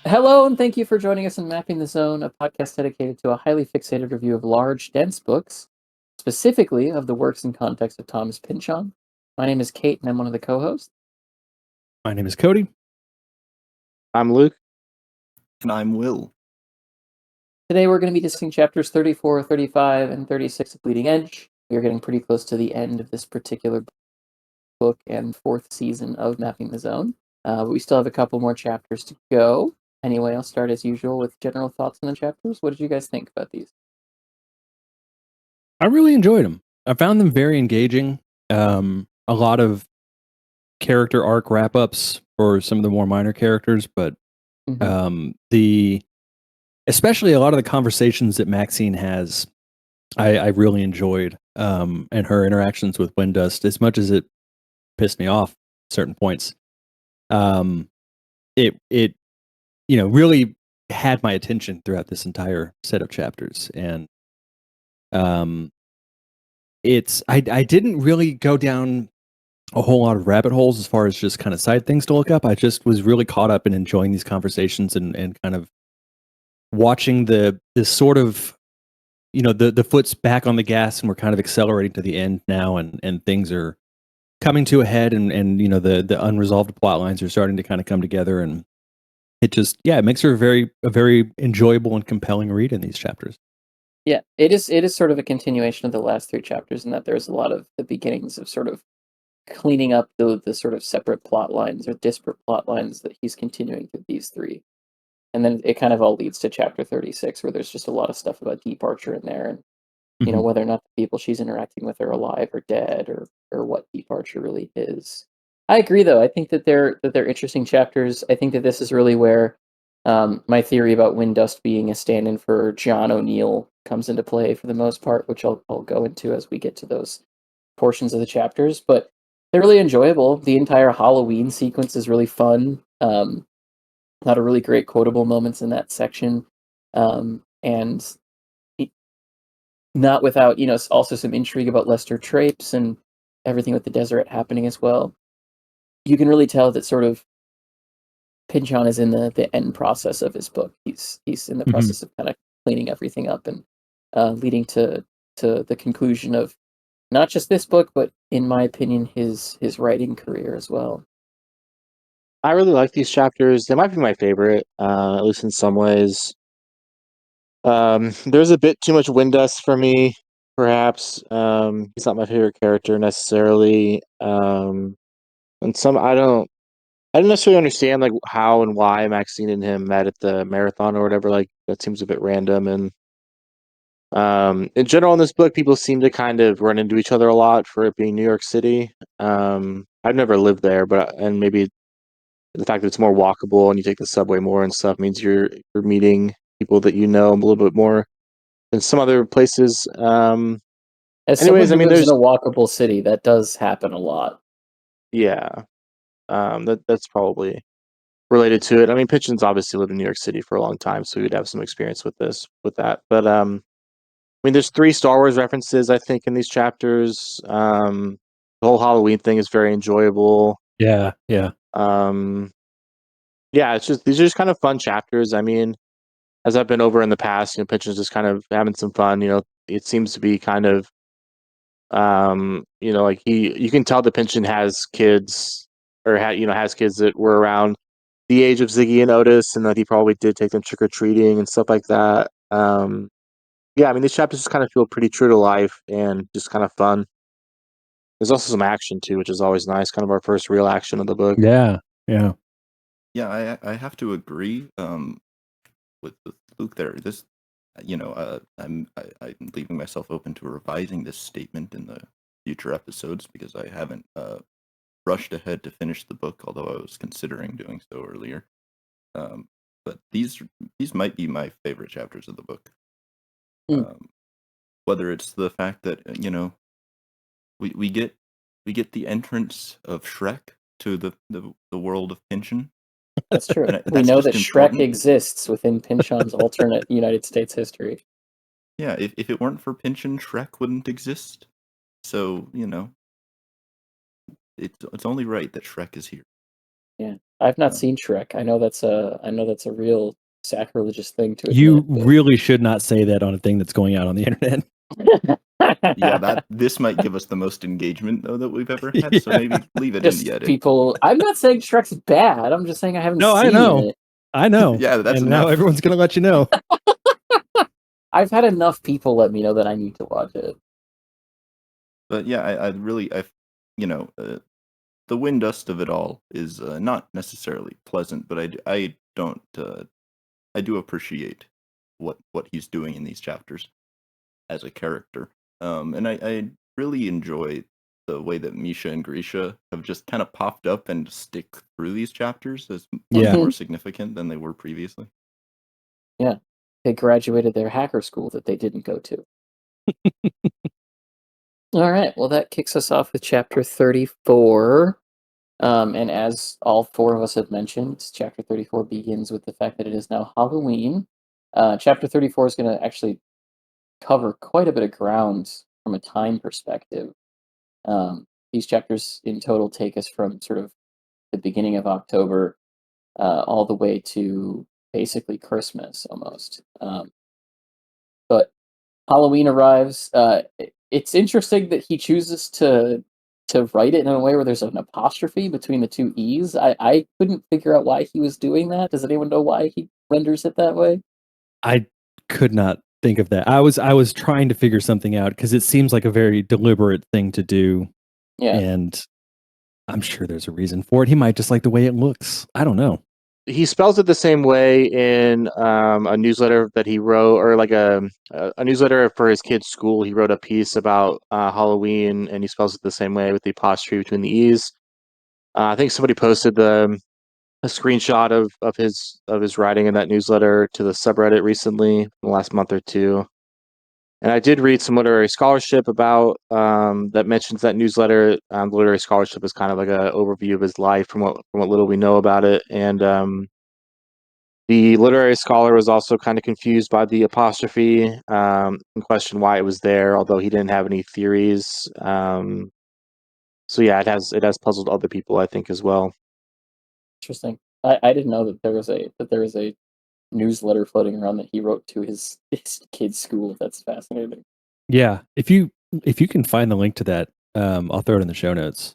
Hello, and thank you for joining us in Mapping the Zone, a podcast dedicated to a highly fixated review of large, dense books, specifically of the works and context of Thomas Pynchon. My name is Kate, and I'm one of the co-hosts. My name is Cody. I'm Luke. And I'm Will. Today we're going to be discussing chapters 34, 35, and 36 of Bleeding Edge. We are getting pretty close to the end of this particular book and fourth season of Mapping the Zone. But we still have a couple more chapters to go. Anyway, I'll start as usual with general thoughts on the chapters. What did you guys think about these? I really enjoyed them. I found them very engaging. A lot of character arc wrap-ups for some of the more minor characters, but especially a lot of the conversations that Maxine has, I really enjoyed. And her interactions with Windust, as much as it pissed me off at certain points, it really had my attention throughout this entire set of chapters. And I didn't really go down a whole lot of rabbit holes as far as just kind of side things to look up. I just was really caught up in enjoying these conversations and kind of watching this sort of, the foot's back on the gas and we're kind of accelerating to the end now, and things are coming to a head, and the unresolved plot lines are starting to kind of come together, and it makes her a very enjoyable and compelling read in these chapters. Yeah, it is sort of a continuation of the last three chapters in that there's a lot of the beginnings of sort of cleaning up the sort of separate plot lines or disparate plot lines that he's continuing through these three. And then it kind of all leads to chapter 36, where there's just a lot of stuff about Departure in there, and whether or not the people she's interacting with are alive or dead, or what Departure really is. I agree, though. I think that they're interesting chapters. I think that this is really where my theory about Windust being a stand-in for John O'Neill comes into play for the most part, which I'll go into as we get to those portions of the chapters. But they're really enjoyable. The entire Halloween sequence is really fun. A lot of really great quotable moments in that section, and not without also some intrigue about Lester Trapes and everything with the Deseret happening as well. You can really tell that sort of Pynchon is in the end process of his book. He's in the process of kind of cleaning everything up and leading to the conclusion of not just this book, but in my opinion, his writing career as well. I really like these chapters. They might be my favorite, at least in some ways. There's a bit too much Windust for me, perhaps. He's not my favorite character necessarily. And I don't necessarily understand like how and why Maxine and him met at the marathon or whatever. Like that seems a bit random. And in general, in this book, people seem to kind of run into each other a lot for it being New York City. I've never lived there, and maybe the fact that it's more walkable and you take the subway more and stuff means you're meeting people that you know a little bit more than some other places. As anyways, someone I who mean, lives there's in a walkable city, that does happen a lot. yeah, that's probably related to it. I mean, Pynchon's obviously lived in New York City for a long time, so he'd have some experience with that. But I mean, there's 3 Star Wars references I think in these chapters. The whole Halloween thing is very enjoyable. Yeah. Yeah, it's just these are just kind of fun chapters. I mean, as I've been over in the past, Pynchon's just kind of having some fun. It seems to be kind of, like you can tell that Pynchon has kids or has kids that were around the age of Ziggy and Otis, and that he probably did take them trick or treating and stuff like that. Yeah, I mean, these chapters just kind of feel pretty true to life and just kind of fun. There's also some action too, which is always nice. Kind of our first real action of the book. Yeah. Yeah, I have to agree with Luke there. This, I'm leaving myself open to revising this statement in the future episodes because I haven't rushed ahead to finish the book, although I was considering doing so earlier. But these might be my favorite chapters of the book. Whether it's the fact that we get the entrance of Shrek to the world of Pynchon. That's true. And we that's know just that Shrek important. exists within Pynchon's alternate United States history. Yeah, if it weren't for Pynchon, Shrek wouldn't exist. So, it's only right that Shrek is here. Yeah. I've not So. seen Shrek. I know that's a real sacrilegious thing to You admit. really should not say that on a thing that's going out on the internet. Yeah, this might give us the most engagement though that we've ever had. So Yeah. maybe leave it in just the edit. people. I'm not saying Shrek's bad. I'm just saying I haven't No, seen I know. it. I know. Yeah, that's and now enough. everyone's gonna let you know. I've had enough people let me know that I need to watch it. But yeah, I really, you know, the wind dust of it all is not necessarily pleasant, but I don't, I do appreciate what he's doing in these chapters as a character. And I really enjoy the way that Misha and Grisha have just kind of popped up and stick through these chapters as much Yeah. more significant than they were previously. Yeah, they graduated their hacker school that they didn't go to. All right, well, that kicks us off with chapter 34. And as all four of us have mentioned, chapter 34 begins with the fact that it is now Halloween. Chapter 34 is going to actually cover quite a bit of ground from a time perspective. These chapters in total take us from sort of the beginning of October all the way to basically Christmas almost. But Halloween arrives. It's interesting that he chooses to write it in a way where there's an apostrophe between the two E's. I couldn't figure out why he was doing that. Does anyone know why he renders it that way? I could not think of that. I was trying to figure something out because it seems like a very deliberate thing to do. Yeah. And I'm sure there's a reason for it. He might just like the way it looks. I don't know. He spells it the same way in a newsletter that he wrote, or like a newsletter for his kid's school. He wrote a piece about Halloween, and he spells it the same way with the apostrophe between the E's. I think somebody posted a screenshot of his writing in that newsletter to the subreddit recently, in the last month or two. And I did read some literary scholarship about that mentions that newsletter. The literary scholarship is kind of like an overview of his life from what little we know about it. And the literary scholar was also kind of confused by the apostrophe and questioned why it was there, although he didn't have any theories. So yeah, it has puzzled other people, I think, as well. Interesting. I didn't know that there was a newsletter floating around that he wrote to his kid's school. That's fascinating. Yeah. If you can find the link to that, I'll throw it in the show notes.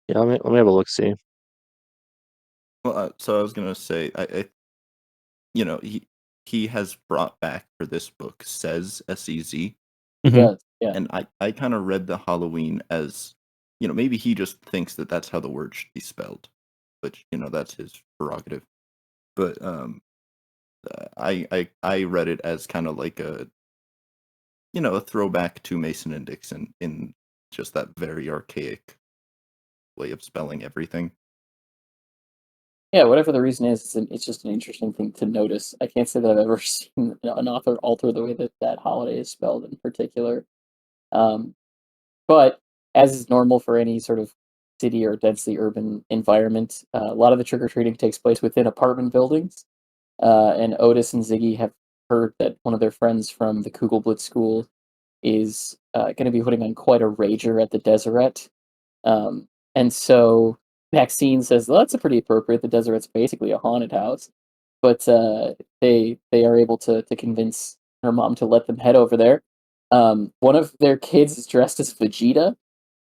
Yeah, let me have a look. See. Well, so I was gonna say, I you know, he has brought back for this book says SEZ, He Mhm. does. Yeah. and I kind of read the Halloween as, you know, maybe he just thinks that that's how the word should be spelled, which, you know, that's his prerogative. But I read it as kind of like a, you know, a throwback to Mason and Dixon in just that very archaic way of spelling everything. Yeah, whatever the reason is, it's just an interesting thing to notice. I can't say that I've ever seen an author alter the way that holiday is spelled in particular. Um, but as is normal for any sort of city or densely urban environment, a lot of the trick or treating takes place within apartment buildings. And Otis and Ziggy have heard that one of their friends from the Kugelblitz school is going to be putting on quite a rager at the Deseret. And so Maxine says, well, that's a pretty appropriate. The Deseret's basically a haunted house. But they are able to convince her mom to let them head over there. One of their kids is dressed as Vegeta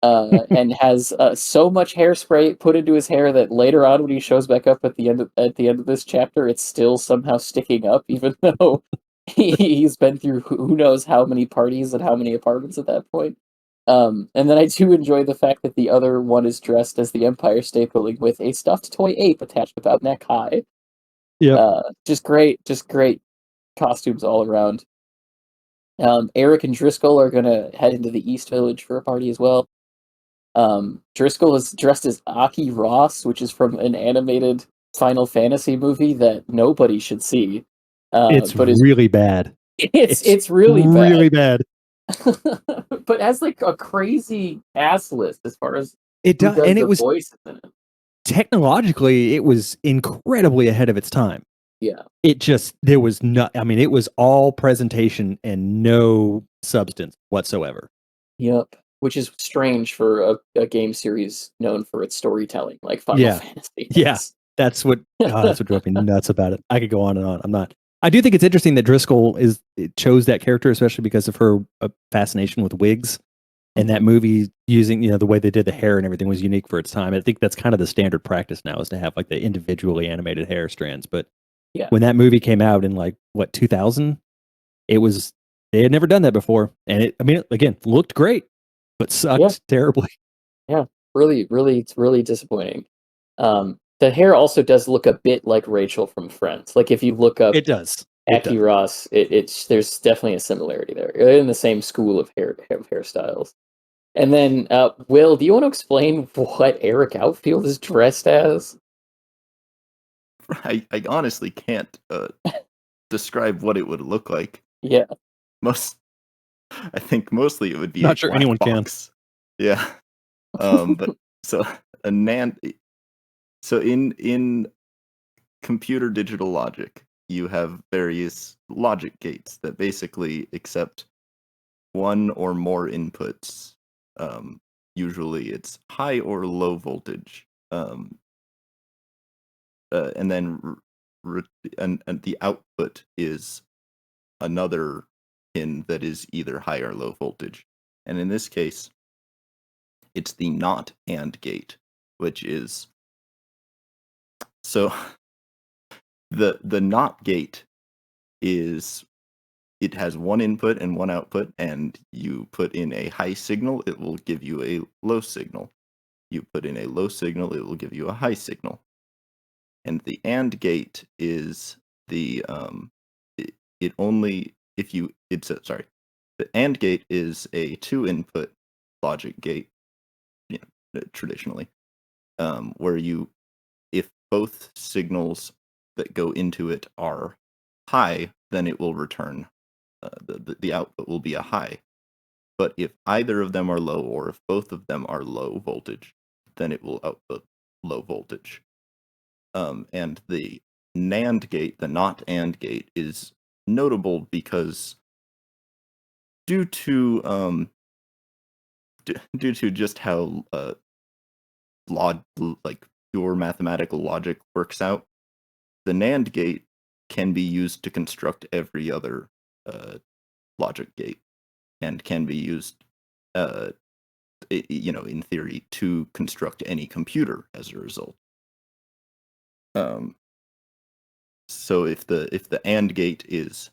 and has so much hairspray put into his hair that later on, when he shows back up at the end of this chapter, it's still somehow sticking up, even though he's been through who knows how many parties and how many apartments at that point. And then I do enjoy the fact that the other one is dressed as the Empire State Building with a stuffed toy ape attached about neck high. Yep. Just great costumes all around. Eric and Driscoll are gonna head into the East Village for a party as well. Driscoll is dressed as Aki Ross, which is from an animated Final Fantasy movie that nobody should see. It's But is really bad. it's really really bad. bad. But has like a crazy cast list as far as It who does, does and the it was voices in it. technologically, it was incredibly ahead of its time. Yeah. It just there was not. I mean, it was all presentation and no substance whatsoever. Yep. Which is strange for a game series known for its storytelling, like Final Yeah. Fantasy. Yeah. That's what drove me nuts about it. I could go on and on. I'm not. I do think it's interesting that Driscoll chose that character, especially because of her fascination with wigs. And that movie, using the way they did the hair and everything, was unique for its time. I think that's kind of the standard practice now, is to have like the individually animated hair strands. But Yeah. when that movie came out in 2000, they had never done that before, and it looked great, but sucked terribly. Yeah, it's really disappointing. The hair also does look a bit like Rachel from Friends. Like if you look up It does. Aki Ross, there's definitely a similarity there. They're in the same school of hairstyles. And then, Will, do you want to explain what Eric Outfield is dressed as? I honestly can't describe what it would look like. Yeah. I think mostly it would be Not a sure black anyone can. box. Yeah. But so a NAND. So in computer digital logic, you have various logic gates that basically accept one or more inputs. Usually it's high or low voltage. And then and the output is another pin that is either high or low voltage. And in this case, it's the not AND gate, which is so the not gate is, it has one input and one output, and you put in a high signal, it will give you a low signal. You put in a low signal, it will give you a high signal. And the AND gate is the it only if you sorry, the AND gate is a 2-input logic gate, traditionally, where if both signals that go into it are high, then it will return the output will be a high. But if either of them are low, or if both of them are low voltage, then it will output low voltage. And the NAND gate, the not AND gate, is notable because due to just how pure mathematical logic works out, the NAND gate can be used to construct every other logic gate, and can be used, in theory, to construct any computer as a result. So if the AND gate is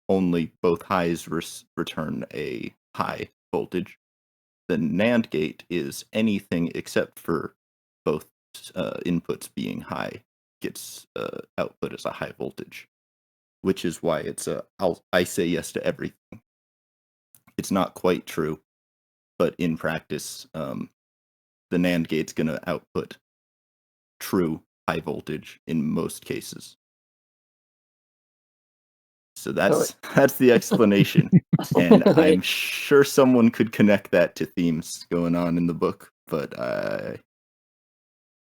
only both highs return a high voltage, the NAND gate is anything except for both inputs being high gets output as a high voltage, which is why it's I say yes to everything. It's not quite true, but in practice, the NAND gate's going to output true high voltage in most cases. So that's the explanation, and I'm sure someone could connect that to themes going on in the book. But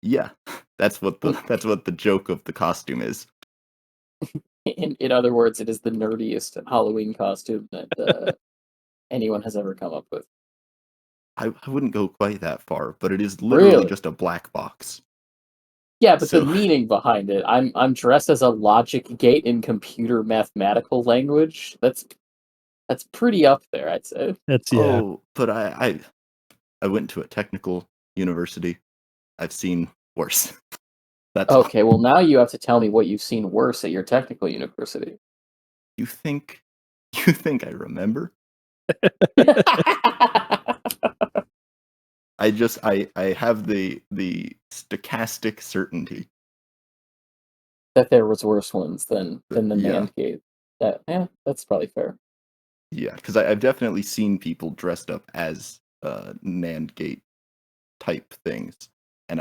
yeah, that's what the joke of the costume is. In other words, it is the nerdiest Halloween costume that anyone has ever come up with. I wouldn't go quite that far, but it is literally just a black box. Yeah, but the meaning behind it, I'm dressed as a logic gate in computer mathematical language. That's pretty up there, I'd say. Oh, but I went to a technical university. I've seen worse. That's okay. Well, now you have to tell me what you've seen worse at your technical university. You think I remember? I have the stochastic certainty that there was worse ones than the NAND gate. That's probably fair. Yeah, because I've definitely seen people dressed up as NAND gate type things, and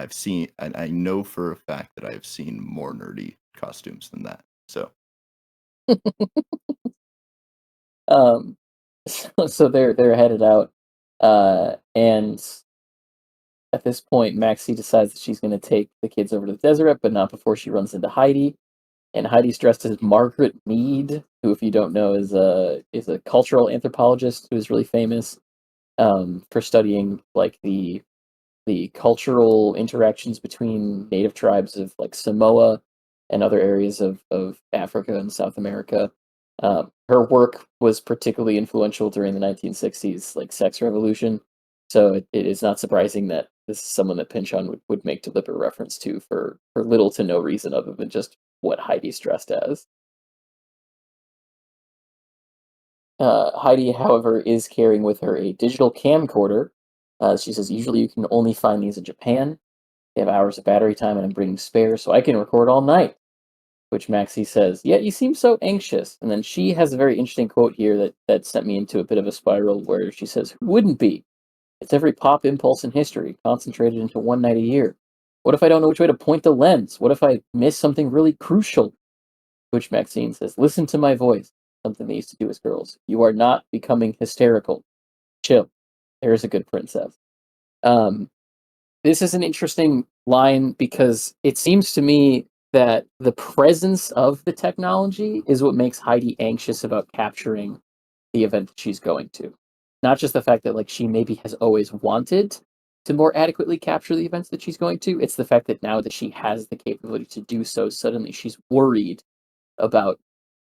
I know for a fact that I've seen more nerdy costumes than that. So, so they're headed out, and at this point, Maxie decides that she's going to take the kids over to the Deseret, but not before she runs into Heidi. And Heidi's dressed as Margaret Mead, who, if you don't know, is a cultural anthropologist who is really famous for studying like the the cultural interactions between native tribes of like Samoa and other areas of Africa and South America. Her work was particularly influential during the 1960s, like sex revolution. So it is not surprising that this is someone that Pynchon would make deliberate reference to for little to no reason other than just what Heidi's dressed as. Heidi, however, is carrying with her a digital camcorder. She says, usually you can only find these in Japan. They have hours of battery time, and I'm bringing spare, so I can record all night. Which Maxie says, yet you seem so anxious. And then she has a very interesting quote here that sent me into a bit of a spiral where she says, who wouldn't be? It's every pop impulse in history, concentrated into one night a year. What if I don't know which way to point the lens? What if I miss something really crucial? Which Maxine says, listen to my voice. Something they used to do as girls. You are not becoming hysterical. Chill. There's a good princess. This is an interesting line because it seems to me that the presence of the technology is what makes Heidi anxious about capturing the event that she's going to. Not just the fact that like she maybe has always wanted to more adequately capture the events that she's going to, it's the fact that now that she has the capability to do so, suddenly she's worried about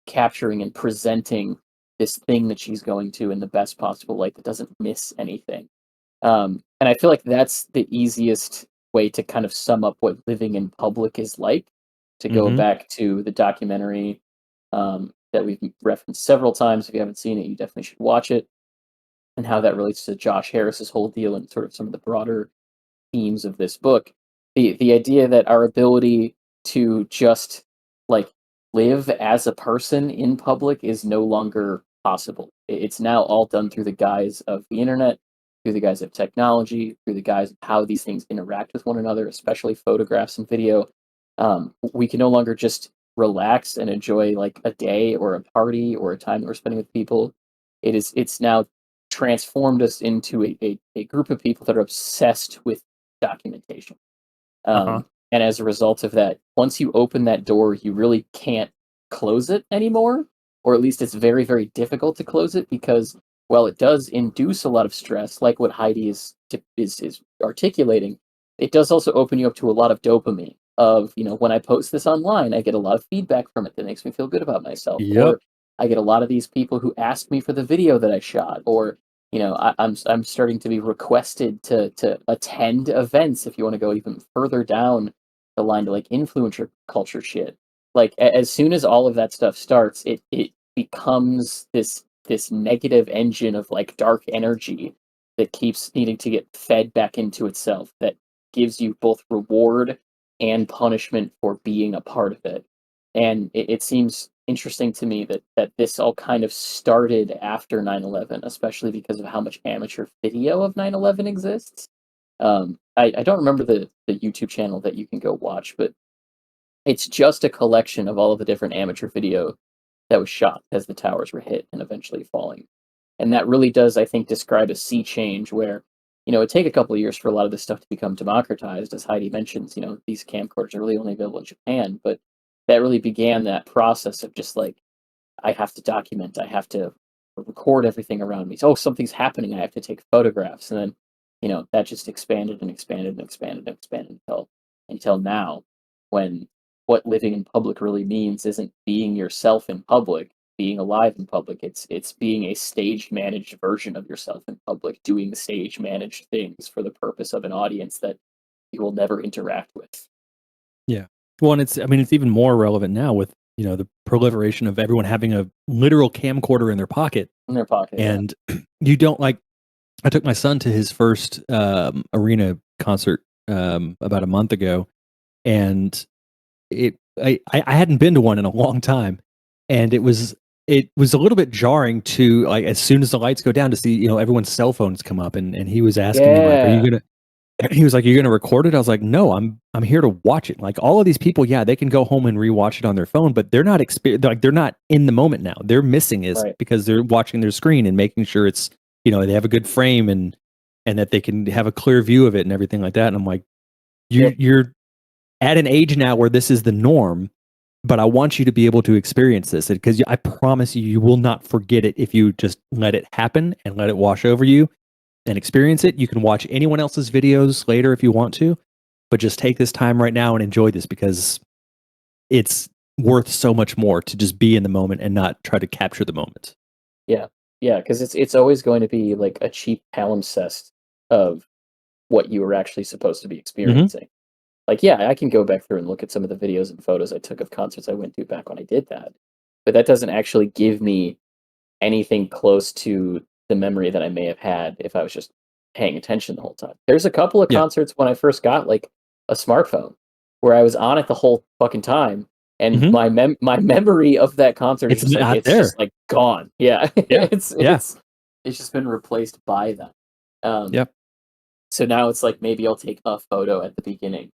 capturing and presenting this thing that she's going to in the best possible light that doesn't miss anything. And I feel like that's the easiest way to kind of sum up what living in public is like. To go Mhm. back to the documentary that we've referenced several times. If you haven't seen it, you definitely should watch it. And how that relates to Josh Harris's whole deal and sort of some of the broader themes of this book. The idea that our ability to just like live as a person in public is no longer possible. It's now all done through the guise of the internet, through the guise of technology, through the guise of how these things interact with one another, especially photographs and video. We can no longer just relax and enjoy like a day or a party or a time that we're spending with people. It's now transformed us into a group of people that are obsessed with documentation. Uh-huh. And as a result of that, once you open that door, you really can't close it anymore, or at least it's very, very difficult to close it because, well, it does induce a lot of stress, like what Heidi is articulating. It does also open you up to a lot of dopamine. Of when I post this online, I get a lot of feedback from it that makes me feel good about myself, Yep. or I get a lot of these people who ask me for the video that I shot, or I'm starting to be requested to attend events. If you want to go even further down the line to like influencer culture shit, like as soon as all of that stuff starts, it becomes this negative engine of like dark energy that keeps needing to get fed back into itself. That gives you both reward and punishment for being a part of it. And it seems interesting to me that this all kind of started after 9/11, especially because of how much amateur video of 9/11 exists. I don't remember the YouTube channel that you can go watch, but it's just a collection of all of the different amateur video that was shot as the towers were hit and eventually falling. And that really does, I think, describe a sea change where, it take a couple of years for a lot of this stuff to become democratized. As Heidi mentions, these camcorders are really only available in Japan, but that really began that process of just like, I have to document, I have to record everything around me. So, oh, something's happening, I have to take photographs. And then, that just expanded and expanded and expanded and expanded until now, when what living in public really means isn't being yourself in public, being alive in public. It's being a stage managed version of yourself in public, doing stage managed things for the purpose of an audience that you will never interact with. Yeah. Well, and it's even more relevant now with, the proliferation of everyone having a literal camcorder in their pocket. In their pocket, yeah. And you don't like I took my son to his first arena concert about a month ago, and I hadn't been to one in a long time, and it was a little bit jarring to like as soon as the lights go down to see everyone's cell phones come up, and he was asking me like, "Are you Yeah. gonna?" He was like, "You're gonna record it?" I was like, "No, I'm here to watch it." Like all of these people, yeah, they can go home and rewatch it on their phone, but they're not they're not in the moment now. They're missing it Right. because they're watching their screen and making sure it's they have a good frame and that they can have a clear view of it and everything like that. And I'm like, Yeah. you're at an age now where this is the norm, but I want you to be able to experience this because I promise you, you will not forget it if you just let it happen and let it wash over you. and experience it. You can watch anyone else's videos later if you want to, but just take this time right now and enjoy this because it's worth so much more to just be in the moment and not try to capture the moment. Yeah, because it's always going to be like a cheap palimpsest of what you were actually supposed to be experiencing. Like, yeah, I can go back through and look at some of the videos and photos I took of concerts I went to back when I did that, but that doesn't actually give me anything close to the memory that I may have had if I was just paying attention the whole time. There's a couple of Yeah. concerts when I first got like a smartphone where I was on it the whole fucking time, and Mhm. my memory of that concert is It's just like not it's just there. like gone. Yeah, Yeah. it's Yeah. it's just been replaced by that. Yep. So now it's like maybe I'll take a photo at the beginning.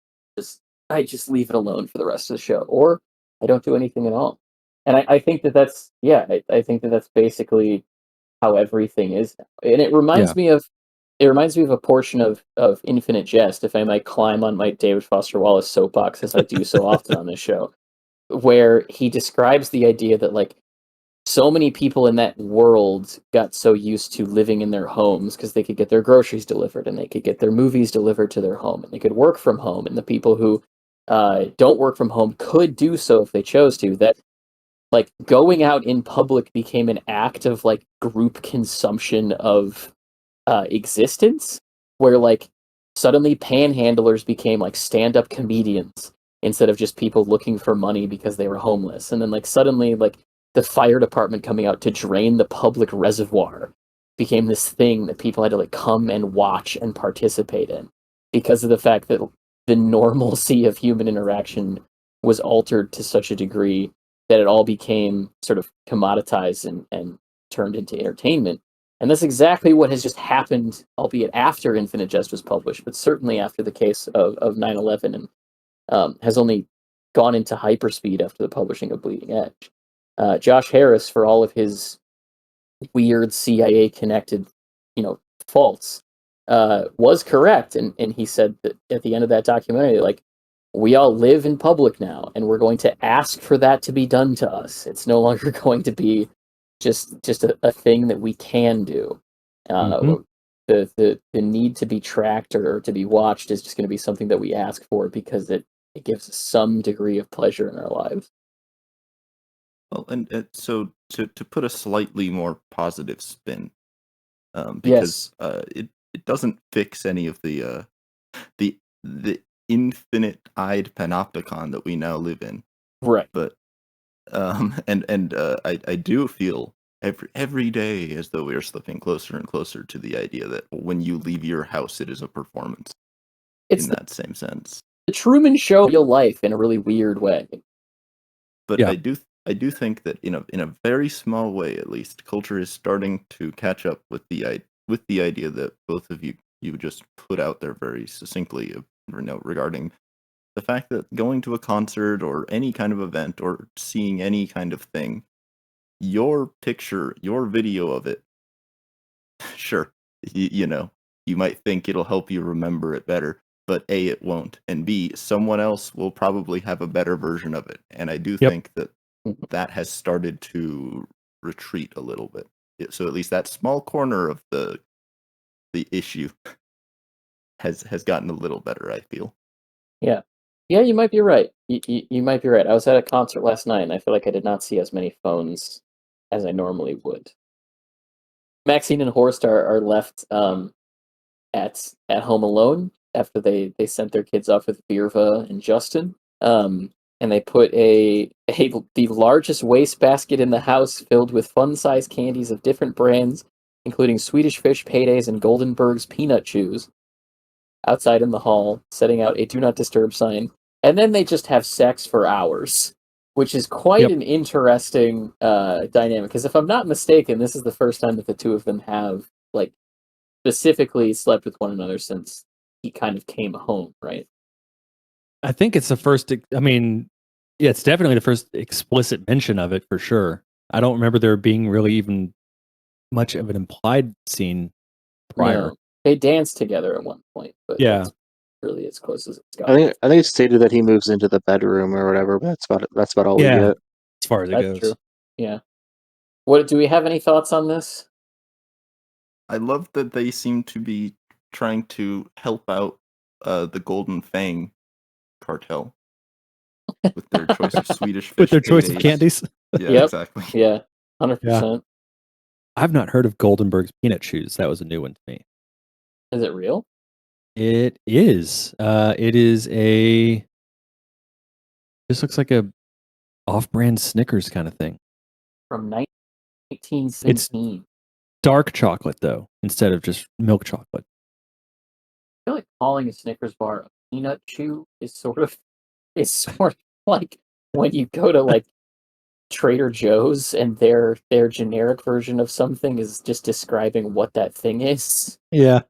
I just leave it alone for the rest of the show, or I don't do anything at all. And I think that that's yeah, I think that that's basically how everything is now. And Yeah. it reminds me of a portion of Infinite Jest, if I might climb on my David Foster Wallace soapbox as I do so often on this show, where he describes the idea that like so many people in that world got so used to living in their homes because they could get their groceries delivered and they could get their movies delivered to their home and they could work from home, and the people who don't work from home could do so if they chose to, that like going out in public became an act of like group consumption of existence, where like suddenly panhandlers became like stand-up comedians instead of just people looking for money because they were homeless. And then like suddenly like the fire department coming out to drain the public reservoir became this thing that people had to like come and watch and participate in because of the fact that the normalcy of human interaction was altered to such a degree that it all became sort of commoditized and turned into entertainment. And that's exactly what has just happened, albeit after Infinite Jest was published, but certainly after the case of 9/11, and has only gone into hyperspeed after the publishing of Bleeding Edge. Josh Harris, for all of his weird CIA connected, faults, was correct, and he said that at the end of that documentary, like, we all live in public now, and we're going to ask for that to be done to us. It's no longer going to be just a thing that we can do. Mhm. The need to be tracked or to be watched is just going to be something that we ask for because it gives us some degree of pleasure in our lives. Well, and so to put a slightly more positive spin, Yes, because it doesn't fix any of the the infinite-eyed panopticon that we now live in. right. But I do feel every day as though we are slipping closer and closer to the idea that when you leave your house, it is a performance It's in that same sense. the Truman Show real life in a really weird way. But Yeah. I do think that in a very small way, at least, culture is starting to catch up with with the idea that both of you just put out there very succinctly, regarding the fact that going to a concert or any kind of event or seeing any kind of thing, your picture, your video of it, sure, you might think it'll help you remember it better, but A, it won't, and B, someone else will probably have a better version of it. And I do Yep. think that that has started to retreat a little bit. So at least that small corner of the issue has gotten a little better, I feel. Yeah. Yeah, you might be right. You might be right. I was at a concert last night, and I feel like I did not see as many phones as I normally would. Maxine and Horst are left at home alone after they sent their kids off with Virva and Justin. And they put the largest wastebasket in the house filled with fun-sized candies of different brands, including Swedish Fish Paydays and Goldenberg's peanut chews, outside in the hall, setting out a do not disturb sign. And then they just have sex for hours, which is quite Yep. an interesting dynamic. Because if I'm not mistaken, this is the first time that the two of them have like specifically slept with one another since he kind of came home, right? I think it's the first. I mean, yeah, it's definitely the first explicit mention of it for sure. I don't remember there being really even much of an implied scene prior. No, they danced together at one point, but Yeah. that's really as close as it's I gotten. think it's stated that he moves into the bedroom or whatever, but that's about all we Yeah. get. As far as it That's goes. true. Yeah. What do we have any thoughts on this? I love that they seem to be trying to help out the Golden Fang cartel with their choice of Swedish fish With their choice of paydays. candies. Yeah, Yep. exactly. Yeah, 100%. I've not heard of Goldenberg's peanut chews. That was a new one to me. Is it real? It is. It is a. This looks like a off-brand Snickers kind of thing. From 1917. Dark chocolate though, instead of just milk chocolate. I feel like calling a Snickers bar a peanut chew is sort of like when you go to like Trader Joe's and their generic version of something is just describing what that thing is. Yeah.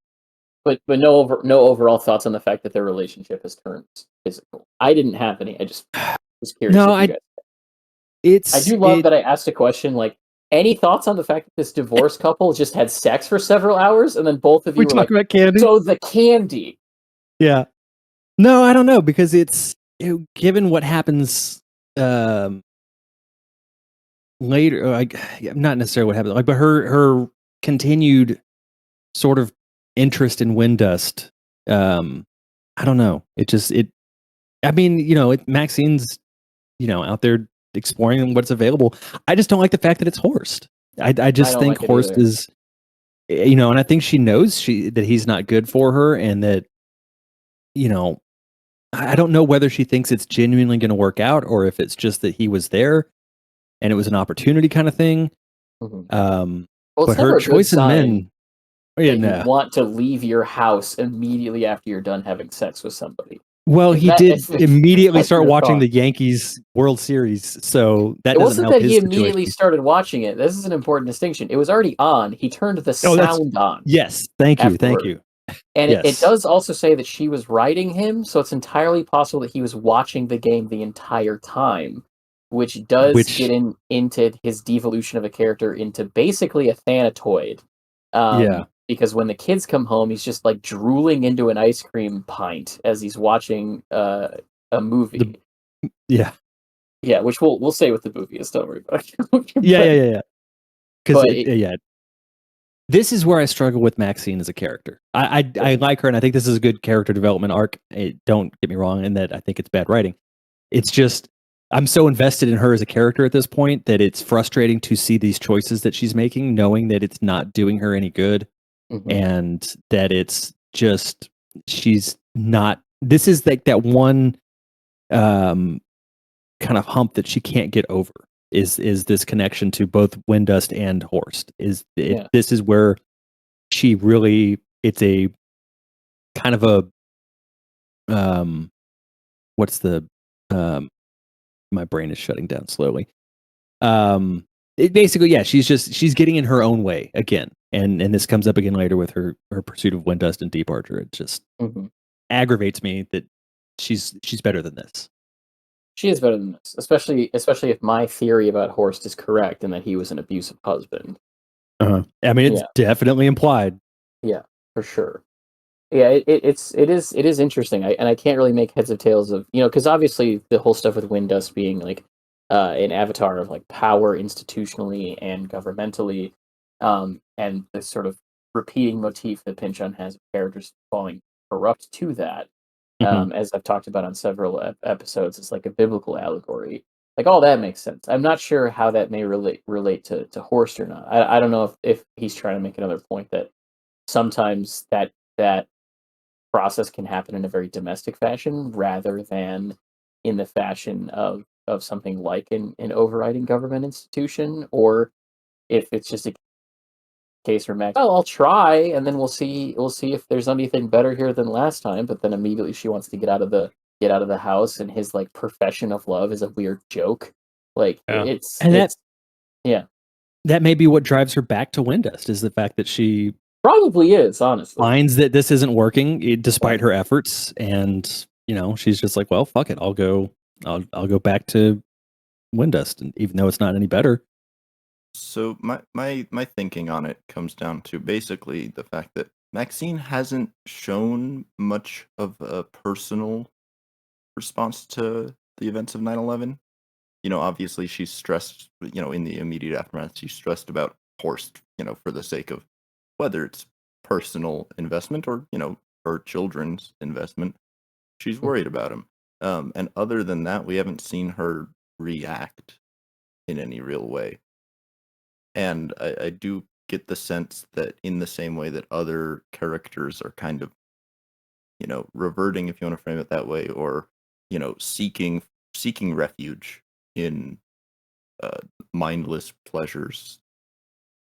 But no overall thoughts on the fact that their relationship has turned physical. I didn't have any. I just was curious. No, if you guys. I do love that I asked a question like, any thoughts on the fact that this divorced couple just had sex for several hours and then both of you We were talk like, about candy. so the candy. Yeah. No, I don't know because given what happens later, like not necessarily what happens, like, but her continued sort of interest in Windust. I don't know. I mean, Maxine's, out there exploring what's available. I just don't like the fact that it's Horst. I just don't think like it Horst either. is, and I think she knows that he's not good for her, and that, I don't know whether she thinks it's genuinely going to work out or if it's just that he was there and it was an opportunity kind of thing. Mhm. Well, Well, it's but her never a good choice in sign men, that you want to leave your house immediately after you're done having sex with somebody. Well, If he that- did if- if immediately that's start your watching thought. the Yankees World Series, so that It doesn't wasn't help that his he immediately situation. started watching it. This is an important distinction. It was already on. He turned the Oh, that's- sound on. Yes, thank you. Afterward. And it Yes. does also say that she was riding him, so it's entirely possible that he was watching the game the entire time, which does get into his devolution of a character into basically a Thanatoid. Yeah. Because when the kids come home, he's just like drooling into an ice cream pint as he's watching a movie. Yeah. Yeah, which we'll say what the movie is. Don't worry about it. Yeah. Because But this is where I struggle with Maxine as a character. I like her, and I think this is a good character development arc. Don't get me wrong in that I think it's bad writing. It's just I'm so invested in her as a character at this point that it's frustrating to see these choices that she's making, knowing that it's not doing her any good, and that it's just she's not. This is like that one kind of hump that she can't get over. Is this connection to both Windust and Horst? This is where she really, it's a kind of a what's the my brain is shutting down slowly. It basically, she's getting in her own way again, and this comes up again later with her pursuit of Windust and Deep Archer. It just aggravates me that she's better than this. She is better than this, especially if my theory about Horst is correct and that he was an abusive husband. I mean, it's definitely implied. Yeah, for sure. Yeah, it is interesting. I can't really make heads or tails of, because obviously the whole stuff with Windust being like an avatar of like power institutionally and governmentally, and the sort of repeating motif that Pynchon has of characters falling corrupt to that. As I've talked about on several episodes, it's like a biblical allegory. Like all that makes sense. I'm not sure how that may relate to Horst or not. I don't know if he's trying to make another point that sometimes that process can happen in a very domestic fashion rather than in the fashion of something like an overriding government institution, or if it's just a case where Max, I'll try, and then we'll see if there's anything better here than last time. But then immediately she wants to get out of the house, and his like profession of love is a weird joke. Like that may be what drives her back to Windust, is the fact that she probably is honestly finds that this isn't working despite her efforts, and she's just like, well, fuck it, I'll go back to Windust, and even though it's not any better. So my thinking on it comes down to basically the fact that Maxine hasn't shown much of a personal response to the events of 9/11. Obviously she's stressed, in the immediate aftermath, she's stressed about Horst, for the sake of whether it's personal investment or, her children's investment. She's worried about him. And other than that, we haven't seen her react in any real way. And I do get the sense that in the same way that other characters are kind of, reverting, if you want to frame it that way, or, seeking refuge in mindless pleasures.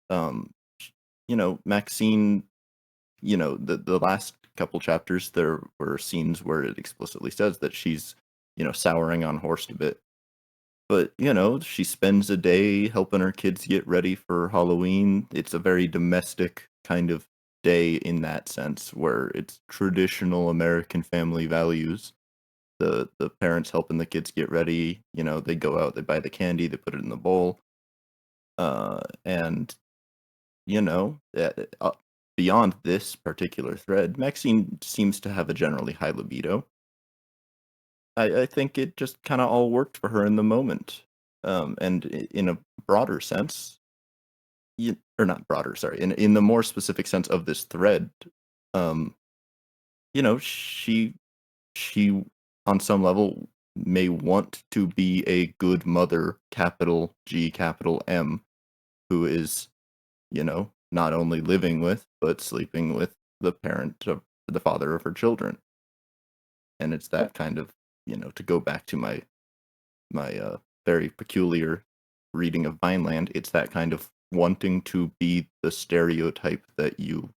Um, Maxine, the last couple chapters, there were scenes where it explicitly says that she's, souring on Horst a bit. But, she spends a day helping her kids get ready for Halloween. It's a very domestic kind of day in that sense, where it's traditional American family values. The parents helping the kids get ready, they go out, they buy the candy, they put it in the bowl. And, you know, uh, uh, beyond this particular thread, Maxine seems to have a generally high libido. I think it just kind of all worked for her in the moment. And in a broader sense, or not broader, sorry, in the more specific sense of this thread, um, she on some level may want to be a good mother, capital G, capital M, who is, not only living with but sleeping with the parent of the father of her children. And it's that kind of, to go back to my very peculiar reading of Vineland, it's that kind of wanting to be the stereotype that you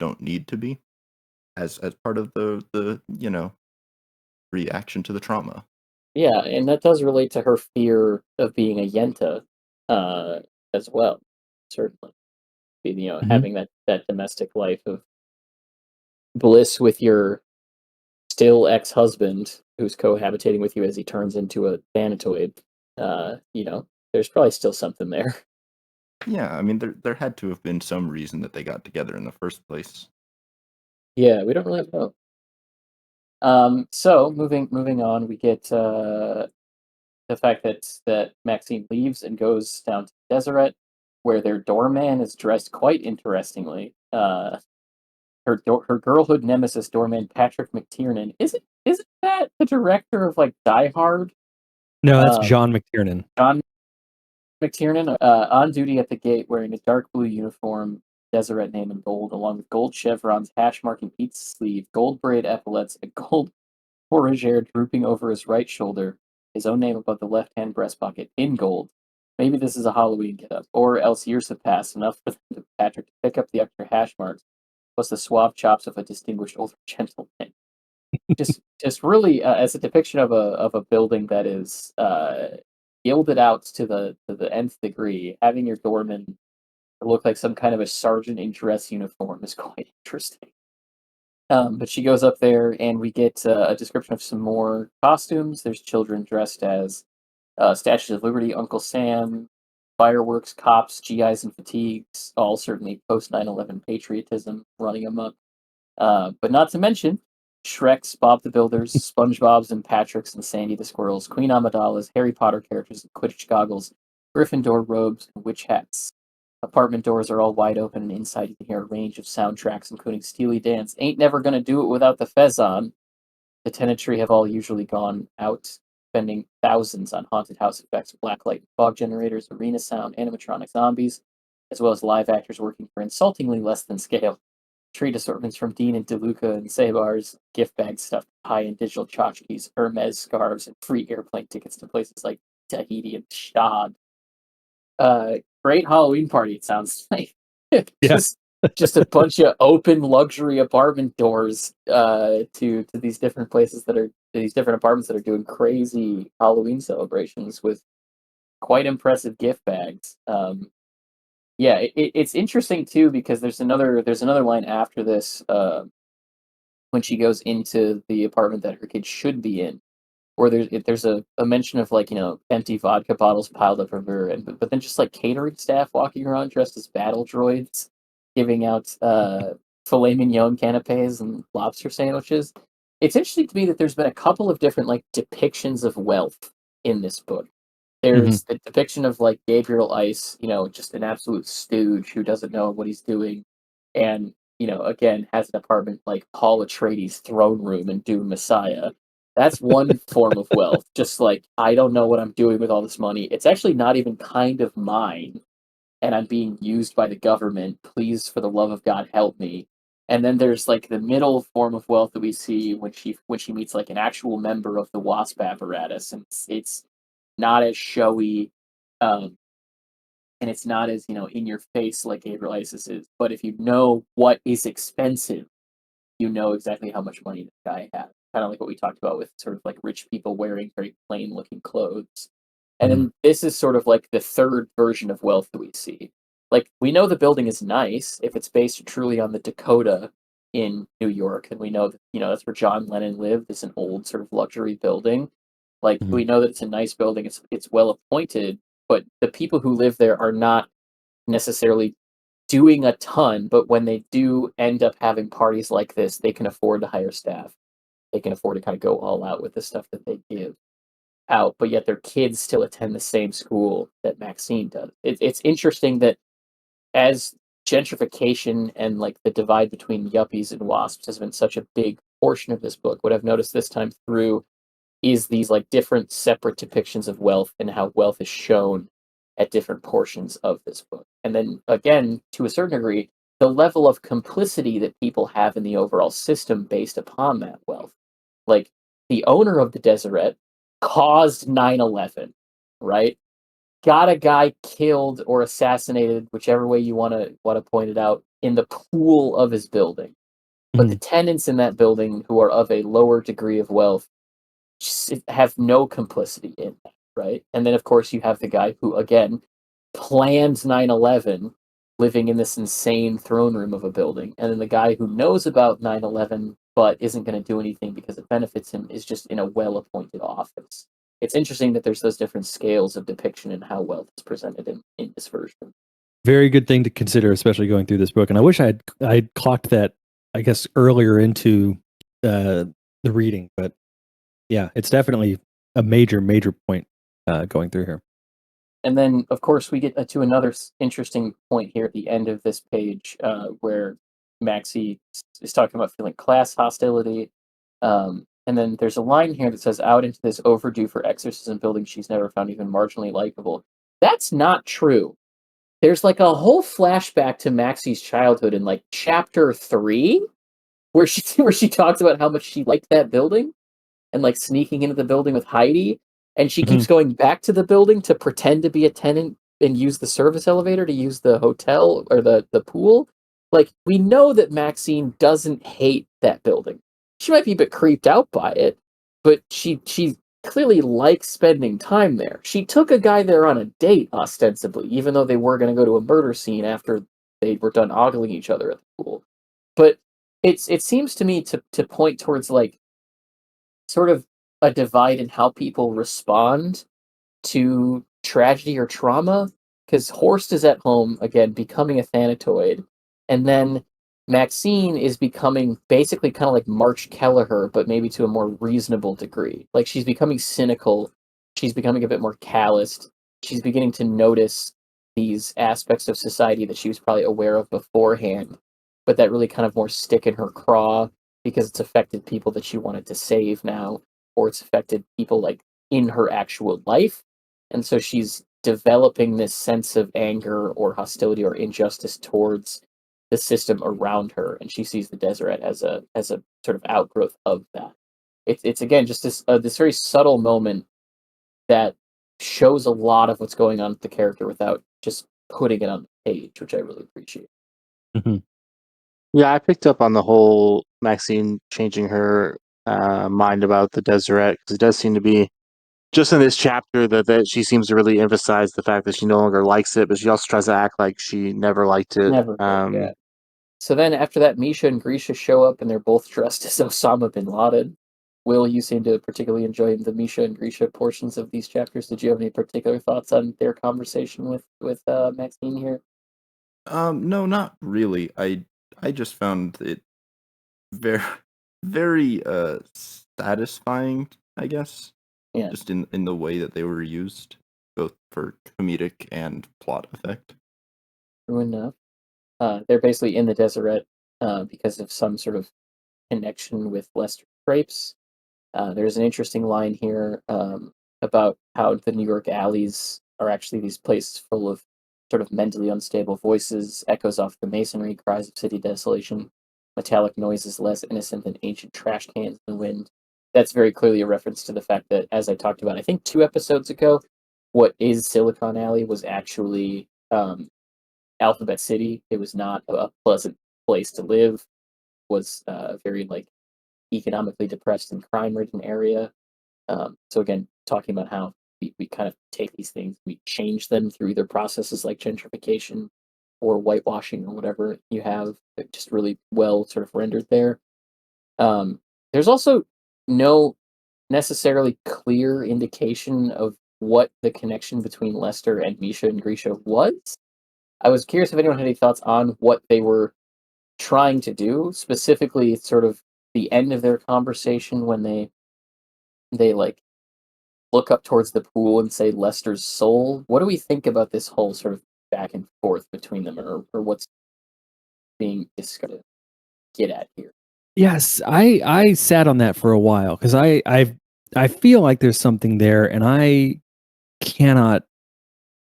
don't need to be as part of the reaction to the trauma. Yeah, and that does relate to her fear of being a Yenta, uh, as well. Certainly, Mhm. having that domestic life of bliss with your still ex-husband who's cohabitating with you as he turns into a Thanatoid. There's probably still something there. Yeah, I mean there had to have been some reason that they got together in the first place. Yeah, we don't really know. So moving on, we get the fact that Maxine leaves and goes down to Deseret, where their doorman is dressed quite interestingly. Her girlhood nemesis doorman Patrick McTiernan isn't that the director of like Die Hard? No, that's Um, John McTiernan. John McTiernan, on duty at the gate, wearing a dark blue uniform, Deseret name in gold, along with gold chevrons, hash marking each sleeve, gold braid epaulets, and gold fourragère drooping over his right shoulder, his own name above the left-hand breast pocket, in gold. Maybe this is a Halloween get-up, or else years have passed enough for Patrick to pick up the extra hash marks, plus the suave chops of a distinguished older gentleman. Just really as a depiction of a building that is gilded out to the nth degree. Having your doorman look like some kind of a sergeant in dress uniform is quite interesting. But she goes up there, and we get a description of some more costumes. There's children dressed as Statues of Liberty, Uncle Sam, fireworks, cops, GIs in fatigues, all certainly post 9/11 patriotism running amok. But not to mention Shrek's, Bob the Builders, SpongeBob's and Patrick's and Sandy the Squirrels, Queen Amidala's, Harry Potter characters in Quidditch goggles, Gryffindor robes, and witch hats. Apartment doors are all wide open, and inside you can hear a range of soundtracks, including Steely Dan's Ain't Never Gonna Do It Without the Fez On. The tenantry have all usually gone out, spending thousands on haunted house effects, blacklight, fog generators, arena sound, animatronic zombies, as well as live actors working for insultingly less than scale. Treat assortments from Dean and DeLuca and Sabars, gift bags stuffed with high-end digital tchotchkes, Hermes scarves, and free airplane tickets to places like Tahiti and Stad. Great Halloween party, it sounds like. Yeah. just just a bunch of open luxury apartment doors to these different places that are these different apartments that are doing crazy Halloween celebrations with quite impressive gift bags. Yeah, it's interesting too because there's another line after this when she goes into the apartment that her kid should be in, where there's a mention of like empty vodka bottles piled up everywhere, and but then just like catering staff walking around dressed as battle droids, giving out filet mignon canapes and lobster sandwiches. It's interesting to me that there's been a couple of different like depictions of wealth in this book. Mhm. There's the depiction of like Gabriel Ice, just an absolute stooge who doesn't know what he's doing, and again has an apartment like Paul Atreides' throne room in Dune Messiah. That's one form of wealth. Just like, I don't know what I'm doing with all this money. It's actually not even kind of mine, and I'm being used by the government. Please, for the love of God, help me. And then there's like the middle form of wealth that we see when she meets like an actual member of the Wasp apparatus, and it's not as showy, um, and it's not as in your face like Gabriel Isis is. But if you know what is expensive, you know exactly how much money this guy has. Kind of like what we talked about with sort of like rich people wearing very plain looking clothes. And then this is sort of like the third version of wealth that we see. Like, we know the building is nice if it's based truly on the Dakota in New York, and we know that that's where John Lennon lived. It's an old sort of luxury building. Like, Mhm. we know that it's a nice building. It's well appointed, but the people who live there are not necessarily doing a ton. But when they do end up having parties like this, they can afford to hire staff. They can afford to kind of go all out with the stuff that they give out, but yet their kids still attend the same school that Maxine does. It's interesting that as gentrification and like the divide between yuppies and wasps has been such a big portion of this book, what I've noticed this time through is these like different separate depictions of wealth and how wealth is shown at different portions of this book. And then again, to a certain degree, the level of complicity that people have in the overall system based upon that wealth. Like, the owner of the Deseret caused 9/11, got a guy killed or assassinated, whichever way you want to point it out, in the pool of his building. But the Mhm. tenants in that building who are of a lower degree of wealth have no complicity in that, right? And then of course you have the guy who again planned 9/11, living in this insane throne room of a building, and then the guy who knows about 9/11 but isn't going to do anything because it benefits him is just in a well-appointed office. It's interesting that there's those different scales of depiction and how wealth is presented in this version. Very good thing to consider, especially going through this book. And I wish I'd clocked that, I guess, earlier into the reading. But yeah, it's definitely a major point going through here. And then, of course, we get to another interesting point here at the end of this page, where Maxie is talking about feeling class hostility. And then there's a line here that says, "Out into this overdue for exorcism building she's never found even marginally likable." That's not true. There's like a whole flashback to Maxie's childhood in like chapter 3, where she where she talks about how much she liked that building and like sneaking into the building with Heidi, and she keeps Mhm. going back to the building to pretend to be a tenant and use the service elevator to use the hotel or the pool. Like, we know that Maxine doesn't hate that building. She might be a bit creeped out by it, but she clearly likes spending time there. She took a guy there on a date ostensibly, even though they were going to go to a murder scene after they were done ogling each other at the pool. But it seems to me to point towards like sort of a divide in how people respond to tragedy or trauma. Because Horst is at home again, becoming a Thanatoid, and then Maxine is becoming basically kind of like March Kelleher, but maybe to a more reasonable degree. Like, she's becoming cynical, she's becoming a bit more calloused, she's beginning to notice these aspects of society that she was probably aware of beforehand, but that really kind of more stick in her craw because it's affected people that she wanted to save now, or it's affected people like in her actual life. And so she's developing this sense of anger or hostility or injustice towards the system around her, and she sees the Deseret as a sort of outgrowth of that. It's again just this very subtle moment that shows a lot of what's going on with the character without just putting it on the page, which I really appreciate. Mhm. Yeah, I picked up on the whole Maxine changing her mind about the Deseret because it does seem to be just in this chapter that she seems to really emphasize the fact that she no longer likes it, but she also tries to act like she never liked it. Never did, yeah. So then after that, Misha and Grisha show up and they're both dressed as Osama bin Laden. Will, you seem to particularly enjoy the Misha and Grisha portions of these chapters. Did you have any particular thoughts on their conversation with Maxine here? No, not really. I just found it very very satisfying, I guess, Yeah, just in the way that they were used, both for comedic and plot effect. true enough. they're basically in the Deseret because of some sort of connection with Lester Crepes. There's an interesting line here about how the New York alleys are actually these places full of sort of mentally unstable voices, echoes off the masonry, cries of city desolation, metallic noises less innocent than ancient trash cans in the wind. That's very clearly a reference to the fact that, as I talked about, I think 2 episodes ago, what is Silicon Alley was actually Alphabet City. It was not a pleasant place to live. Was very like economically depressed and crime-ridden area. So again, talking about how we kind of take these things, we change them through either processes like gentrification or whitewashing or whatever you have, just really well sort of rendered there. There's also no necessarily clear indication of what the connection between Lester and Misha and Grisha was. I was curious if anyone had any thoughts on what they were trying to do, specifically sort of the end of their conversation when they like look up towards the pool and say Lester's soul. What do we think about this whole sort of back and forth between them, or what's being discussed? Get at here. Yes, I sat on that for a while because I feel like there's something there, and I cannot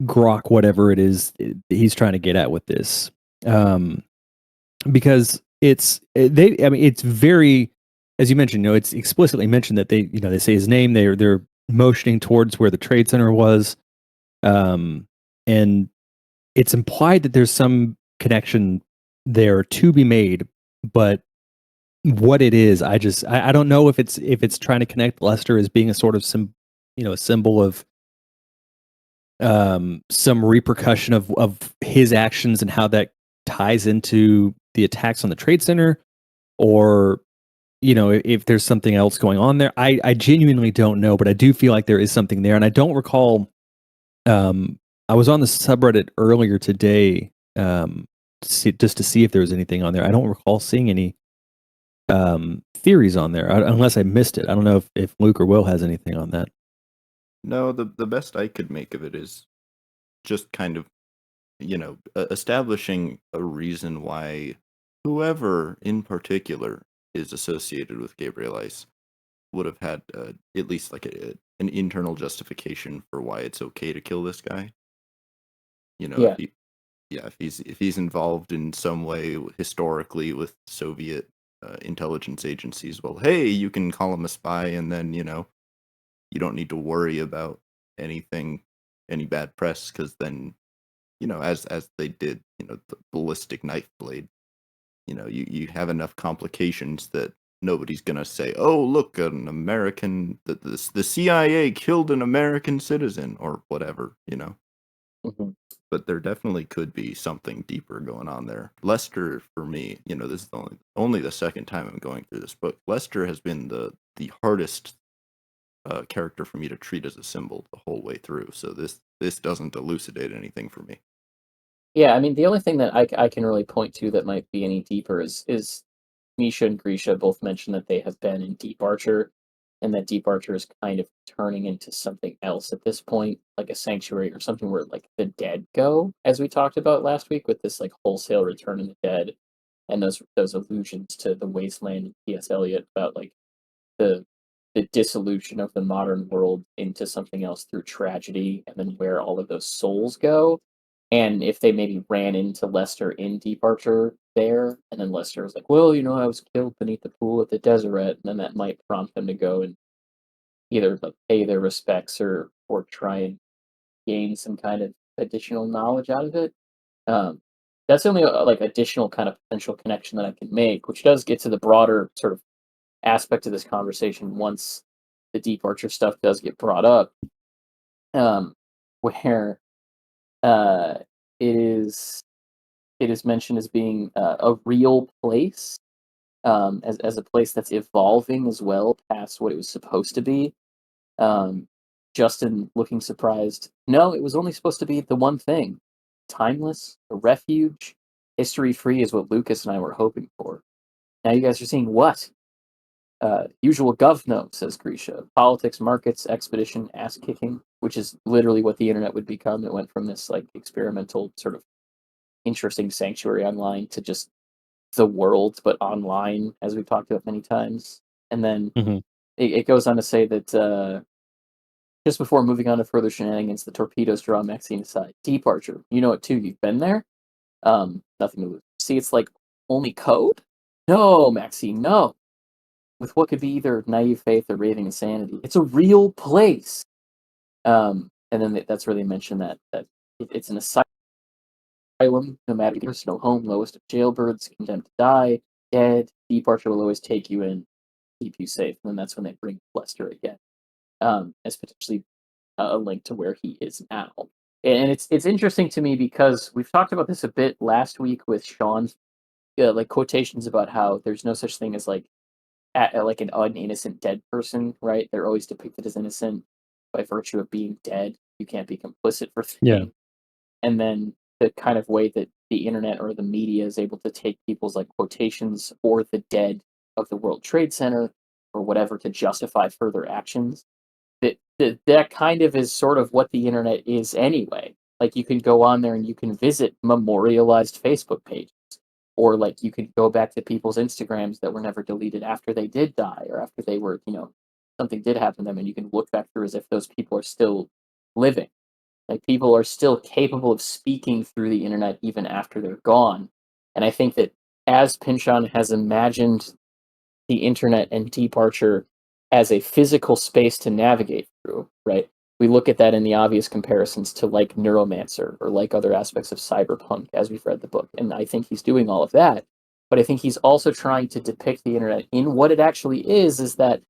grok whatever it is he's trying to get at with this, because it's very, as you mentioned, it's explicitly mentioned that they say his name, they're motioning towards where the trade center was, and it's implied that there's some connection there to be made, but what it is, I don't know if it's trying to connect Lester as being a sort of a symbol of some repercussion of his actions and how that ties into the attacks on the trade center, or if there's something else going on there. I genuinely don't know, but I do feel like there is something there, and I don't recall. I was on the subreddit earlier today, just to see if there was anything on there. I don't recall seeing any theories on there, unless I missed it. I don't know if Luke or Will has anything on that. No, the best I could make of it is just kind of, establishing a reason why whoever in particular is associated with Gabriel Ice would have had at least like an internal justification for why it's okay to kill this guy. Yeah. If he's involved in some way historically with Soviet intelligence agencies, well, hey, you can call him a spy, and then you don't need to worry about any bad press, because then as they did the ballistic knife blade, you have enough complications that nobody's gonna say, oh, look, an American, the CIA killed an American citizen or whatever. Mm-hmm. But there definitely could be something deeper going on there. Lester, for me, this is only the second time I'm going through this book. Lester has been the hardest character for me to treat as a symbol the whole way through. So this doesn't elucidate anything for me. Yeah, I mean, the only thing that I can really point to that might be any deeper is Misha and Grisha both mentioned that they have been in Deep Archer, and that Deep Archer is kind of turning into something else at this point, like a sanctuary or something where like the dead go, as we talked about last week with this like wholesale return of the dead, and those allusions to the wasteland of T.S. Eliot about like the dissolution of the modern world into something else through tragedy, and then where all of those souls go. And if they maybe ran into Lester in Deep Archer there, and then Lester was like, well, I was killed beneath the pool at the Deseret, and then that might prompt them to go and either like pay their respects or try and gain some kind of additional knowledge out of it. Um, that's the only like additional kind of potential connection that I can make, which does get to the broader sort of aspect of this conversation once the Deep Archer stuff does get brought up, where uh, it is mentioned as being a real place, as a place that's evolving as well past what it was supposed to be. Um, Justin looking surprised. No, it was only supposed to be the one thing: timeless, a refuge, history free is what Lucas and I were hoping for. Now you guys are seeing what? Usual govno, says Grisha. Politics, markets, expedition, ass kicking, which is literally what the internet would become. It went from this like experimental sort of interesting sanctuary online to just the world, but online, as we've talked about many times. And then Mhm. it goes on to say that just before moving on to further shenanigans, the torpedoes draw Maxine aside. Departure. You know it too. You've been there. Nothing to lose. See, it's like only code. No, Maxine, no. With what could be either naive faith or raving insanity, it's a real place. And then that's where they mention that it's an asylum. No matter there's no home, lowest of jailbirds, condemned to die, dead. Departure will always take you in, keep you safe. And then that's when they bring Lester again, as potentially a link to where he is now. And it's interesting to me because we've talked about this a bit last week with Sean's like quotations about how there's no such thing as like an uninnocent dead person, right? They're always depicted as innocent by virtue of being dead. You can't be complicit for Yeah. thinking. And then the kind of way that the internet or the media is able to take people's like quotations or the dead of the World Trade Center or whatever to justify further actions. That kind of is sort of what the internet is anyway. Like you can go on there and you can visit memorialized Facebook pages, or like you could go back to people's Instagrams that were never deleted after they did die or after they were, something did happen to them, and you can look back through as if those people are still living. Like people are still capable of speaking through the internet even after they're gone. And I think that as Pynchon has imagined the internet and departure as a physical space to navigate through, right? We look at that in the obvious comparisons to like Neuromancer or like other aspects of cyberpunk as we've read the book. And I think he's doing all of that. But I think he's also trying to depict the internet in what it actually is that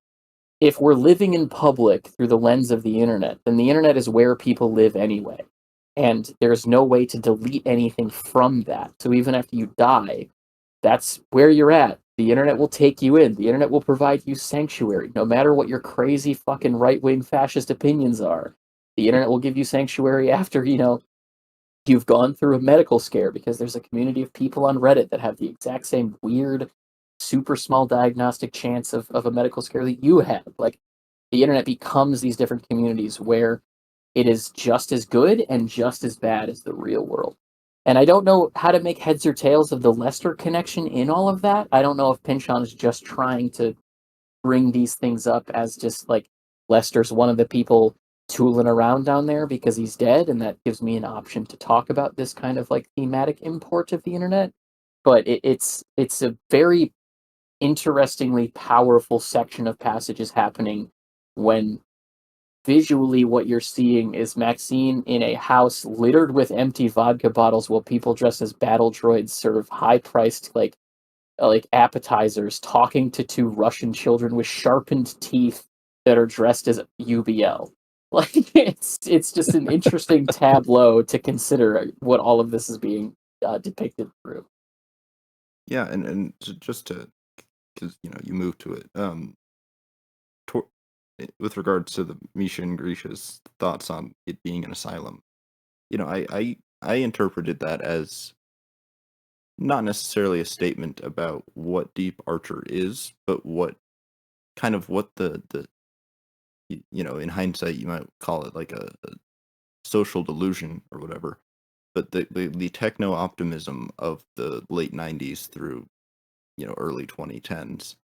if we're living in public through the lens of the internet, then the internet is where people live anyway. And there's no way to delete anything from that. So even after you die, that's where you're at. The internet will take you in. The internet will provide you sanctuary, no matter what your crazy fucking right wing fascist opinions are. The internet will give you sanctuary after, you've gone through a medical scare because there's a community of people on Reddit that have the exact same weird, super small diagnostic chance of a medical scare that you have. Like, the internet becomes these different communities where it is just as good and just as bad as the real world. And I don't know how to make heads or tails of the Lester connection in all of that. I don't know if Pynchon is just trying to bring these things up as just like Lester's one of the people tooling around down there because he's dead, and that gives me an option to talk about this kind of like thematic import of the internet. But it's a very interestingly powerful section of passages happening when visually what you're seeing is Maxine in a house littered with empty vodka bottles while people dressed as battle droids serve high priced like appetizers talking to two Russian children with sharpened teeth that are dressed as UBL. Like it's just an interesting tableau to consider what all of this is being depicted through. Yeah, and just to, because you move to it. Tor- with regards to the Misha and Grisha's thoughts on it being an asylum, I interpreted that as not necessarily a statement about what Deep Archer is, but what the in hindsight you might call it like a social delusion or whatever, but the techno optimism of the late 90s through early 2010s,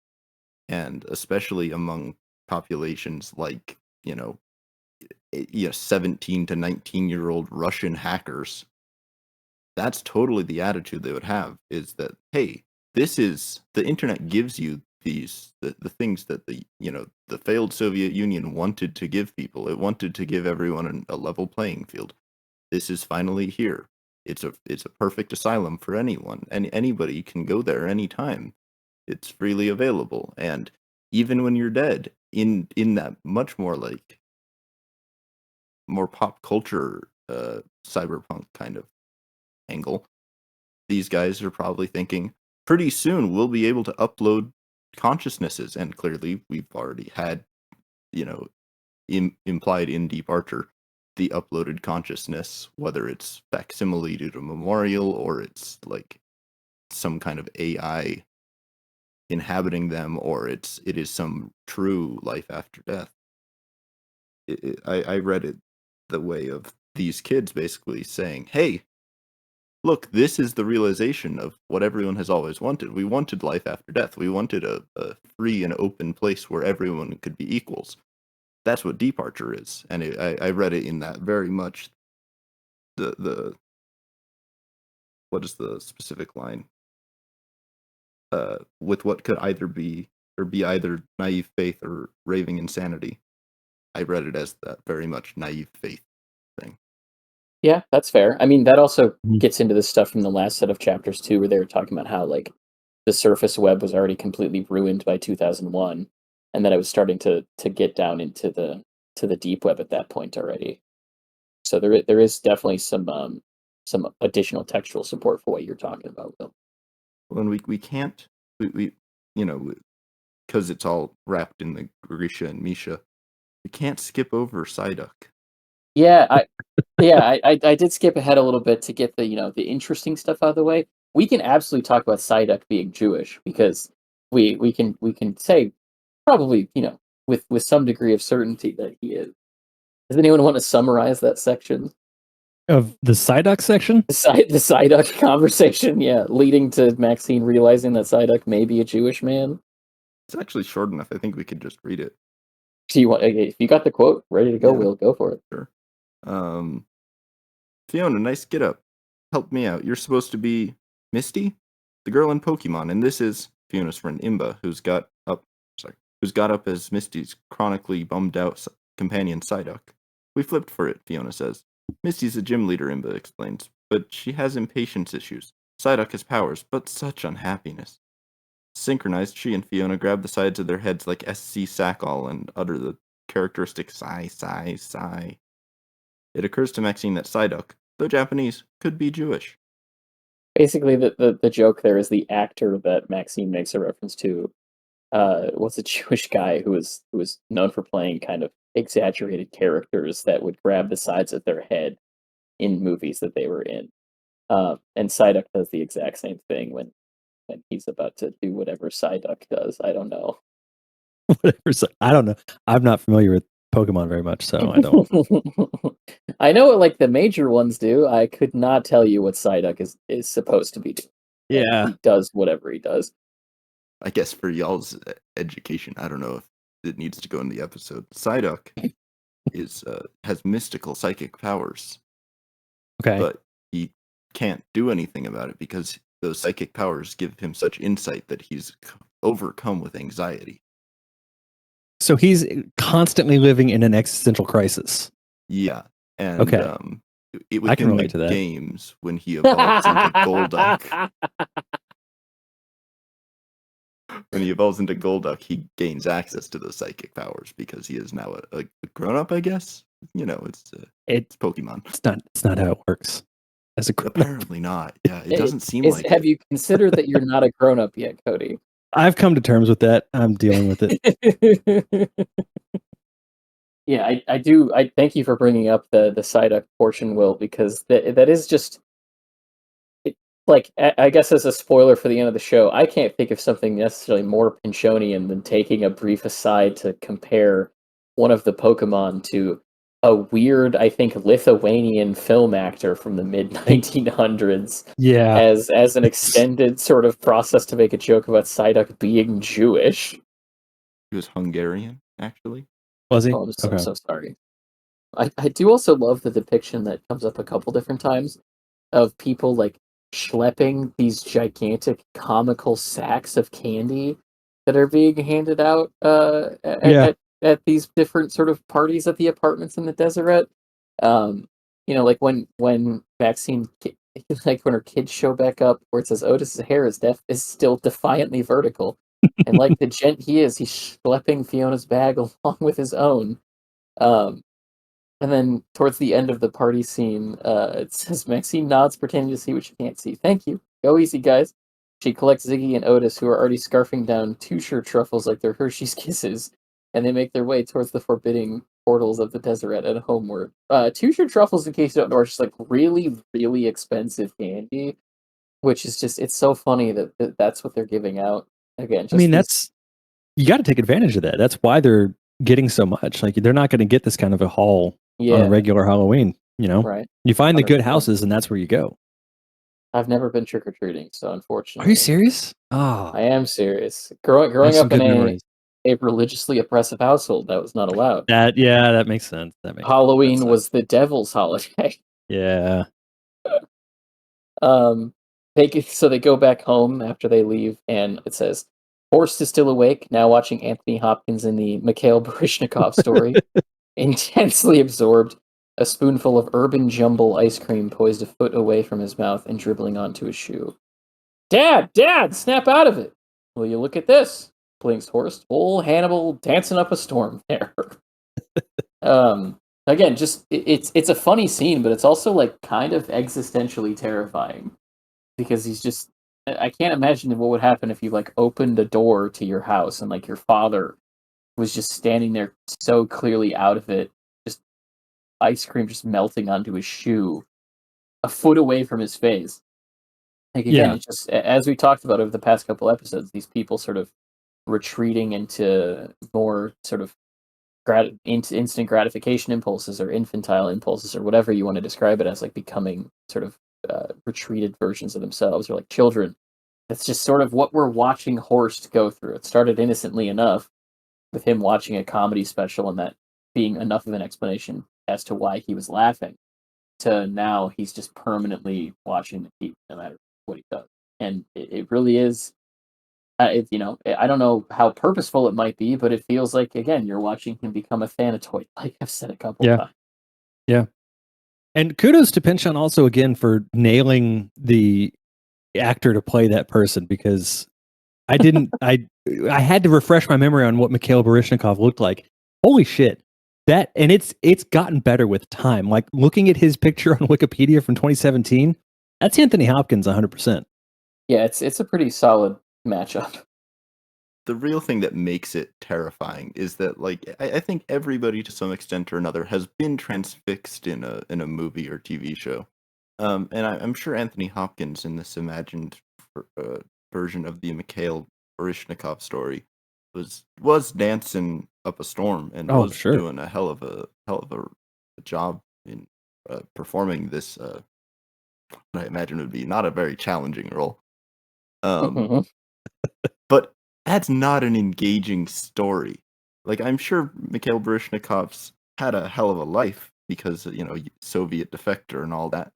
and especially among populations like 17 to 19-year-old Russian hackers. That's totally the attitude they would have, is that, hey, this is the internet gives you the things that the failed Soviet Union wanted to give people. It wanted to give everyone a level playing field. This is finally here. It's a perfect asylum for anyone, and anybody can go there anytime. It's freely available, and even when you're dead, in that much more like more pop culture cyberpunk kind of angle, these guys are probably thinking pretty soon we'll be able to upload consciousnesses, and clearly we've already had you know implied in Deep Archer the uploaded consciousness, whether it's facsimile to a memorial or it's like some kind of AI inhabiting them, or it is some true life after death. I read it the way of these kids basically saying, hey, look, this is the realization of what everyone has always wanted. We wanted life after death. We wanted a free and open place where everyone could be equals. That's what Departure is, and I read it in that very much. The what is the specific line? With what could either be either naive faith or raving insanity. I read it as that very much naive faith thing. Yeah, that's fair. I mean, that also Mhm. gets into the stuff from the last set of chapters too, where they were talking about how like the surface web was already completely ruined by 2001, and that it was starting to get down into the deep web at that point already. So there is definitely some additional textual support for what you're talking about, Will. When we can't we because it's all wrapped in the Grisha and Misha, we can't skip over Psyduck. Yeah, I did skip ahead a little bit to get the interesting stuff out of the way. We can absolutely talk about Psyduck being Jewish because we can say probably with some degree of certainty that he is. Does anyone want to summarize that section? Of the Psyduck section? The Psyduck conversation, yeah, leading to Maxine realizing that Psyduck may be a Jewish man. It's actually short enough. I think we could just read it. So if you got the quote ready to go, Yeah. Will, go for it. Sure. Fiona, nice get up. Help me out. You're supposed to be Misty, the girl in Pokemon, and this is Fiona's friend Imba, who's got up as Misty's chronically bummed out companion Psyduck. We flipped for it, Fiona says. Misty's a gym leader, Imba explains, but she has impatience issues. Psyduck has powers, but such unhappiness. Synchronized, she and Fiona grab the sides of their heads like SC Sackall and utter the characteristic sigh, sigh, sigh. It occurs to Maxine that Psyduck, though Japanese, could be Jewish. Basically, the joke there is the actor that Maxine makes a reference to was a Jewish guy who was known for playing kind of exaggerated characters that would grab the sides of their head in movies that they were in. And Psyduck does the exact same thing when he's about to do whatever Psyduck does. I don't know. Whatever. I don't know. I'm not familiar with Pokemon very much, so I don't. I know what like the major ones do. I could not tell you what Psyduck is supposed to be doing. Yeah. He does whatever he does. I guess for y'all's education, I don't know if it needs to go in the episode. Psyduck has mystical psychic powers, Okay. but he can't do anything about it because those psychic powers give him such insight that he's overcome with anxiety. So he's constantly living in an existential crisis. Yeah, and Okay. I can within relate the to that. games when he evolves into Golduck. When he evolves into Golduck, he gains access to those psychic powers because he is now a grown-up, I guess. It's Pokemon. It's not how it works. As a grown-up. Apparently not. Yeah, it doesn't seem like Have it. you considered that you're not a grown up yet, Cody? I've come to terms with that. I'm dealing with it. Yeah, I do. I thank you for bringing up the Psyduck portion, Will, because that is just like I guess as a spoiler for the end of the show, I can't think of something necessarily more Pinchonian than taking a brief aside to compare one of the Pokemon to a weird, I think, Lithuanian film actor from the mid 1900s Yeah. as an extended sort of process to make a joke about Psyduck being Jewish. He was Hungarian, actually. Was he? Oh, I'm Okay. so sorry. I do also love the depiction that comes up a couple different times of people like schlepping these gigantic comical sacks of candy that are being handed out at these different sort of parties at the apartments in the Deseret. Like when Maxine like when her kids show back up where it says Otis's hair is still defiantly vertical. And like the gent he is, he's schlepping Fiona's bag along with his own. And then towards the end of the party scene, it says Maxine nods, pretending to see what she can't see. Thank you. Go easy, guys. She collects Ziggy and Otis, who are already scarfing down two-shirt truffles like they're Hershey's Kisses, and they make their way towards the forbidding portals of the Deseret and homeward. Two-shirt truffles, in case you don't know, are just like really, really expensive candy, which is just, it's so funny that that's what they're giving out. Again, just you got to take advantage of that. That's why they're getting so much. Like they're not going to get this kind of a haul on a regular Halloween. right. You find the good 100%. houses, and that's where you go. I've never been trick or treating, so Are unfortunately, you serious? Oh, I am serious. I Growing have some up in good memories. a religiously oppressive household, that was not allowed. That makes sense. That makes Halloween sense. was the devil's holiday. Yeah. Um, so they go back home after they leave, and it says, Horst is still awake, now watching Anthony Hopkins in the Mikhail Baryshnikov story, intensely absorbed, a spoonful of urban jumble ice cream poised a foot away from his mouth and dribbling onto his shoe. Dad, snap out of it! Will you look at this? Blinks Horst. Old Hannibal dancing up a storm there. Again, just it's a funny scene, but it's also like kind of existentially terrifying because he's just I can't imagine what would happen if you like opened a door to your house and like your father was just standing there so clearly out of it, just ice cream just melting onto his shoe a foot away from his face. Like again, Yeah. it's just as we talked about over the past couple episodes, these people sort of retreating into more sort of instant gratification impulses or infantile impulses or whatever you want to describe it as, like becoming sort of retreated versions of themselves or like children. That's just sort of what we're watching Horst go through. It started innocently enough with him watching a comedy special and that being enough of an explanation as to why he was laughing, to now he's just permanently watching the TV no matter what he does. And it really is I don't know how purposeful it might be, but it feels like again you're watching him become a thanatoid, like I've said a couple Yeah. times. Yeah. And kudos to Pinchon also again for nailing the actor to play that person because I didn't I had to refresh my memory on what Mikhail Baryshnikov looked like. Holy shit. That and it's gotten better with time. Like looking at his picture on Wikipedia from 2017, that's Anthony Hopkins 100%. Yeah, it's a pretty solid matchup. The real thing that makes it terrifying is that, like, I think everybody to some extent or another has been transfixed in a movie or TV show, and I'm sure Anthony Hopkins in this imagined version of the Mikhail Baryshnikov story was dancing up a storm and Oh, was sure. doing a hell of a job in performing this. What I imagine would be not a very challenging role. Mhm. But that's not an engaging story. Like, I'm sure Mikhail Baryshnikov's had a hell of a life because, Soviet defector and all that.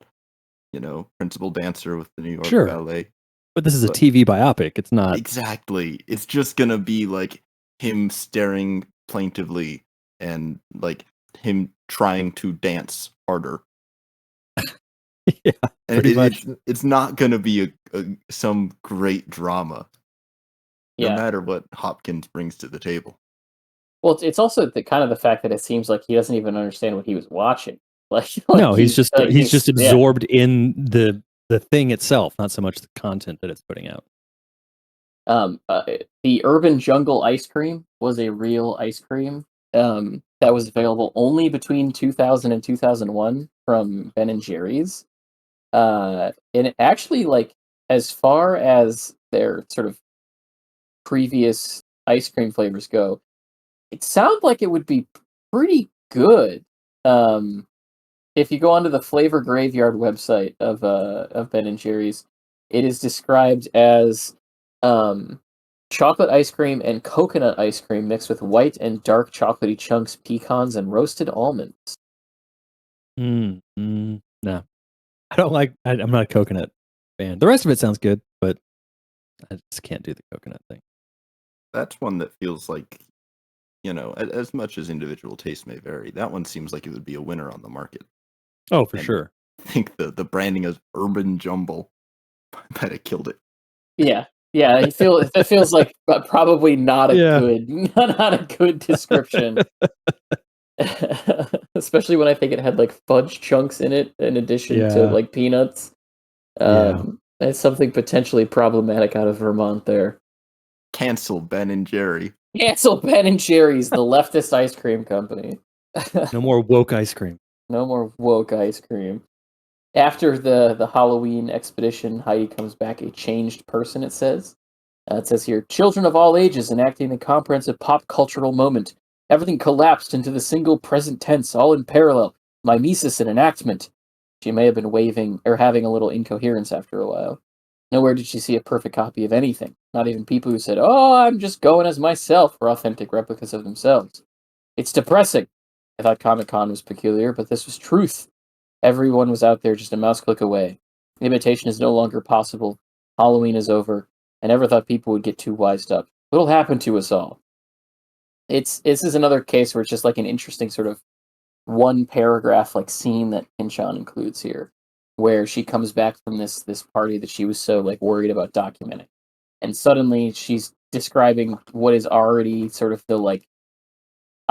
Principal dancer with the New York Sure. Ballet. But this is a But TV biopic. It's not exactly. It's just gonna be like him staring plaintively and like him trying to dance harder. yeah, And pretty much. it's not gonna be some great drama, no Yeah. matter what Hopkins brings to the table. Well, it's also the kind of the fact that it seems like he doesn't even understand what he was watching. Like No, he's just he's absorbed in the thing itself, not so much the content that it's putting out. The Urban Jungle ice cream was a real ice cream that was available only between 2000 and 2001 from Ben and Jerry's. And it actually, like, as far as their sort of previous ice cream flavors go, it sounds like it would be pretty good. Um, if you go onto the Flavor Graveyard website of Ben and Jerry's, it is described as um, chocolate ice cream and coconut ice cream mixed with white and dark chocolatey chunks, pecans, and roasted almonds. No, I don't like. I'm not a coconut fan. The rest of it sounds good, but I just can't do the coconut thing. That's one that feels like, as much as individual taste may vary, that one seems like it would be a winner on the market. Oh, for And sure. I think the branding as Urban Jumble might have killed it. Yeah, it feels like probably not a Yeah. good not a good description. Especially when I think it had like fudge chunks in it in addition to Yeah. like peanuts. It's something potentially problematic out of Vermont there. Cancel Ben and Jerry. Cancel Ben and Jerry's, the leftist ice cream company. No more woke ice cream. No more woke ice cream. After the Halloween expedition, Heidi comes back a changed person, it says. It says here, children of all ages enacting the comprehensive pop cultural moment. Everything collapsed into the single present tense, all in parallel. Mimesis and enactment. She may have been waving or having a little incoherence after a while. Nowhere did she see a perfect copy of anything, not even people who said, "Oh, I'm just going as myself," were authentic replicas of themselves. It's depressing. I thought Comic-Con was peculiar, but this was truth. Everyone was out there just a mouse click away. Imitation is no longer possible. Halloween is over. I never thought people would get too wised up. What'll happen to us all? This is another case where it's just like an interesting sort of one paragraph like scene that Pynchon includes here, where she comes back from this party that she was so like worried about documenting, and suddenly she's describing what is already sort of the like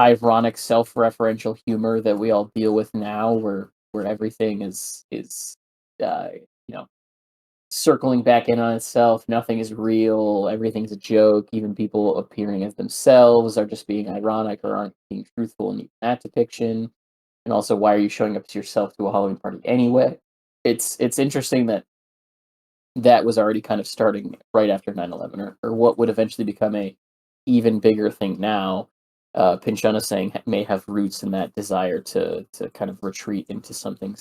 ironic self-referential humor that we all deal with now, where everything is uh, you know circling back in on itself. Nothing is real. Everything's a joke. Even people appearing as themselves are just being ironic or aren't being truthful in that depiction. And also, why are you showing up as yourself to a Halloween party anyway? It's interesting that that was already kind of starting right after 9/11, or what would eventually become a even bigger thing now. Pynchon is saying may have roots in that desire to kind of retreat into something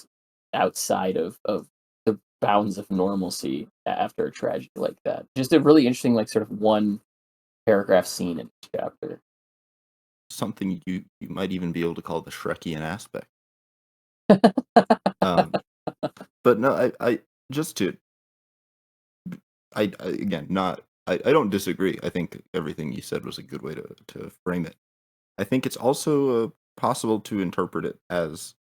outside of the bounds of normalcy after a tragedy like that. Just a really interesting, like, sort of one paragraph scene in each chapter. Something you might even be able to call the Shrekian aspect. Um, but no, I just to I again not I don't disagree. I think everything you said was a good way to frame it. I think it's also possible to interpret it as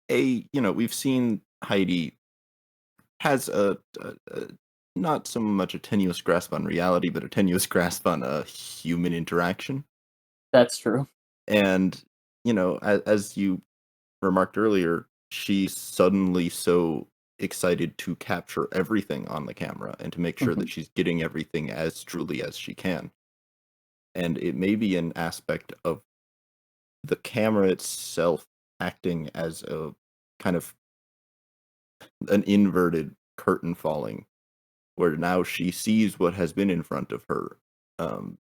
we've seen Heidi has a not so much a tenuous grasp on reality, but a tenuous grasp on human interaction. That's true. And as you remarked earlier, she's suddenly so excited to capture everything on the camera and to make sure Mhm. that she's getting everything as truly as she can. And it may be an aspect of the camera itself acting as a kind of an inverted curtain falling, where now she sees what has been in front of her, um,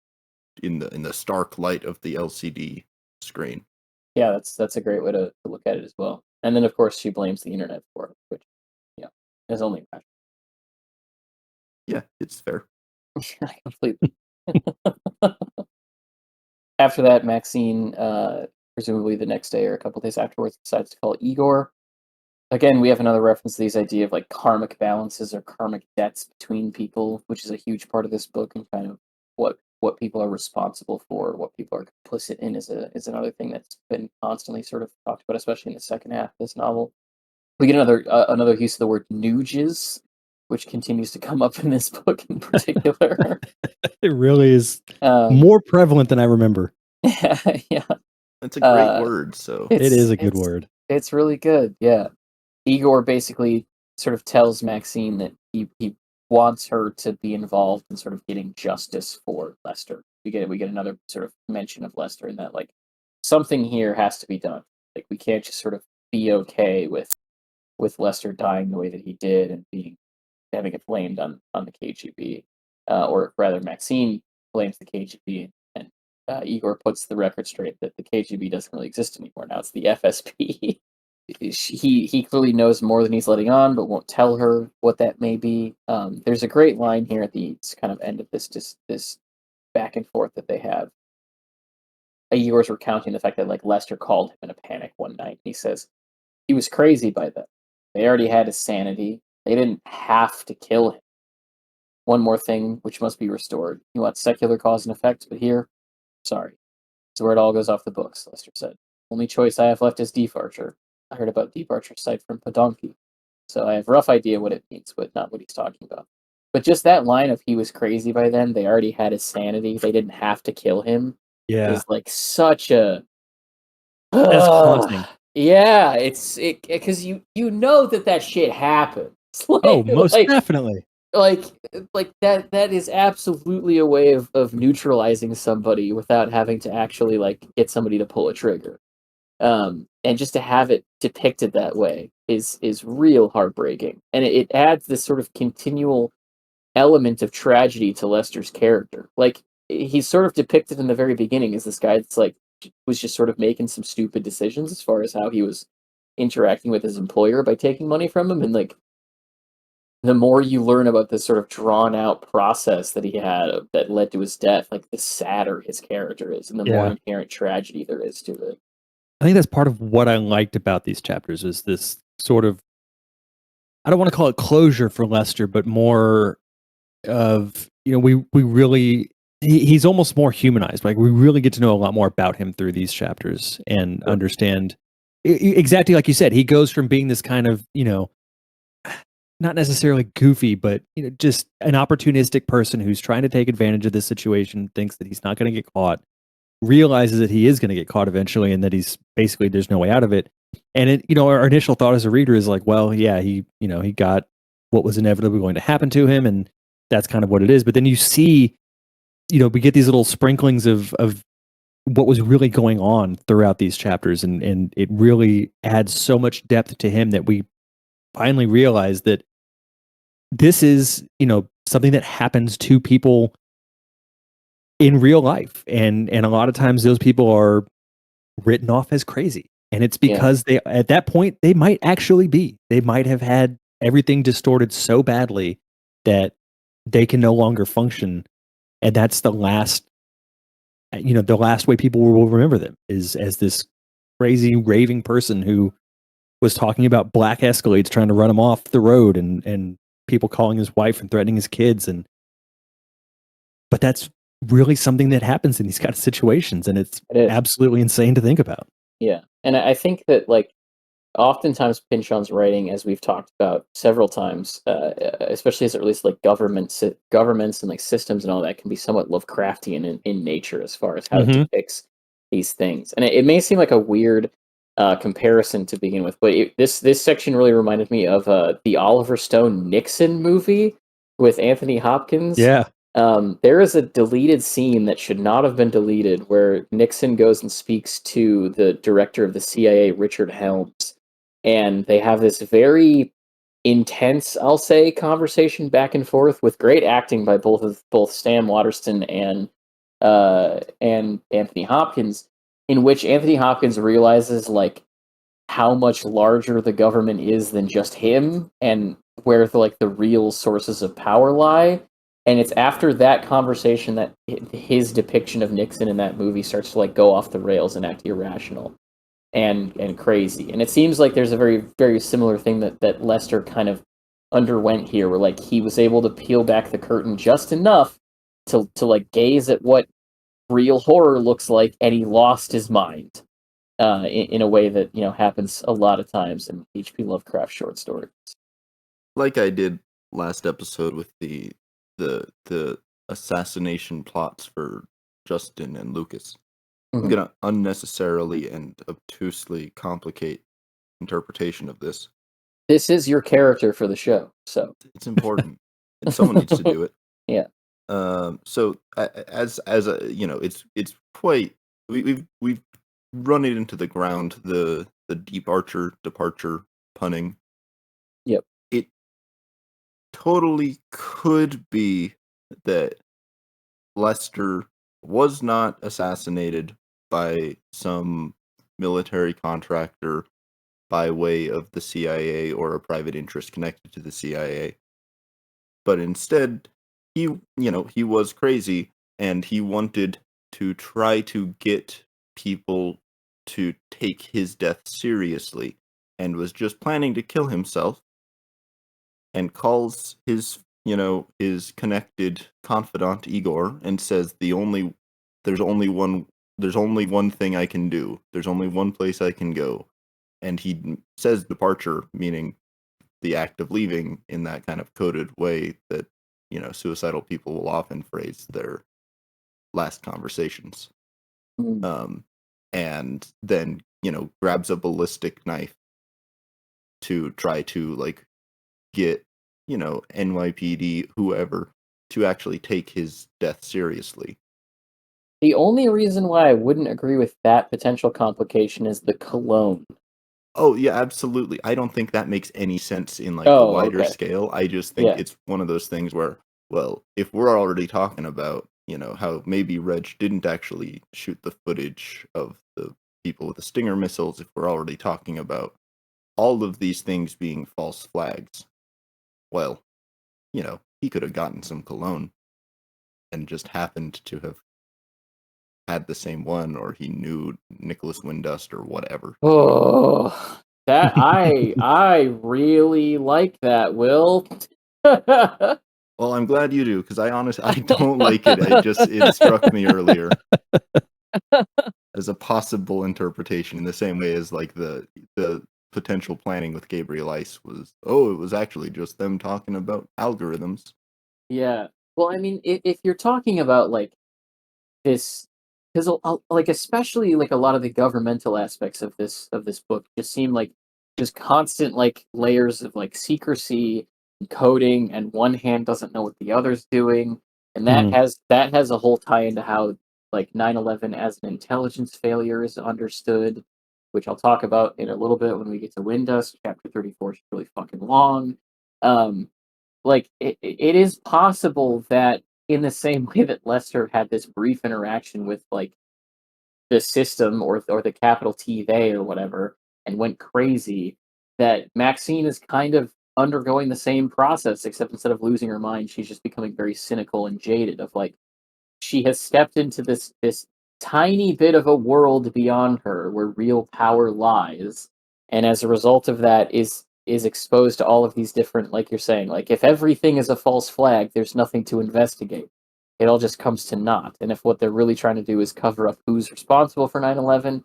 in the stark light of the LCD screen. Yeah, that's a great way to look at it as well. And then, of course, she blames the internet for it, which, yeah, is only natural. Yeah, it's fair. Completely. After that, Maxine, presumably the next day or a couple days afterwards, decides to call Igor. Again, we have another reference to this idea of like karmic balances or karmic debts between people, which is a huge part of this book, and kind of what people are responsible for, what people are complicit in, is another thing that's been constantly sort of talked about, especially in the second half of this novel. We get another use of the word nooges, which continues to come up in this book in particular. It really is um, more prevalent than I remember. yeah, It's a great uh, word, so It is a good it's word. it's really good. Yeah, Igor basically sort of tells Maxine that he wants her to be involved in sort of getting justice for Lester. We get another sort of mention of Lester in that, like, something here has to be done. Like, we can't just sort of be okay with Lester dying the way that he did and being having it blamed on the KGB, or rather Maxine blames the KGB, and Igor puts the record straight that the KGB doesn't really exist anymore. Now it's the FSP. He clearly knows more than he's letting on, but won't tell her what that may be. There's a great line here at the kind of end of this back and forth that they have. Igor's recounting the fact that like Lester called him in a panic one night. And he says he was crazy by then. They already had his sanity. They didn't have to kill him. One more thing which must be restored. You want secular cause and effect, but here, sorry. It's where it all goes off the books, Lester said. Only choice I have left is Deep Archer. I heard about Deep Archer's site from Podonki, so I have a rough idea what it means, but not what he's talking about. But just that line of he was crazy by then, they already had his sanity, they didn't have to kill him, Yeah, is like such a that's haunting. yeah, it's because you know that shit happens. Oh, most like definitely. like that is absolutely a way of neutralizing somebody without having to actually like get somebody to pull a trigger. And just to have it depicted that way is real heartbreaking, and it adds this sort of continual element of tragedy to Lester's character. Like, he's sort of depicted in the very beginning as this guy that's like was just sort of making some stupid decisions as far as how he was interacting with his employer by taking money from him, and like the more you learn about this sort of drawn out process that he had that led to his death, like the sadder his character is, and the more Yeah. inherent tragedy there is to it. I think that's part of what I liked about these chapters is this sort of, I don't want to call it closure for Lester, but more of, we really, he's almost more humanized. Like we really get to know a lot more about him through these chapters and understand exactly like you said, he goes from being this kind of, not necessarily goofy, but just an opportunistic person who's trying to take advantage of this situation, thinks that he's not going to get caught, realizes that he is going to get caught eventually, and that he's basically there's no way out of it. And our initial thought as a reader is like, well, yeah, he got what was inevitably going to happen to him, and that's kind of what it is. But then you see, we get these little sprinklings of what was really going on throughout these chapters, and it really adds so much depth to him that we finally realize that this is, something that happens to people in real life. And a lot of times those people are written off as crazy. And it's because they, at that point, they might actually be. They might have had everything distorted so badly that they can no longer function. And that's the last way people will remember them is as this crazy raving person who was talking about black Escalades trying to run him off the road and people calling his wife and threatening his kids. But that's really something that happens in these kind of situations, and it's absolutely insane to think about. Yeah, and I think that like oftentimes Pynchon's writing, as we've talked about several times, especially as it relates to like governments and like systems and all that, can be somewhat Lovecraftian in nature as far as how it depicts these things. And it may seem like a weird comparison to begin with, but this section really reminded me of the Oliver Stone Nixon movie with Anthony Hopkins. Yeah. There is a deleted scene that should not have been deleted where Nixon goes and speaks to the director of the CIA, Richard Helms, and they have this very intense, I'll say, conversation back and forth with great acting by both Sam Waterston and Anthony Hopkins, in which Anthony Hopkins realizes like how much larger the government is than just him, and where the real sources of power lie. And it's after that conversation that his depiction of Nixon in that movie starts to like go off the rails and act irrational and crazy. And it seems like there's a very, very similar thing that Lester kind of underwent here, where like he was able to peel back the curtain just enough to like gaze at what real horror looks like, and he lost his mind in a way that happens a lot of times in H.P. Lovecraft short stories. Like I did last episode with the assassination plots for Justin and Lucas. I'm gonna unnecessarily and obtusely complicate interpretation of this. This is your character for the show, so it's important, and someone needs to do it. Yeah. So as a it's quite we've run it into the ground, the departure punning. Yep. It totally could be that Lester was not assassinated by some military contractor by way of the CIA or a private interest connected to the CIA. But instead, he was crazy, and he wanted to try to get people to take his death seriously, and was just planning to kill himself, and calls his connected confidant Igor and says there's only one thing I can do. There's only one place I can go. And he says departure, meaning the act of leaving, in that kind of coded way that, suicidal people will often phrase their last conversations. And then, grabs a ballistic knife to try to like get, NYPD, whoever, to actually take his death seriously. The only reason why I wouldn't agree with that potential complication is the cologne. Oh, yeah, absolutely. I don't think that makes any sense in like the wider scale. I just think it's one of those things where, well, if we're already talking about, how maybe Reg didn't actually shoot the footage of the people with the Stinger missiles, if we're already talking about, all of these things being false flags, well, he could have gotten some cologne and just happened to have had the same one, or he knew Nicholas Windust or whatever. Oh, that I really like that, Will. Well, I'm glad you do, because I don't like it. It struck me earlier as a possible interpretation, in the same way as like the potential planning with Gabriel Ice was, it was actually just them talking about algorithms. Yeah. Well, I mean, if you're talking about like this, because like especially like a lot of the governmental aspects of this book just seem like just constant like layers of like secrecy and coding, and one hand doesn't know what the other's doing, and that has a whole tie into how like 9/11 as an intelligence failure is understood, which I'll talk about in a little bit when we get to Windust. Chapter 34 is really fucking long. Like it is possible that in the same way that Lester had this brief interaction with like the system or the capital T they or whatever and went crazy, that Maxine is kind of undergoing the same process, except instead of losing her mind, she's just becoming very cynical and jaded of like she has stepped into this tiny bit of a world beyond her where real power lies, and as a result of that is exposed to all of these different, like you're saying, like if everything is a false flag, there's nothing to investigate. It all just comes to naught. And if what they're really trying to do is cover up who's responsible for 9/11,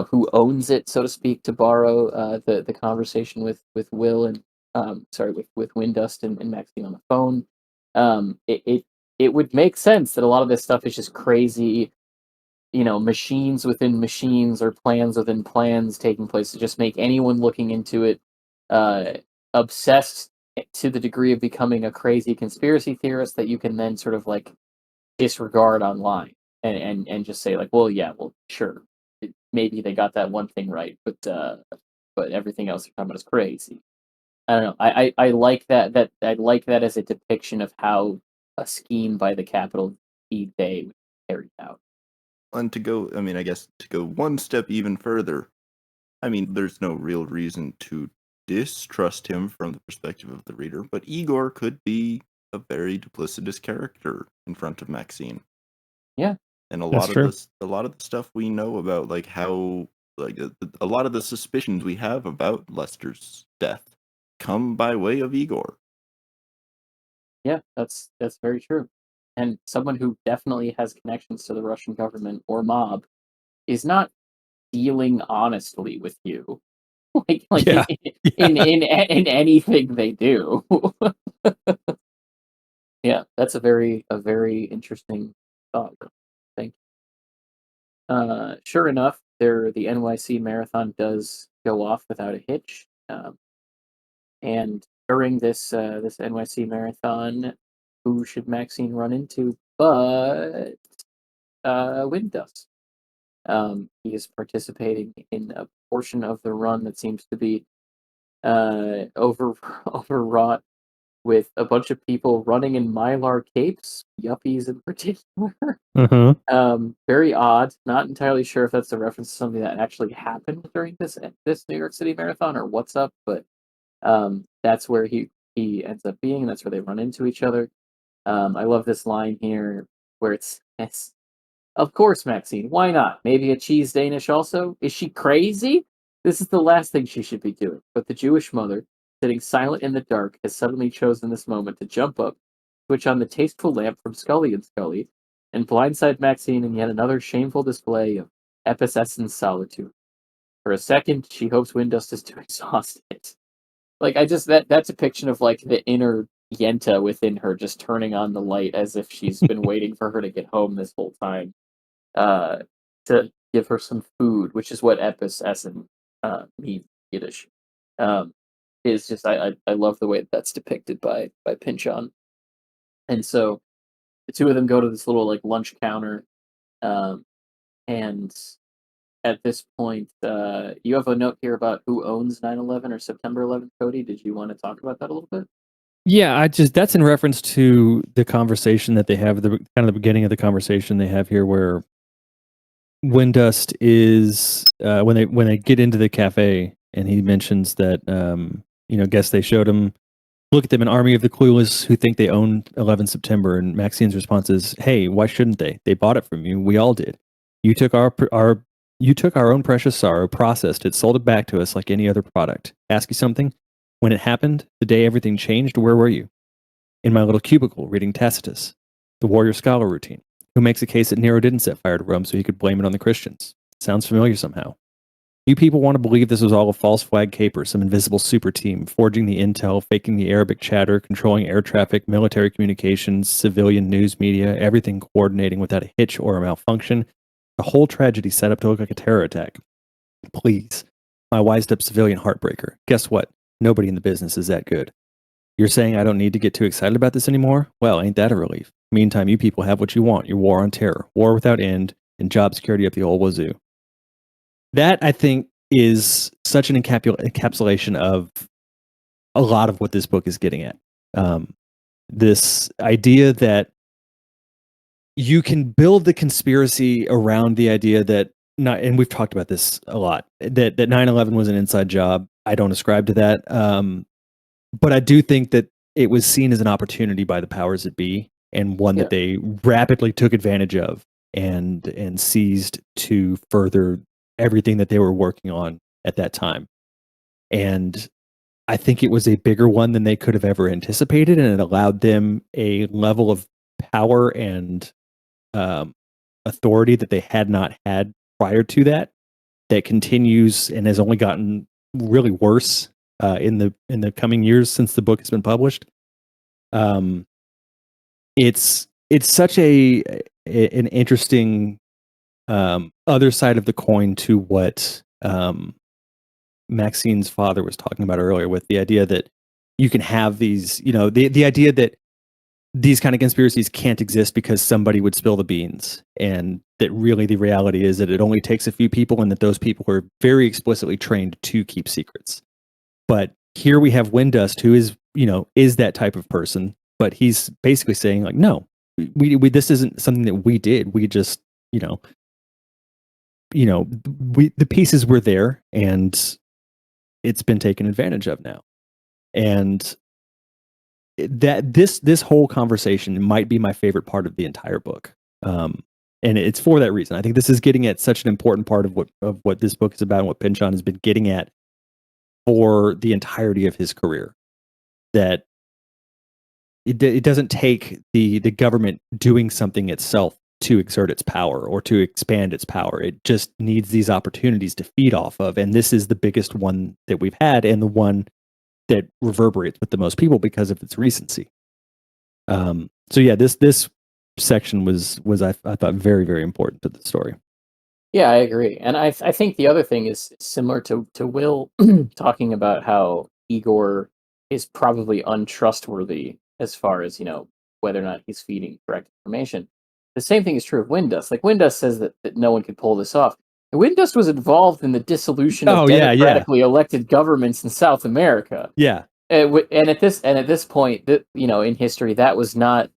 who owns it, so to speak, to borrow the conversation with Will and sorry, with Windust and Maxine on the phone, it would make sense that a lot of this stuff is just crazy, machines within machines or plans within plans taking place to just make anyone looking into it uh, obsessed to the degree of becoming a crazy conspiracy theorist that you can then sort of like disregard online and just say like, well, yeah, well, sure, maybe they got that one thing right, but everything else they're talking about is crazy. I don't know. I like that I like that as a depiction of how a scheme by the capital T they would be carried out. And I guess to go one step even further, there's no real reason to distrust him from the perspective of the reader, but Igor could be a very duplicitous character in front of Maxine. Yeah, and a That's lot true. of this, a lot of the stuff we know about, like how, like a lot of the suspicions we have about Lester's death, come by way of Igor. yeah, that's very true. And someone who definitely has connections to the Russian government or mob is not dealing honestly with you, like Yeah. in anything they do. Yeah, that's a very interesting thought. Thank you. Sure enough, the NYC marathon does go off without a hitch. And during this NYC marathon, who should Maxine run into but Windust? He is participating in a portion of the run that seems to be overwrought with a bunch of people running in mylar capes, yuppies in particular. Very odd. Not entirely sure if that's a reference to something that actually happened during this New York City marathon or what's up, but that's where he ends up being, and that's where they run into each other. I love this line here where it's of course, Maxine, why not? Maybe a cheese Danish also? Is she crazy? This is the last thing she should be doing. But the Jewish mother, sitting silent in the dark, has suddenly chosen this moment to jump up, switch on the tasteful lamp from Scully and Scully, and blindside Maxine in yet another shameful display of epicessence solitude. For a second, she hopes Windust is too exhausted. Like I just that depiction of like the inner Yenta within her just turning on the light as if she's been waiting for her to get home this whole time, uh, to give her some food, which is what Epis Essen means in Yiddish. Is just I love the way that's depicted by Pynchon. And so the two of them go to this little like lunch counter, um, and at this point, you have a note here about who owns 9/11 or September 11th, Cody. Did you want to talk about that a little bit? Yeah, that's in reference to the conversation that they have, the kind of the beginning of the conversation they have here, where Windust is when they get into the cafe and he mentions that guess they showed him. Look at them, an army of the clueless who think they own 11 September. And Maxine's response is, "Hey, why shouldn't they? They bought it from you. We all did. You took our own precious sorrow, processed it, sold it back to us like any other product. Ask you something? When it happened, the day everything changed, where were you? In my little cubicle, reading Tacitus, the warrior scholar routine, who makes a case that Nero didn't set fire to Rome so he could blame it on the Christians. Sounds familiar somehow. You people want to believe this was all a false flag caper, some invisible super team, forging the intel, faking the Arabic chatter, controlling air traffic, military communications, civilian news media, everything coordinating without a hitch or a malfunction. The whole tragedy set up to look like a terror attack. Please, my wised up civilian heartbreaker. Guess what? Nobody in the business is that good. You're saying I don't need to get too excited about this anymore? Well, ain't that a relief? Meantime, you people have what you want, your war on terror, war without end, and job security up the old wazoo." That, I think, is such an encapsulation of a lot of what this book is getting at. This idea that you can build the conspiracy around the idea that, and we've talked about this a lot, that 9/11 was an inside job. I don't ascribe to that. But I do think that it was seen as an opportunity by the powers that be, and one that they rapidly took advantage of and seized to further everything that they were working on at that time. And I think it was a bigger one than they could have ever anticipated, and it allowed them a level of power and authority that they had not had prior to that continues and has only gotten really worse in the coming years since the book has been published. It's such an interesting other side of the coin to what Maxine's father was talking about earlier, with the idea that you can have these, the idea that these kind of conspiracies can't exist because somebody would spill the beans, and that really the reality is that it only takes a few people, and that those people are very explicitly trained to keep secrets. But here we have Windust, who is that type of person, but he's basically saying, like, no, we this isn't something that we did. We just, the pieces were there, and it's been taken advantage of now. And that this whole conversation might be my favorite part of the entire book. And it's for that reason. I think this is getting at such an important part of what this book is about, and what Pynchon has been getting at for the entirety of his career. That it doesn't take the government doing something itself to exert its power or to expand its power. It just needs these opportunities to feed off of. And this is the biggest one that we've had, and the one that reverberates with the most people because of its recency. So yeah, this section was I thought very, very important to the story. Yeah, I agree. And I think the other thing is similar to Will talking about how Igor is probably untrustworthy as far as, whether or not he's feeding correct information. The same thing is true of Windust. Like, Windust says that no one could pull this off. And Windust was involved in the dissolution of democratically elected governments in South America. Yeah. And at this point, in history, that was not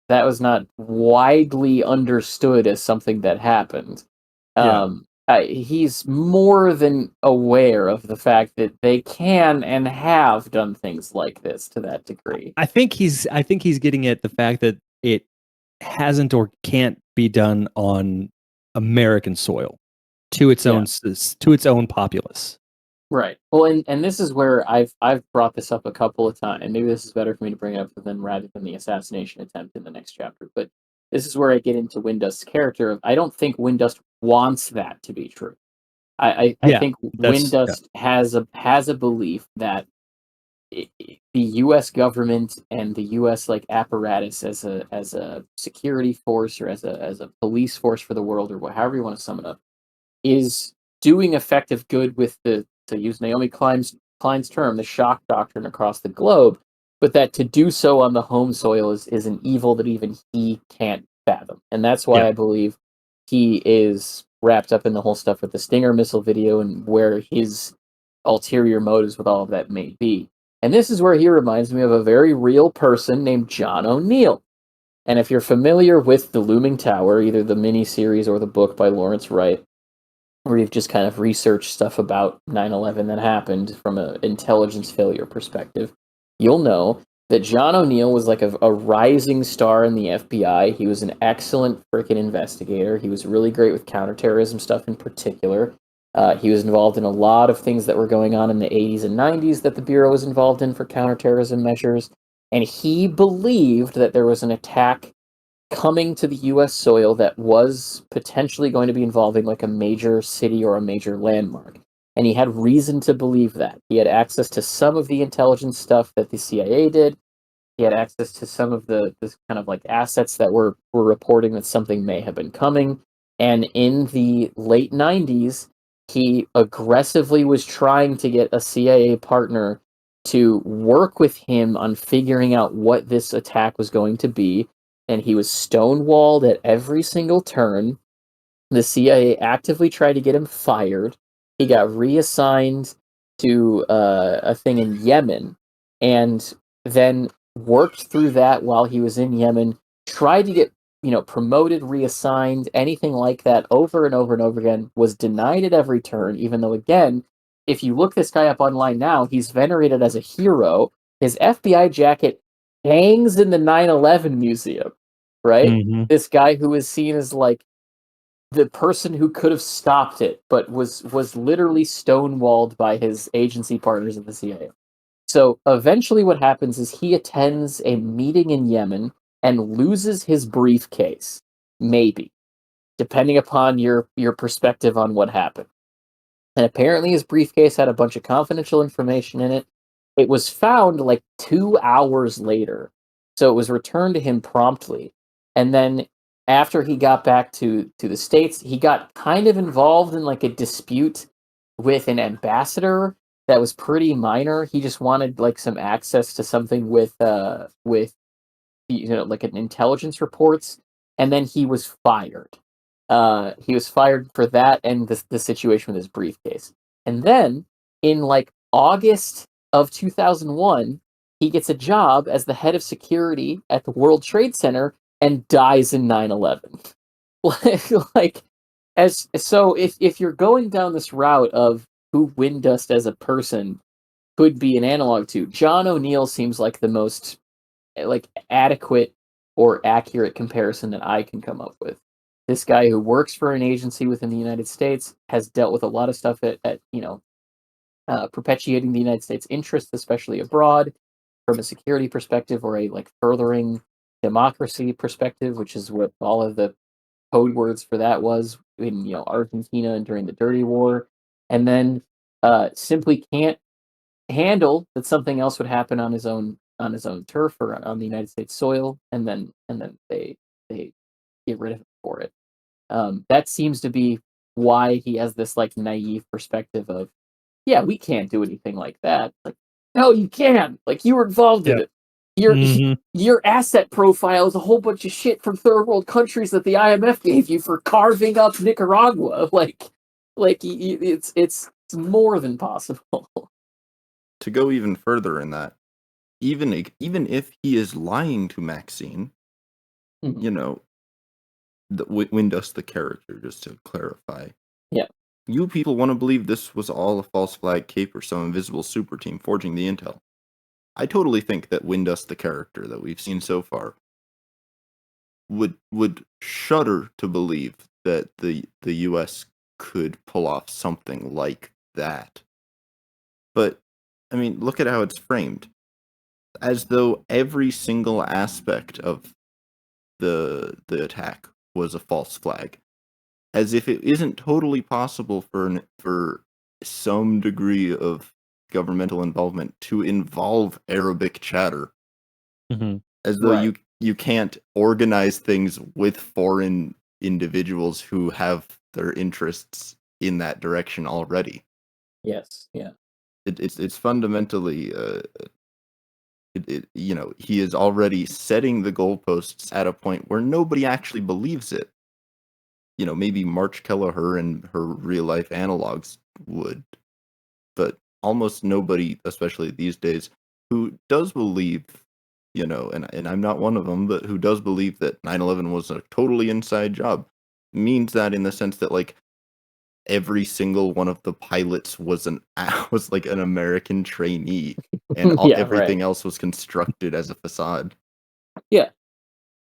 widely understood as something that happened. He's more than aware of the fact that they can and have done things like this to that degree. I think he's getting at the fact that it hasn't or can't be done on American soil to its own populace. Right. Well, and this is where I've brought this up a couple of times, and maybe this is better for me to bring it up rather than the assassination attempt in the next chapter. But this is where I get into Windust's character. I don't think Windust wants that to be true. I think Windust has a belief that the U.S. government and the U.S. apparatus as a security force, or as a police force for the world, or however you want to sum it up, is doing effective good with to use Naomi Klein's term, the shock doctrine across the globe, but that to do so on the home soil is an evil that even he can't fathom. And that's why I believe he is wrapped up in the whole stuff with the Stinger missile video, and where his ulterior motives with all of that may be. And this is where he reminds me of a very real person named John O'Neill. And if you're familiar with The Looming Tower, either the miniseries or the book by Lawrence Wright, where you've just kind of researched stuff about 9/11 that happened from an intelligence failure perspective, you'll know that John O'Neill was like a rising star in the FBI. He was an excellent freaking investigator. He was really great with counterterrorism stuff in particular. He was involved in a lot of things that were going on in the 80s and 90s that the Bureau was involved in for counterterrorism measures. And he believed that there was an attack coming to the US soil that was potentially going to be involving like a major city or a major landmark. And he had reason to believe that. He had access to some of the intelligence stuff that the CIA did. He had access to some of the this kind of like assets that were reporting that something may have been coming. And in the late 90s, he aggressively was trying to get a CIA partner to work with him on figuring out what this attack was going to be, and he was stonewalled at every single turn. The CIA actively tried to get him fired. He got reassigned to a thing in Yemen, and then worked through that while he was in Yemen. Tried to get promoted, reassigned, anything like that over and over and over again. Was denied at every turn. Even though, again, if you look this guy up online now, he's venerated as a hero. His FBI jacket hangs in the 9/11 museum, right? Mm-hmm. This guy who is seen as like the person who could have stopped it, but was literally stonewalled by his agency partners at the CIA. So eventually, what happens is he attends a meeting in Yemen and loses his briefcase, maybe, depending upon your perspective on what happened. And apparently, his briefcase had a bunch of confidential information in it. It was found like 2 hours later, so it was returned to him promptly. And then after he got back to the States, he got kind of involved in like a dispute with an ambassador that was pretty minor. He just wanted like some access to something with like an intelligence reports, and then he was fired. He was fired for that and the situation with his briefcase. And then in like August of 2001, he gets a job as the head of security at the World Trade Center and dies in 9/11. like as so if you're going down this route of who Windust as a person could be an analog to, John O'Neill seems like the most like adequate or accurate comparison that I can come up with. This guy who works for an agency within the United States has dealt with a lot of stuff at perpetuating the United States interests, especially abroad, from a security perspective or a like furthering democracy perspective, which is what all of the code words for that was in Argentina and during the Dirty War, and then simply can't handle that something else would happen on his own turf or on the United States soil, and then they get rid of him for it. That seems to be why he has this like naive perspective of, yeah, we can't do anything like that. Like, no, you can. Like, you were involved in it. Your asset profile is a whole bunch of shit from third world countries that the IMF gave you for carving up Nicaragua. It's more than possible. To go even further in that, even if he is lying to Maxine, Mhm. The Windust, the character, just to clarify. Yeah. You people want to believe this was all a false flag cape or some invisible super team forging the intel. I totally think that Windust, the character that we've seen so far, would shudder to believe that the US could pull off something like that. But I mean, look at how it's framed. As though every single aspect of the attack was a false flag. As if it isn't totally possible for some degree of governmental involvement to involve Arabic chatter. Mm-hmm. As though Right. you can't organize things with foreign individuals who have their interests in that direction already. Yes. Yeah. It's fundamentally he is already setting the goalposts at a point where nobody actually believes it. Maybe March Kelleher and her real life analogs would, but almost nobody, especially these days, who does believe, and I'm not one of them, but who does believe that 9/11 was a totally inside job, means that in the sense that, like, every single one of the pilots was was like an American trainee, and Yeah, everything right. else was constructed as a facade. Yeah.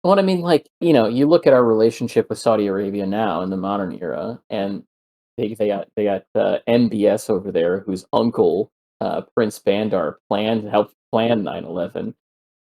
Well, I mean, like, you look at our relationship with Saudi Arabia now in the modern era, and they got MBS over there, whose uncle, Prince Bandar, helped plan 9/11,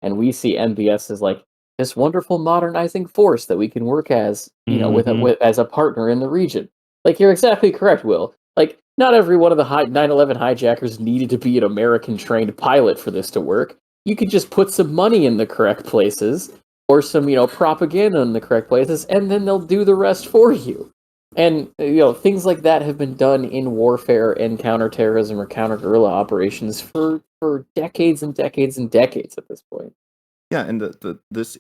and we see MBS as like this wonderful modernizing force that we can work as, Mhm. as a partner in the region. Like, you're exactly correct, Will. Like, not every one of the 9/11 hijackers needed to be an American trained pilot for this to work. You could just put some money in the correct places or some propaganda in the correct places, and then they'll do the rest for you. And things like that have been done in warfare and counterterrorism or counter guerrilla operations for decades and decades and decades at this point. Yeah, and this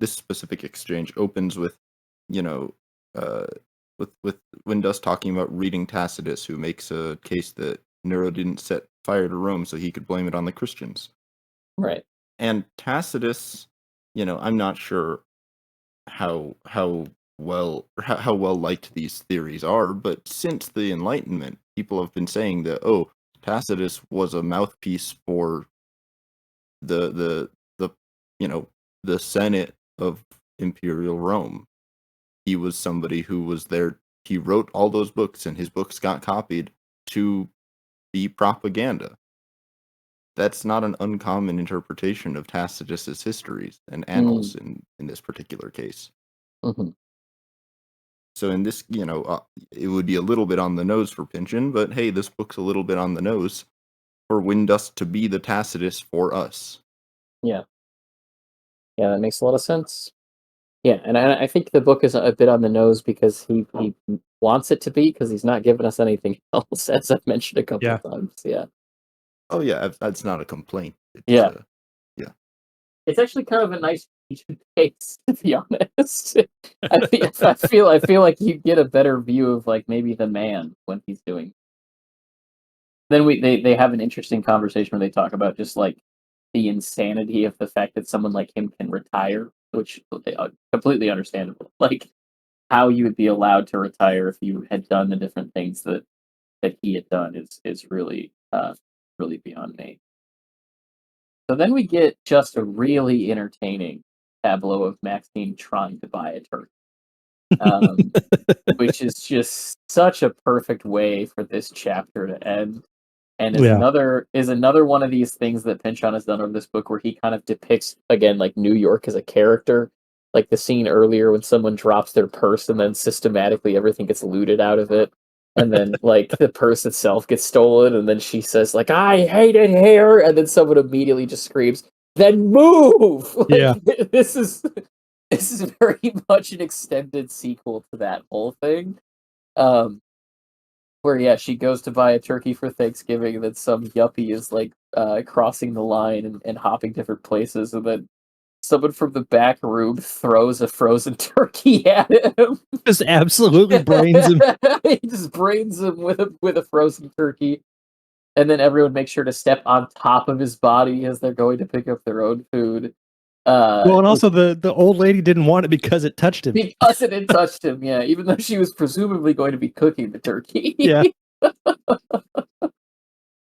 specific exchange opens with, you know, uh, with Windows talking about reading Tacitus, who makes a case that Nero didn't set fire to Rome, so he could blame it on the Christians. Right. And Tacitus, I'm not sure how well liked these theories are, but since the Enlightenment, people have been saying that, oh, Tacitus was a mouthpiece for the you know the Senate of Imperial Rome. He was somebody who was there. He wrote all those books, and his books got copied to be propaganda. That's not an uncommon interpretation of Tacitus's histories and Mm, annals in this particular case. hmm. So in this, it would be a little bit on the nose for Pynchon, but hey, this book's a little bit on the nose for Windust to be the Tacitus for us. Yeah. Yeah, that makes a lot of sense. Yeah, and I think the book is a bit on the nose because he wants it to be because he's not giving us anything else, as I've mentioned a couple Yeah. of times. Yeah. Oh yeah, that's not a complaint. It's Yeah. yeah. It's actually kind of a nice pace, to be honest. I feel like you get a better view of like maybe the man when he's doing. Then they have an interesting conversation where they talk about just like the insanity of the fact that someone like him can retire, which they are completely understandable. Like how you would be allowed to retire if you had done the different things that he had done is really really beyond me. So then we get just a really entertaining tableau of Maxine trying to buy a turkey, um, which is just such a perfect way for this chapter to end. And Yeah. is another one of these things that Pynchon has done over this book where he kind of depicts again like New York as a character. Like the scene earlier when someone drops their purse and then systematically everything gets looted out of it. And then like the purse itself gets stolen, and then she says, like, I hate it here, and then someone immediately just screams, then move! Yeah. Like this is very much an extended sequel to that whole thing. Um where yeah, she goes to buy a turkey for Thanksgiving, and then some yuppie is like crossing the line and hopping different places, and then someone from the back room throws a frozen turkey at him. Just absolutely brains him. He just brains him with a frozen turkey, and then everyone makes sure to step on top of his body as they're going to pick up their own food. Well, and also the old lady didn't want it because it touched him. Because it had touched him, yeah, even though she was presumably going to be cooking the turkey. Yeah.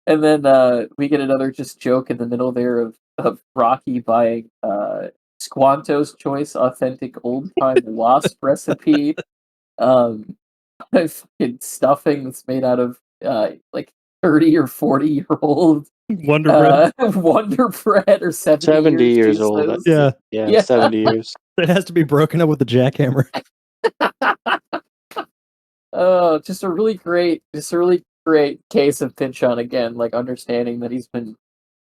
And then we get another just joke in the middle there of Rocky buying Squanto's Choice authentic old time wasp recipe, um, fucking stuffing that's made out of like 30 or 40-year old Wonder Bread. Wonder Bread, or 70, 70 years she old. says. Yeah. Yeah, 70 years. It has to be broken up with a jackhammer. Oh, just a really great case of Pynchon again, like understanding that he's been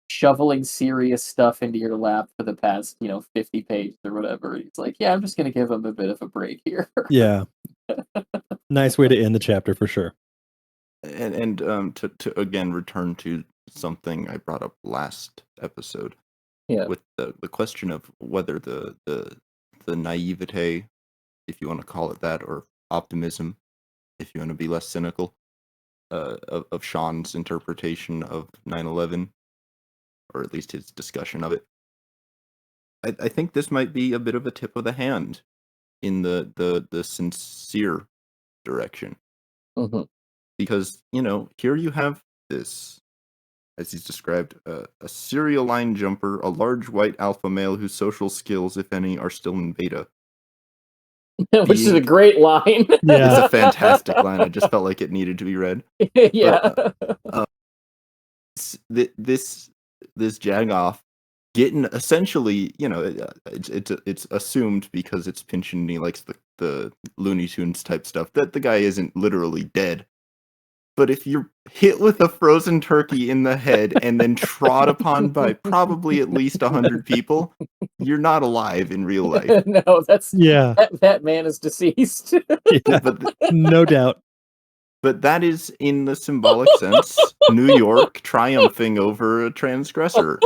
shoveling serious stuff into your lap for the past, 50 pages or whatever. He's like, yeah, I'm just going to give him a bit of a break here. Yeah. Nice way to end the chapter for sure. And to again return to something I brought up last episode, Yeah. with the question of whether the naivete, if you want to call it that, or optimism, if you want to be less cynical, of Sean's interpretation of 9/11, or at least his discussion of it. I think this might be a bit of a tip of the hand in the sincere direction. Mhm. Because, here you have this, as he's described, a serial line jumper, a large white alpha male whose social skills, if any, are still in beta. Which is a Being- line. It's Yeah. a fantastic line. I just felt like it needed to be read. Yeah. This Jagoff getting essentially, it's assumed because it's Pynchon and he likes the Looney Tunes type stuff that the guy isn't literally dead. But if you're hit with a frozen turkey in the head and then trod upon by probably at least 100 people, you're not alive in real life. No, Yeah. that man is deceased. Yeah. But No doubt. But that is, in the symbolic sense, New York triumphing over a transgressor.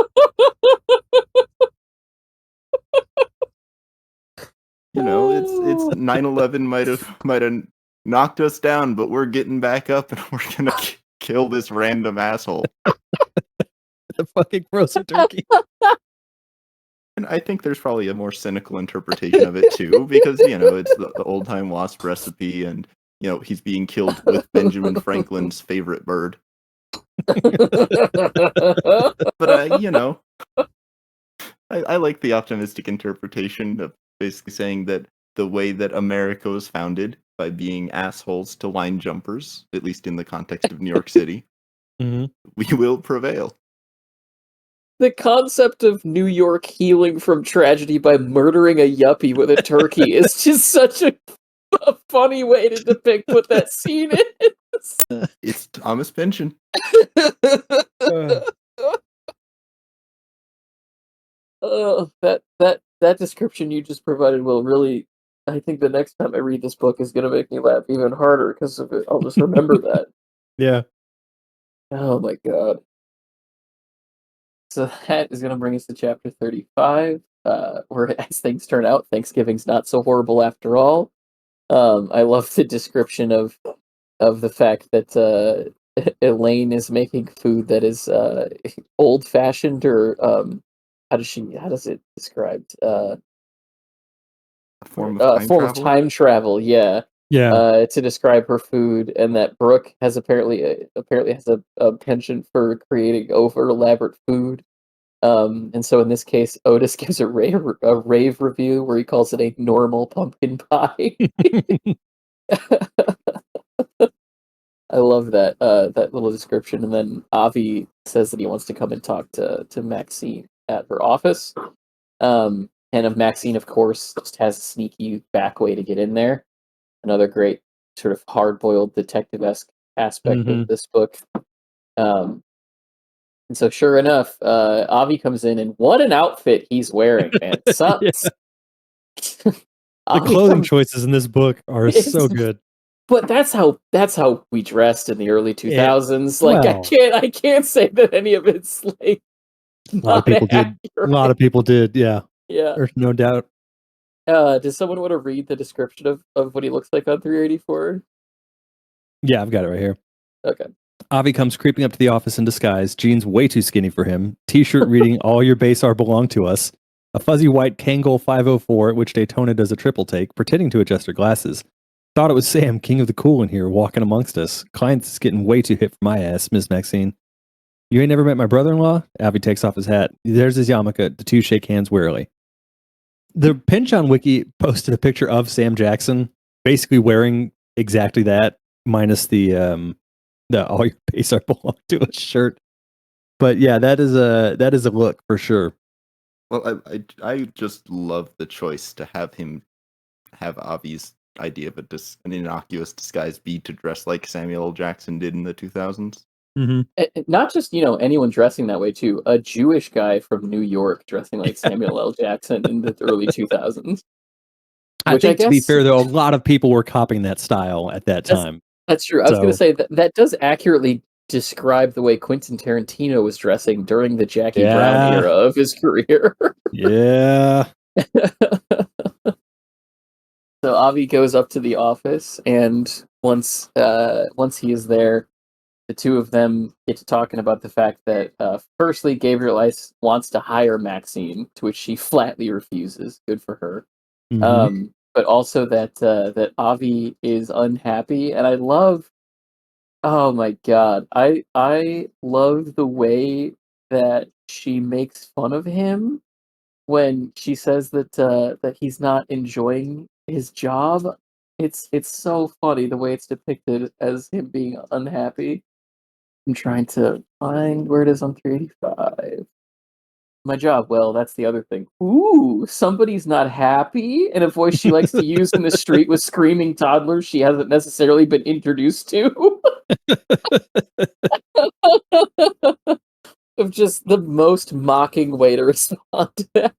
It's 9/11 might have knocked us down, but we're getting back up and we're gonna kill this random asshole. The fucking frozen turkey. And I think there's probably a more cynical interpretation of it too, because it's the old time wasp recipe, and he's being killed with Benjamin Franklin's favorite bird. But I like the optimistic interpretation of basically saying that the way that America was founded, by being assholes to line jumpers, at least in the context of New York City, Mhm. we will prevail. The concept of New York healing from tragedy by murdering a yuppie with a turkey is just such a funny way to depict what that scene is. It's Thomas Pynchon. That description you just provided will really. I think the next time I read this book is going to make me laugh even harder because of it. I'll just remember that. Yeah. Oh my god. So that is going to bring us to chapter 35, where, as things turn out, Thanksgiving's not so horrible after all. I love the description of the fact that Elaine is making food that is old fashioned, or how does it described? A form of time Form travel. of time travel, yeah. Yeah. To describe her food, and that Brooke has apparently has a penchant for creating over elaborate food. And so in this case, Otis gives a rave review where he calls it a normal pumpkin pie. I love that that little description. And then Avi says that he wants to come and talk to Maxine at her office. And of Maxine, of course, just has a sneaky back way to get in there. Another great sort of hard-boiled detective-esque aspect of this book. And so sure enough, Avi comes in, and what an outfit he's wearing, man. Yeah. The Avi clothing choices in this book are so good. But that's how we dressed in the early 2000s. Like, well. I can't say that any of it's like A lot of people did. A lot of people did. Yeah. Yeah. There's no doubt. Does someone want to read the description of what he looks like on 384? Yeah, I've got it right here. Okay. Avi comes creeping up to the office in disguise. Jeans way too skinny for him. T-shirt reading "All your base are belong to us." A fuzzy white Kangol 504, which Daytona does a triple take, pretending to adjust her glasses. Thought it was Sam, king of the cool, in here, walking amongst us. Client's getting way too hip for my ass, Miss Maxine. You ain't never met my brother-in-law? Avi takes off his hat. There's his yarmulke. The two shake hands warily. The Pynchon Wiki posted a picture of Sam Jackson, basically wearing exactly that, minus the "All your base are belong to us" shirt. But yeah, that is a look for sure. Well, I just love the choice to have Avi's idea of an innocuous disguise be to dress like Samuel L. Jackson did in the 2000s. Mm-hmm. Not just, anyone dressing that way too. A Jewish guy from New York dressing like Samuel L. Jackson in the early 2000s. I think, to be fair, though, a lot of people were copying that style at that time. That's true. I was going to say that does accurately describe the way Quentin Tarantino was dressing during the Jackie Brown era of his career. Yeah. So Avi goes up to the office, and once he is there, the two of them get to talking about the fact that firstly, Gabriel Ice wants to hire Maxine, to which she flatly refuses. Good for her. Mm-hmm. But also that Avi is unhappy, and I love Oh my god. I love the way that she makes fun of him when she says that he's not enjoying his job. It's so funny the way it's depicted as him being unhappy. I'm trying to find where it is on 385. My job, well, that's the other thing. Ooh, somebody's not happy in a voice she likes to use in the street with screaming toddlers she hasn't necessarily been introduced to. Of just the most mocking way to respond to that.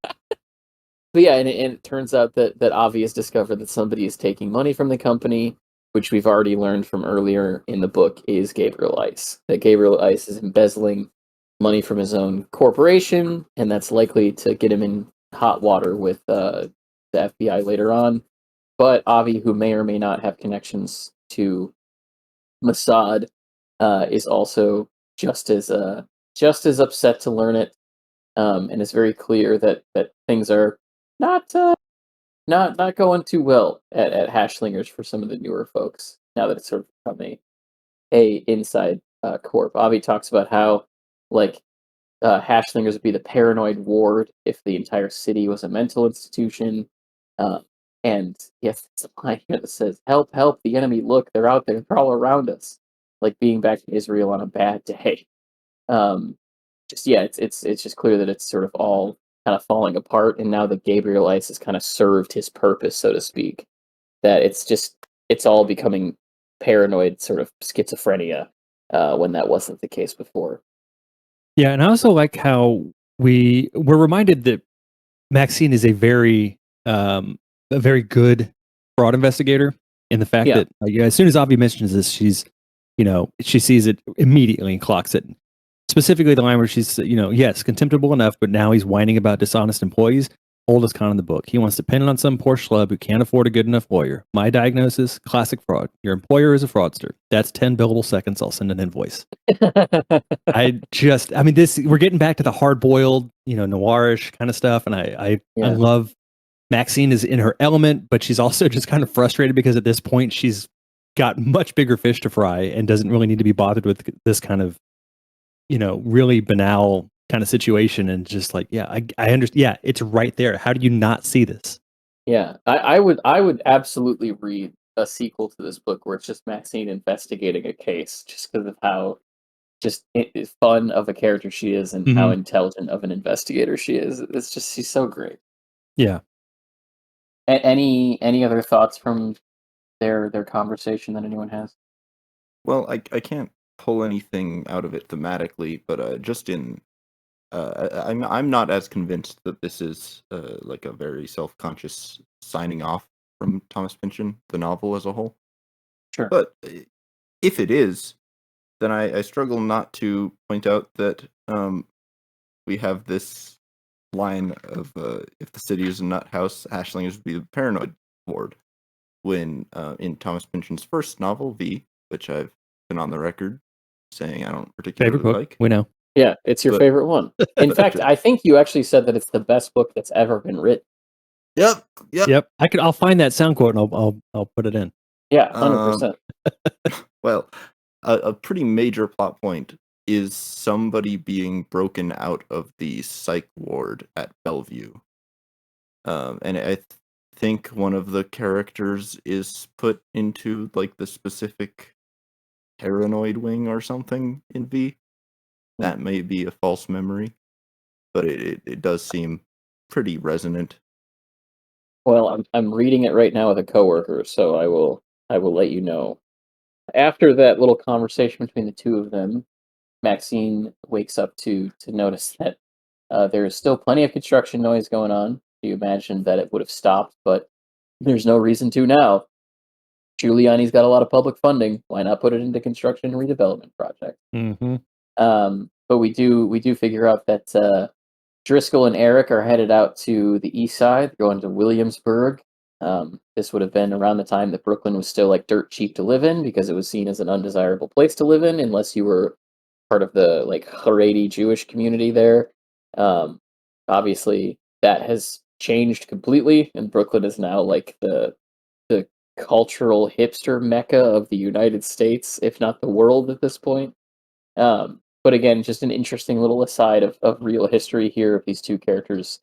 But yeah, and it turns out that Avi has discovered that somebody is taking money from the company, which we've already learned from earlier in the book is Gabriel Ice. That Gabriel Ice is embezzling money from his own corporation, and that's likely to get him in hot water with the FBI later on. But Avi, who may or may not have connections to Mossad, is also just as just as upset to learn it, and it's very clear that things are not not going too well at Hashlingers for some of the newer folks. Now that it's sort of become a inside corp. Avi talks about how like Hashlingers would be the paranoid ward if the entire city was a mental institution. Uh, and yes, it's a line here that says, "Help! Help! The enemy! Look, they're out there. They're all around us." Like being back in Israel on a bad day. Um, just yeah, it's just clear that it's sort of all kind of falling apart, and now that Gabriel Ice has kind of served his purpose, so to speak, that it's all becoming paranoid, sort of schizophrenia, when that wasn't the case before. Yeah, and I also like how we're reminded that Maxine is a very good fraud investigator, in the fact Yeah. that as soon as Avi mentions this, she sees it immediately and clocks it. Specifically, the line where she's yes, contemptible enough, but now he's whining about dishonest employees. Oldest con in the book. He wants to pin it on some poor schlub who can't afford a good enough lawyer. My diagnosis: classic fraud. Your employer is a fraudster. That's 10 billable seconds. I'll send an invoice. We're getting back to the hard boiled, noirish kind of stuff. And I Yeah. love Maxine is in her element, but she's also just kind of frustrated because at this point she's got much bigger fish to fry and doesn't really need to be bothered with this kind of, really banal kind of situation. And just like, yeah, I understand. Yeah, it's right there. How do you not see this? Yeah, I would absolutely read a sequel to this book where it's just Maxine investigating a case, just because of how just fun of a character she is and how intelligent of an investigator she is. It's just she's so great. Yeah. Any other thoughts from their conversation that anyone has? Well, I can't pull anything out of it thematically, but just in I'm not as convinced that this is like a very self-conscious signing off from Thomas Pynchon, the novel as a whole. Sure. But if it is, then I struggle not to point out that we have this line of if the city is a nut house, Ashlingers would be the paranoid ward. When in Thomas Pynchon's first novel, V, which I've been on the record saying I don't particularly Favorite book. like. We know. Yeah, it's your But- favorite one. In fact, I think you actually said that it's the best book that's ever been written. Yep. I'll find that sound quote and I'll put it in. Yeah, 100%. Well, a pretty major plot point is somebody being broken out of the psych ward at Bellevue. And I think one of the characters is put into like the specific paranoid wing or something in V. That may be a false memory, but it does seem pretty resonant. Well, I'm reading it right now with a coworker, so I will let you know. After that little conversation between the two of them, Maxine wakes up to notice that there is still plenty of construction noise going on. You imagine that it would have stopped, but there's no reason to now. Giuliani's got a lot of public funding. Why not put it into construction and redevelopment project? Mm-hmm. But we do figure out that Driscoll and Eric are headed out to the east side, going to Williamsburg. This would have been around the time that Brooklyn was still like dirt cheap to live in because it was seen as an undesirable place to live in unless you were part of the like Haredi Jewish community there. Obviously, that has changed completely, and Brooklyn is now like the cultural hipster mecca of the United States, if not the world at this point. But again, just an interesting little aside of real history here of these two characters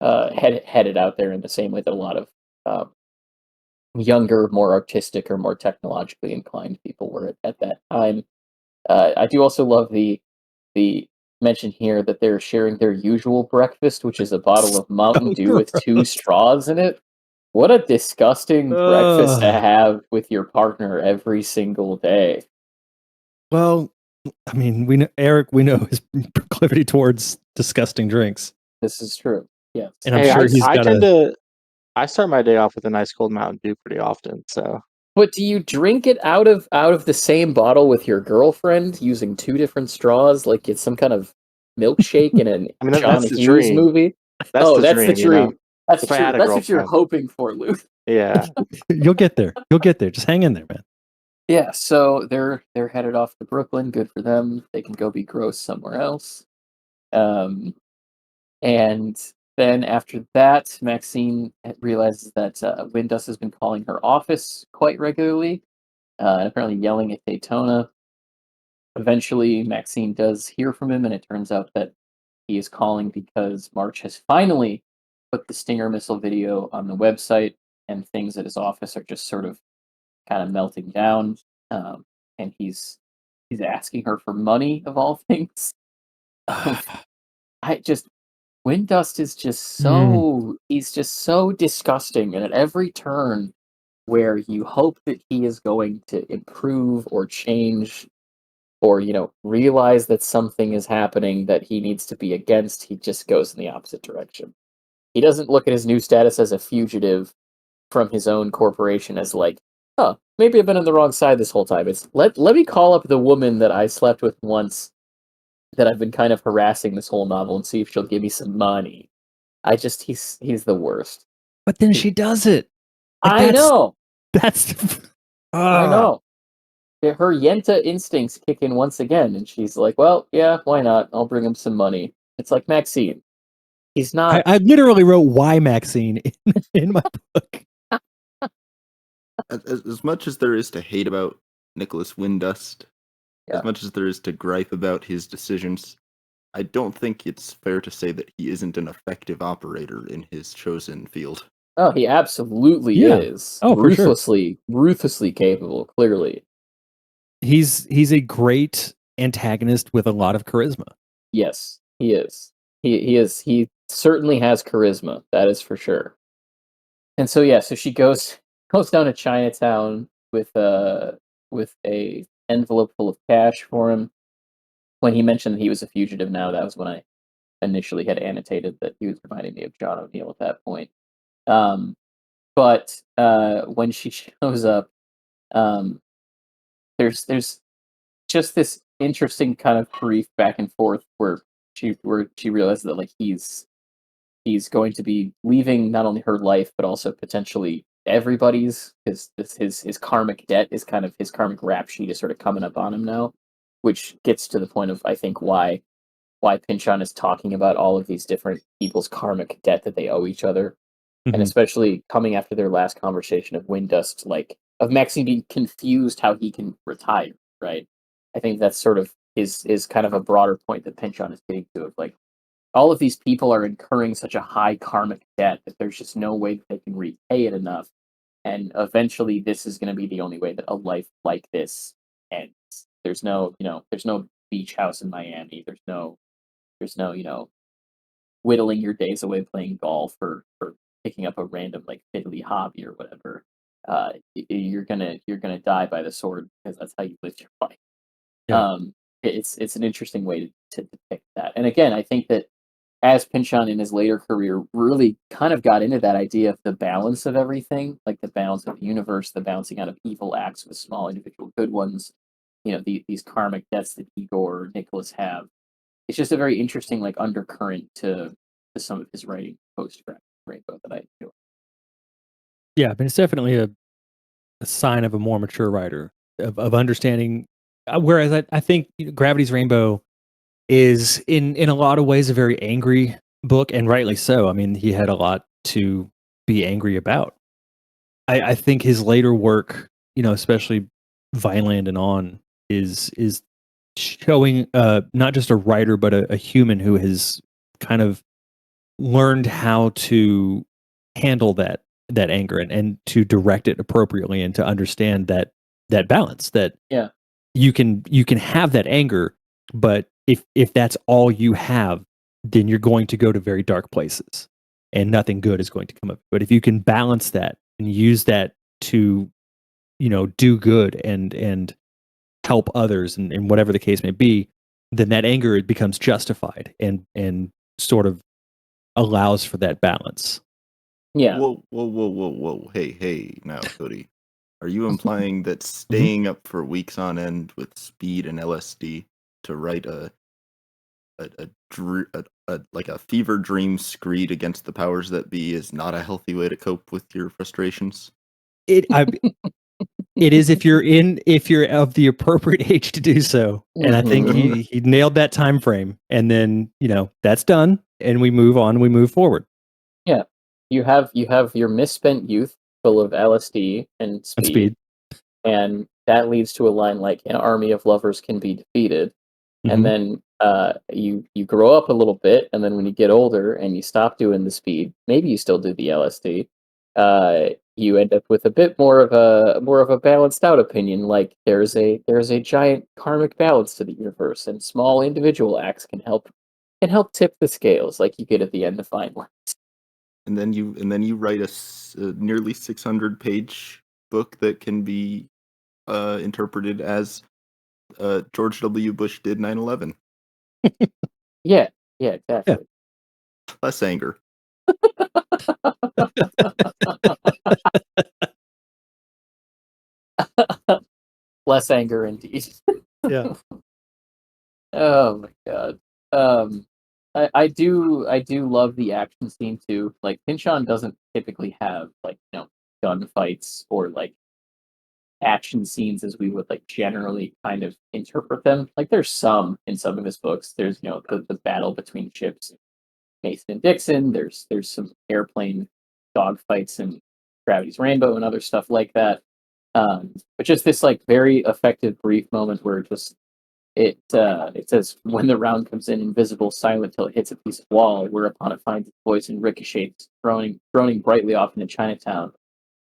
headed out there in the same way that a lot of um, younger, more artistic or more technologically inclined people were at that time. I do also love the mention here that they're sharing their usual breakfast, which is a bottle of Mountain Dew with two gross. straws in it. What a disgusting breakfast to Ugh. have with your partner every single day. Well, I mean, we know Eric. We know his proclivity towards disgusting drinks, This is true. Yes. and I'm Hey, sure he's I got tend a. to I start my day off with a nice cold Mountain Dew pretty often. So But do you drink it out of the same bottle with your girlfriend using two different straws like it's some kind of milkshake in a I mean John that's the Hughes dream. movie? That's Oh, the that's the dream, you know. dream. That's If I true. had a That's what you're girlfriend, hoping for, Luke. yeah. You'll get there. You'll get there. Just hang in there, man. Yeah, so they're headed off to Brooklyn. Good for them. They can go be gross somewhere else. Um, and then after that, Maxine realizes that Windus has been calling her office quite regularly, and apparently yelling at Daytona. Eventually, Maxine does hear from him, and it turns out that he is calling because March has finally put the Stinger missile video on the website, and things at his office are just sort of kind of melting down. Um, and he's asking her for money of all things. I just Windust is just Mm. he's just so disgusting, and at every turn where you hope that he is going to improve or change or realize that something is happening that he needs to be against, he just goes in the opposite direction. He doesn't look at his new status as a fugitive from his own corporation as like, huh, maybe I've been on the wrong side this whole time. It's let me call up the woman that I slept with once that I've been kind of harassing this whole novel and see if she'll give me some money. He's the worst. But then she does it. Like I know. That's. I Ah. know. Her Yenta instincts kick in once again, and she's like, "Well, yeah, why not? I'll bring him some money." It's like Maxine. He's not. I literally wrote "Why Maxine" in my book. As much as there is to hate about Nicholas Windust, Yeah. as much as there is to gripe about his decisions, I don't think it's fair to say that he isn't an effective operator in his chosen field. Oh, he absolutely Yeah. is. Oh, for sure. Ruthlessly capable. Clearly, He's a great antagonist with a lot of charisma. yes, he is. He is. He certainly has charisma. That is for sure. And so yeah, so she goes down to Chinatown with a envelope full of cash for him. When he mentioned that he was a fugitive now, that was when I initially had annotated that he was reminding me of John O'Neill at that point. Um, but when she shows up, um, there's just this interesting kind of brief back and forth where she realizes that like he's going to be leaving not only her life but also potentially everybody's because his karmic debt is kind of his karmic rap sheet is sort of coming up on him now, which gets to the point of I think why Pynchon is talking about all of these different people's karmic debt that they owe each other, and Mhm. especially coming after their last conversation of Windust, like of Maxine being confused how he can retire, right? I think that's sort of is kind of a broader point that Pynchon is getting to of like all of these people are incurring such a high karmic debt that there's just no way that they can repay it enough, and eventually this is going to be the only way that a life like this ends. There's no beach house in Miami. There's no whittling your days away playing golf or picking up a random like fiddly hobby or whatever. You're gonna die by the sword because that's how you live your life. Yeah. It's an interesting way to depict that. And again, I think that as Pynchon in his later career really kind of got into that idea of the balance of everything, like the balance of the universe, the balancing out of evil acts with small individual good ones. These karmic debts that Igor or Nicholas have. It's just a very interesting like undercurrent to some of his writing post Rainbow that I enjoy. Yeah, but it's definitely a sign of a more mature writer of understanding. Whereas I think Gravity's Rainbow is in a lot of ways a very angry book, and rightly so. I mean, he had a lot to be angry about. I think his later work, especially Vineland and on, is showing not just a writer but a human who has kind of learned how to handle that anger and to direct it appropriately and to understand that balance that Yeah. you can have that anger, but if that's all you have, then you're going to go to very dark places and nothing good is going to come up. But if you can balance that and use that to do good and help others and whatever the case may be, then that anger it becomes justified and sort of allows for that balance. Yeah. Whoa. Hey, now, Cody. Are you implying that staying up for weeks on end with speed and LSD to write like a fever dream screed against the powers that be is not a healthy way to cope with your frustrations? It is if you're of the appropriate age to do so. And I think he nailed that time frame. And then, that's done and we move on, we move forward. Yeah. You have your misspent youth full of LSD and speed. And that leads to a line like an army of lovers can be defeated. And then you grow up a little bit, and then when you get older and you stop doing the speed, maybe you still do the LSD. You end up with a bit more of a balanced out opinion. Like there's a giant karmic balance to the universe, and small individual acts can help tip the scales, like you get at the end of Vineland. And then you write a nearly 600-page book that can be interpreted as George W. Bush did 9/11. Yeah, exactly. Less anger. Less anger, indeed. Yeah. Oh my god. I do love the action scene too. Like Pinchon doesn't typically have like gunfights or like action scenes as we would like generally kind of interpret them. Like there's some in some of his books. There's the battle between ships, Mason and Dixon. There's some airplane dogfights and Gravity's Rainbow and other stuff like that. But just this like very effective brief moment where it says when the round comes in invisible, silent till it hits a piece of wall, whereupon it finds its voice and ricochets, droning brightly off into Chinatown.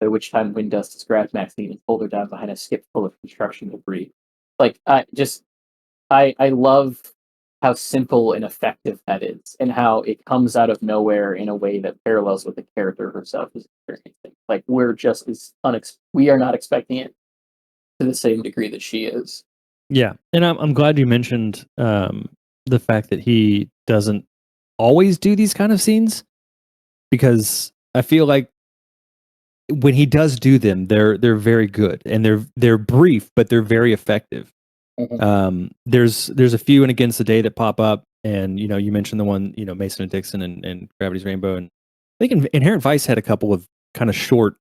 At which time wind dust has grabbed Maxine and pulled her down behind a skip full of construction debris. Like I love how simple and effective that is, and how it comes out of nowhere in a way that parallels what the character herself is experiencing. Like we're just as we are not expecting it to the same degree that she is. Yeah, and I'm glad you mentioned the fact that he doesn't always do these kind of scenes, because I feel like when he does do them, they're very good and they're brief, but they're very effective. There's a few in Against the Day that pop up, and you mentioned the one Mason and Dixon and Gravity's Rainbow, and I think Inherent Vice had a couple of kind of short.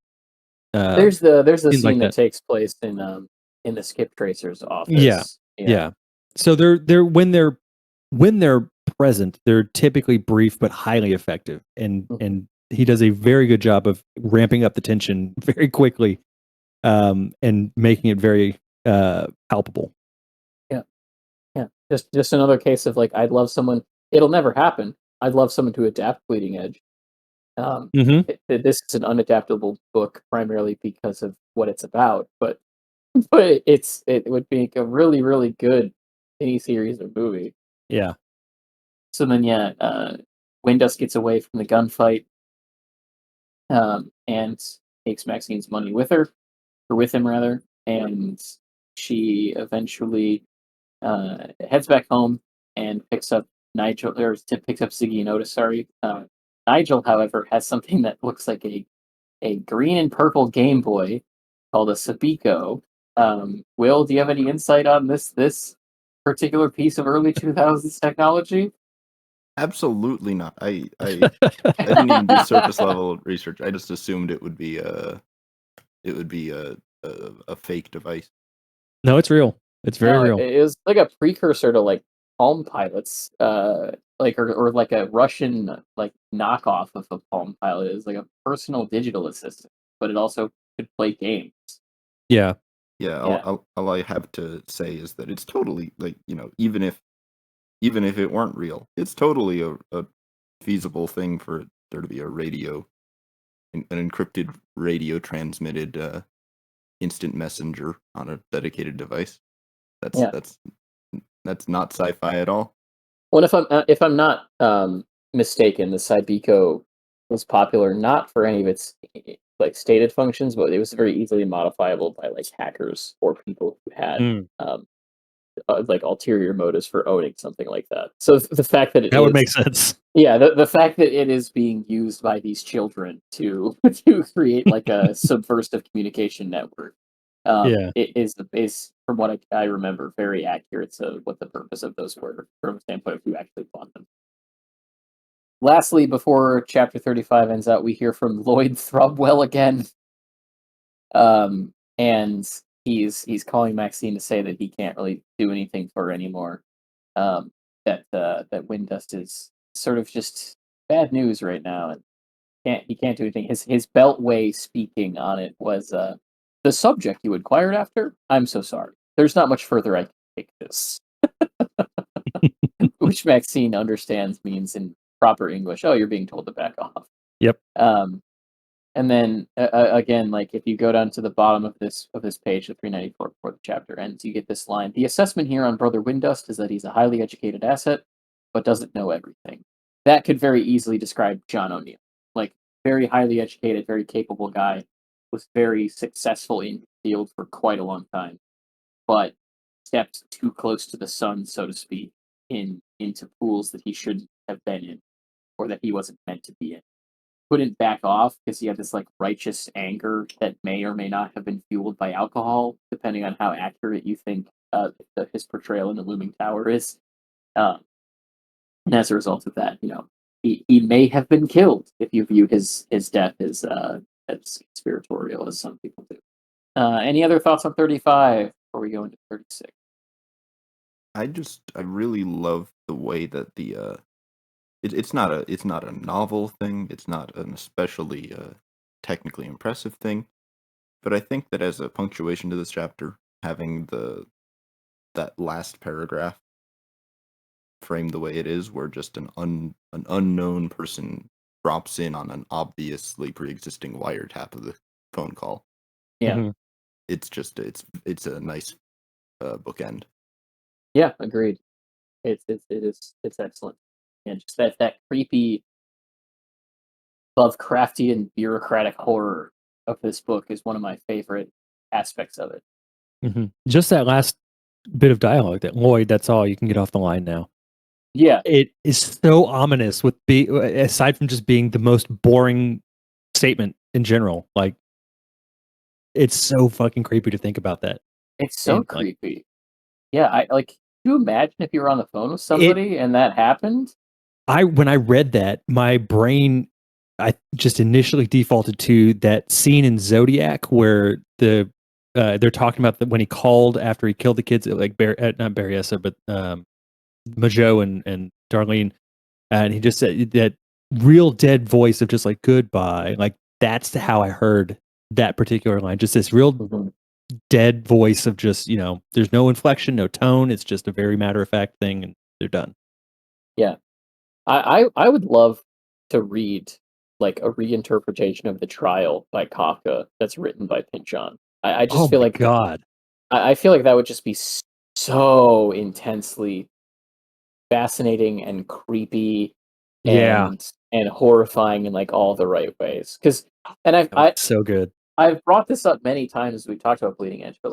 There's the scene like that that takes place in the Skip Tracer's office. Yeah. So they're when they're present, they're typically brief but highly effective, and he does a very good job of ramping up the tension very quickly, and making it very palpable. Yeah. Just another case of like I'd love someone. It'll never happen. I'd love someone to adapt Bleeding Edge. This is an unadaptable book primarily because of what it's about, but it would make a really really good miniseries or movie. Yeah. So then, Windus gets away from the gunfight, and takes Maxine's money with her, or with him rather, and she eventually heads back home and picks up picks up Ziggy and Otis. Sorry, Nigel, however, has something that looks like a green and purple Game Boy called a Sabico. Will, do you have any insight on this particular piece of early 2000s technology? Absolutely not. I didn't even do surface level research. I just assumed it would be a fake device. No, it's real. It's very real. It was like a precursor to like Palm Pilots, like or like a Russian like knockoff of a Palm Pilot. It is like a personal digital assistant. but it also could play games. Yeah. Yeah, Yeah. all I have to say is that it's totally like, even if it weren't real, it's totally a feasible thing for there to be a radio, an encrypted radio transmitted instant messenger on a dedicated device. That's Yeah. that's not sci-fi at all. Well, if I'm not mistaken, the Cybeco was popular not for any of its like stated functions, but it was very easily modifiable by like hackers or people who had Mm. like ulterior motives for owning something like that. So the fact that it That would is, make sense. yeah, the fact that it is being used by these children to to create like a subversive communication network, Yeah. it is from what I remember very accurate to what the purpose of those were from a standpoint of who actually bought them. Lastly, before chapter 35 ends out, we hear from Lloyd Throbwell again. And he's calling Maxine to say that he can't really do anything for her anymore. That Windust is sort of just bad news right now, and he can't do anything. His beltway speaking on it was the subject you inquired after. I'm so sorry. There's not much further I can take this. Which Maxine understands means in proper English, oh, you're being told to back off. Yep. And then again, like if you go down to the bottom of this page, the 394 before the chapter ends, you get this line: the assessment here on Brother Windust is that he's a highly educated asset, but doesn't know everything. That could very easily describe John O'Neill, like very highly educated, very capable guy, was very successful in the field for quite a long time, but stepped too close to the sun, so to speak, into pools that he shouldn't have been in, or that he wasn't meant to be in. Couldn't back off because he had this like righteous anger that may or may not have been fueled by alcohol, depending on how accurate you think his portrayal in the Looming Tower is. And as a result of that, he may have been killed if you view his death as conspiratorial, as some people do. Any other thoughts on 35 before we go into 36? I really love the way that it's not a novel thing. It's not an especially technically impressive thing, but I think that as a punctuation to this chapter, having that last paragraph framed the way it is, where just an unknown person drops in on an obviously pre-existing wiretap of the phone call. Yeah. Mhm. It's just it's a nice bookend. Yeah, agreed. It's excellent. And just that creepy Lovecraftian bureaucratic horror of this book is one of my favorite aspects of it. Mhm. Just that last bit of dialogue that Lloyd, that's all, you can get off the line now. Yeah, It is so ominous with aside from just being the most boring statement in general. Like, it's so fucking creepy to think about that. it's so And like creepy. Yeah, I like. Can you imagine if you were on the phone with somebody and that happened? when I read that, my brain, I just initially defaulted to that scene in Zodiac where they're talking about when he called after he killed the kids, like not Berryessa, but Majo and Darlene, and he just said that real dead voice of just like goodbye. Like that's how I heard that particular line. Just this real Mhm. dead voice of just there's no inflection, no tone. It's just a very matter of fact thing, and they're done. Yeah, I would love to read like a reinterpretation of the trial by Kafka that's written by Pynchon. I just Oh feel my like god! I feel like that would just be so intensely fascinating and creepy Yeah, and horrifying in like all the right ways. Because and that would be so good. I've brought this up many times as we talked about Bleeding Edge, but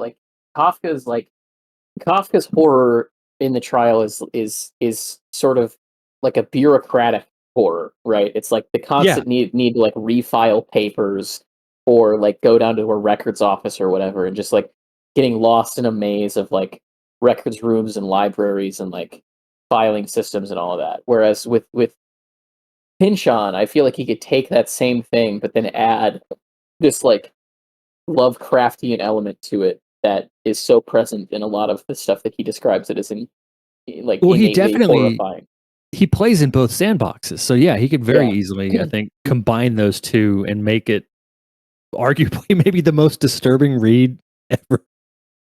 Kafka's like Kafka's horror in the trial is sort of like a bureaucratic horror, right? It's like the Yeah, constant need to like refile papers or like go down to a records office or whatever, and just like getting lost in a maze of like records rooms and libraries and like filing systems and all of that. Whereas with Pynchon, I feel like he could take that same thing but then add this like Lovecraftian element to it that is so present in a lot of the stuff that he describes it as like well, he innately definitely horrifying. he plays in both sandboxes, so yeah, he could very Yeah. easily, I think, combine those two and make it arguably maybe the most disturbing read ever.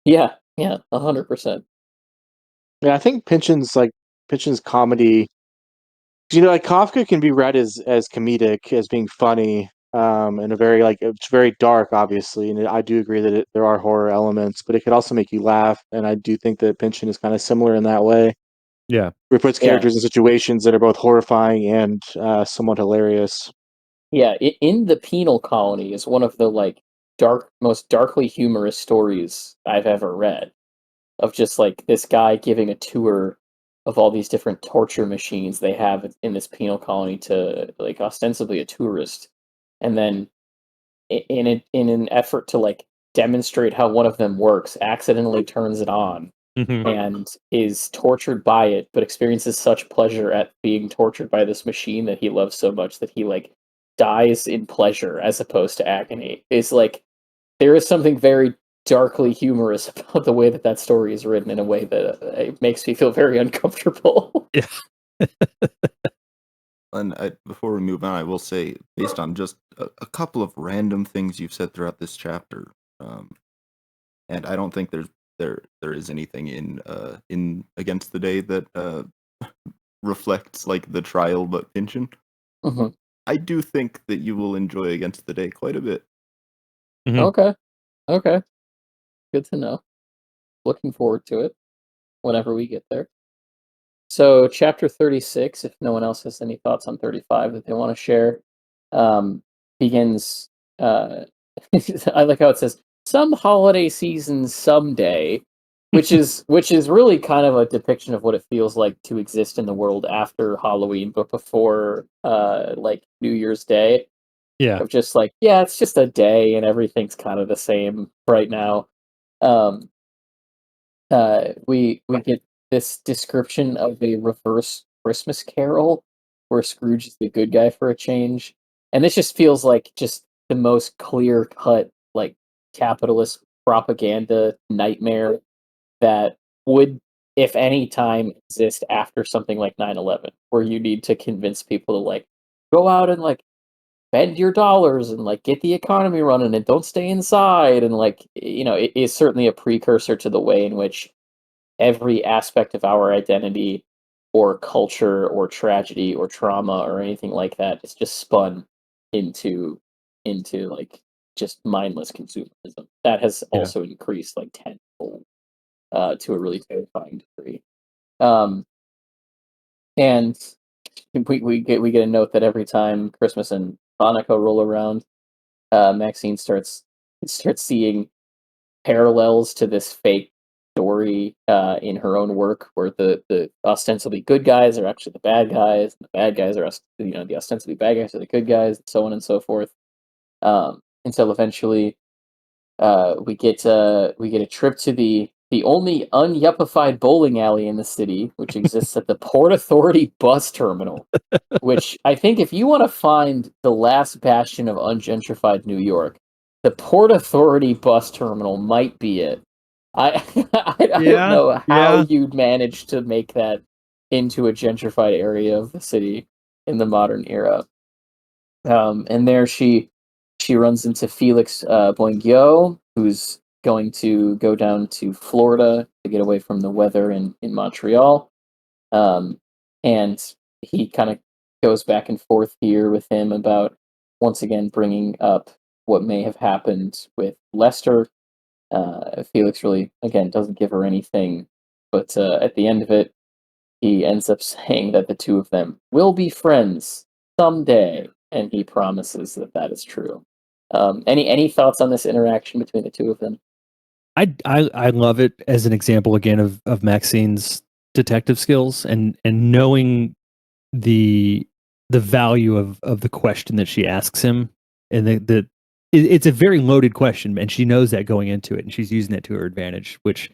Yeah, 100%. Yeah, I think Pynchon's comedy. 'Cause, like Kafka can be read as comedic, as being funny, and a very it's very dark, obviously, and I do agree that there are horror elements, but it could also make you laugh, and I do think that Pynchon is kind of similar in that way. Yeah. Where he puts Yeah. characters in situations that are both horrifying and somewhat hilarious. Yeah, in the penal colony is one of the most darkly humorous stories I've ever read. Of just this guy giving a tour of all these different torture machines they have in this penal colony to ostensibly a tourist, and then in an effort to demonstrate how one of them works, accidentally turns it on Mhm. and is tortured by it, but experiences such pleasure at being tortured by this machine that he loves so much that he dies in pleasure as opposed to agony. It's there is something very darkly humorous about the way that story is written in a way that it makes me feel very uncomfortable. Yeah. And before we move on, I will say, based on just a couple of random things you've said throughout this chapter, and I don't think there is anything in Against the Day that reflects the trial but Pynchon. Mhm. I do think that you will enjoy Against the Day quite a bit. Okay. Okay. Good to know. Looking forward to it whenever we get there. So, chapter 36, if no one else has any thoughts on 35 that they want to share, begins. Uh, I like how it says, some holiday season someday, which is really kind of a depiction of what it feels like to exist in the world after Halloween, but before New Year's Day. Yeah. Of just yeah, it's just a day and everything's kind of the same right now. Um, we get this description of a reverse Christmas Carol where Scrooge is the good guy for a change, and this just feels like just the most clear cut capitalist propaganda nightmare that would, if any time, exist after something like 9/11, where you need to convince people to go out and spend your dollars and get the economy running and don't stay inside, and it is certainly a precursor to the way in which every aspect of our identity or culture or tragedy or trauma or anything like that is just spun into just mindless consumerism that has Yeah. also increased tenfold to a really terrifying degree. um and we get a note that every time Christmas and Hanukkah roll around, Maxine starts seeing parallels to this fake story in her own work, where the ostensibly good guys are actually the bad guys, and the bad guys are the ostensibly bad guys are the good guys, and so on and so forth. Until eventually, we get a trip to the only unyuppified bowling alley in the city, which exists at the Port Authority bus terminal. Which I think, if you want to find the last bastion of ungentrified New York, the Port Authority bus terminal might be it. I I don't Yeah. know how Yeah. you'd manage to make that into a gentrified area of the city in the modern era. And there she runs into Felix Boingio, who's going to go down to Florida to get away from the weather in Montreal. Um, and he kind of goes back and forth here with him about once again bringing up what may have happened with Lester. Felix really, again, doesn't give her anything, but at the end of it, he ends up saying that the two of them will be friends someday, and he promises that that is true. Any thoughts on this interaction between the two of them? I love it as an example again of Maxine's detective skills and knowing the value of the question that she asks him, and it's a very loaded question, and she knows that going into it, and she's using it to her advantage, which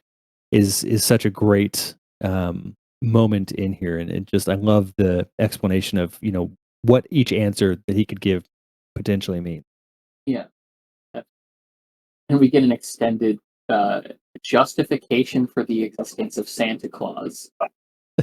is such a great moment in here, and it just I love the explanation of what each answer that he could give potentially mean. Yeah. And we get an extended uh, justification for the existence of Santa Claus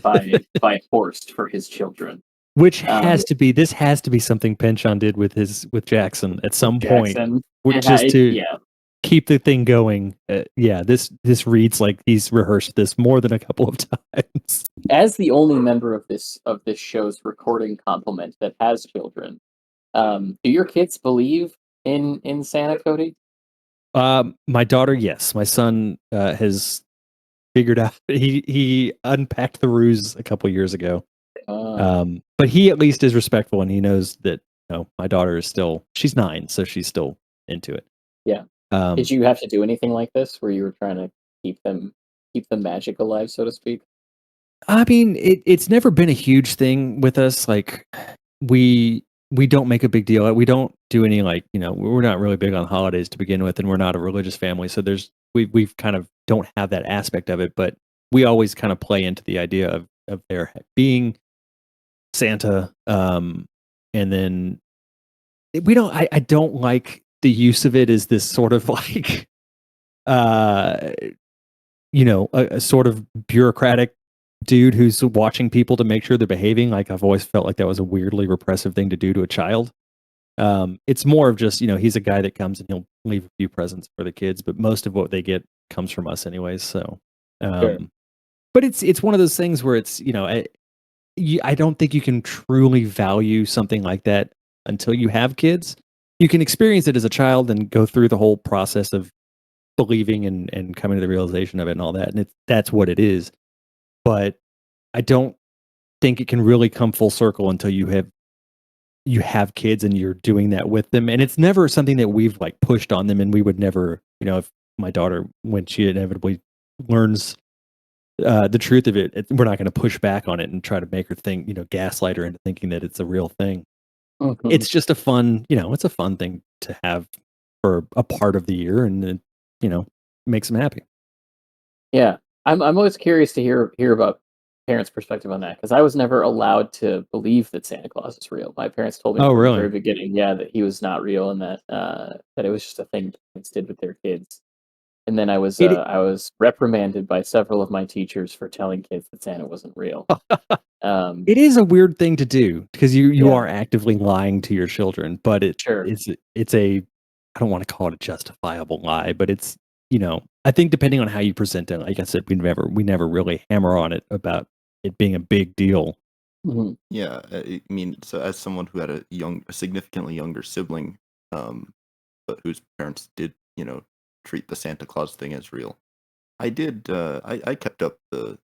by Horst for his children. Which has to be this has to be something Penchon did with Jackson at some point, Jackson. just to Yeah. keep the thing going. This reads like he's rehearsed this more than a couple of times. As the only member of this show's recording complement that has children, do your kids believe in Santa, Cody? My daughter, yes. My son has figured out he unpacked the ruse a couple years ago. But he at least is respectful, and he knows that my daughter is she's 9, so she's still into it. Yeah. Did you have to do anything like this where you were trying to keep the magic alive, so to speak? I mean, it's never been a huge thing with us. Like we don't make a big deal. We don't do any we're not really big on holidays to begin with, and we're not a religious family, so we've kind of don't have that aspect of it. But we always kind of play into the idea of there being Santa, and then we don't. I don't like the use of it as this sort of like, a sort of bureaucratic dude who's watching people to make sure they're behaving. Like I've always felt like that was a weirdly repressive thing to do to a child. It's more of just he's a guy that comes and he'll leave a few presents for the kids, but most of what they get comes from us anyways. So, Sure. but it's one of those things where it's I don't think you can truly value something like that until you have kids. You can experience it as a child and go through the whole process of believing and coming to the realization of it and all that. And that's what it is. But I don't think it can really come full circle until you have kids and you're doing that with them. And it's never something that we've like pushed on them. And we would never, if my daughter, when she inevitably learns the truth of it, we're not going to push back on it and try to make her think, gaslight her into thinking that it's a real thing. Mhm. It's just a fun, it's a fun thing to have for a part of the year, and it, makes them happy. Yeah, I'm always curious to hear about parents' perspective on that because I was never allowed to believe that Santa Claus is real. My parents told me Oh, from the really? very beginning, yeah, that he was not real and that it was just a thing parents did with their kids. And then I was reprimanded by several of my teachers for telling kids that Santa wasn't real. It is a weird thing to do because you Yeah. are actively lying to your children, but Sure. it's a, I don't want to call it a justifiable lie, but it's I think depending on how you present it, like I said, we never really hammer on it about it being a big deal. Mhm. Yeah, I mean, so as someone who had a significantly younger sibling, but whose parents did, treat the Santa Claus thing as real, I did. I kept up the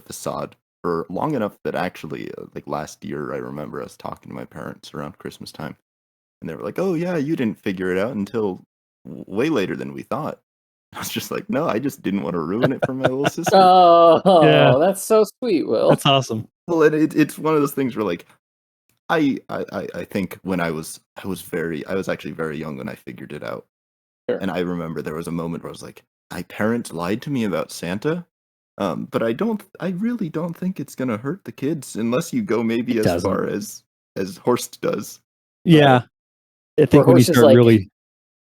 facade for long enough that actually, like last year, I remember us talking to my parents around Christmas time, and they were like, "Oh yeah, you didn't figure it out until way later than we thought." I was just like, "No, I just didn't want to ruin it for my little sister." Oh, that's so sweet, Will. That's awesome. Well, it's one of those things where like I think when I was actually very young when I figured it out. Sure. And I remember there was a moment where I was like, my parents lied to me about Santa. But I really don't think it's gonna hurt the kids unless you go maybe It as doesn't. far as Horst does. Yeah, I think when you Horst is start like- really,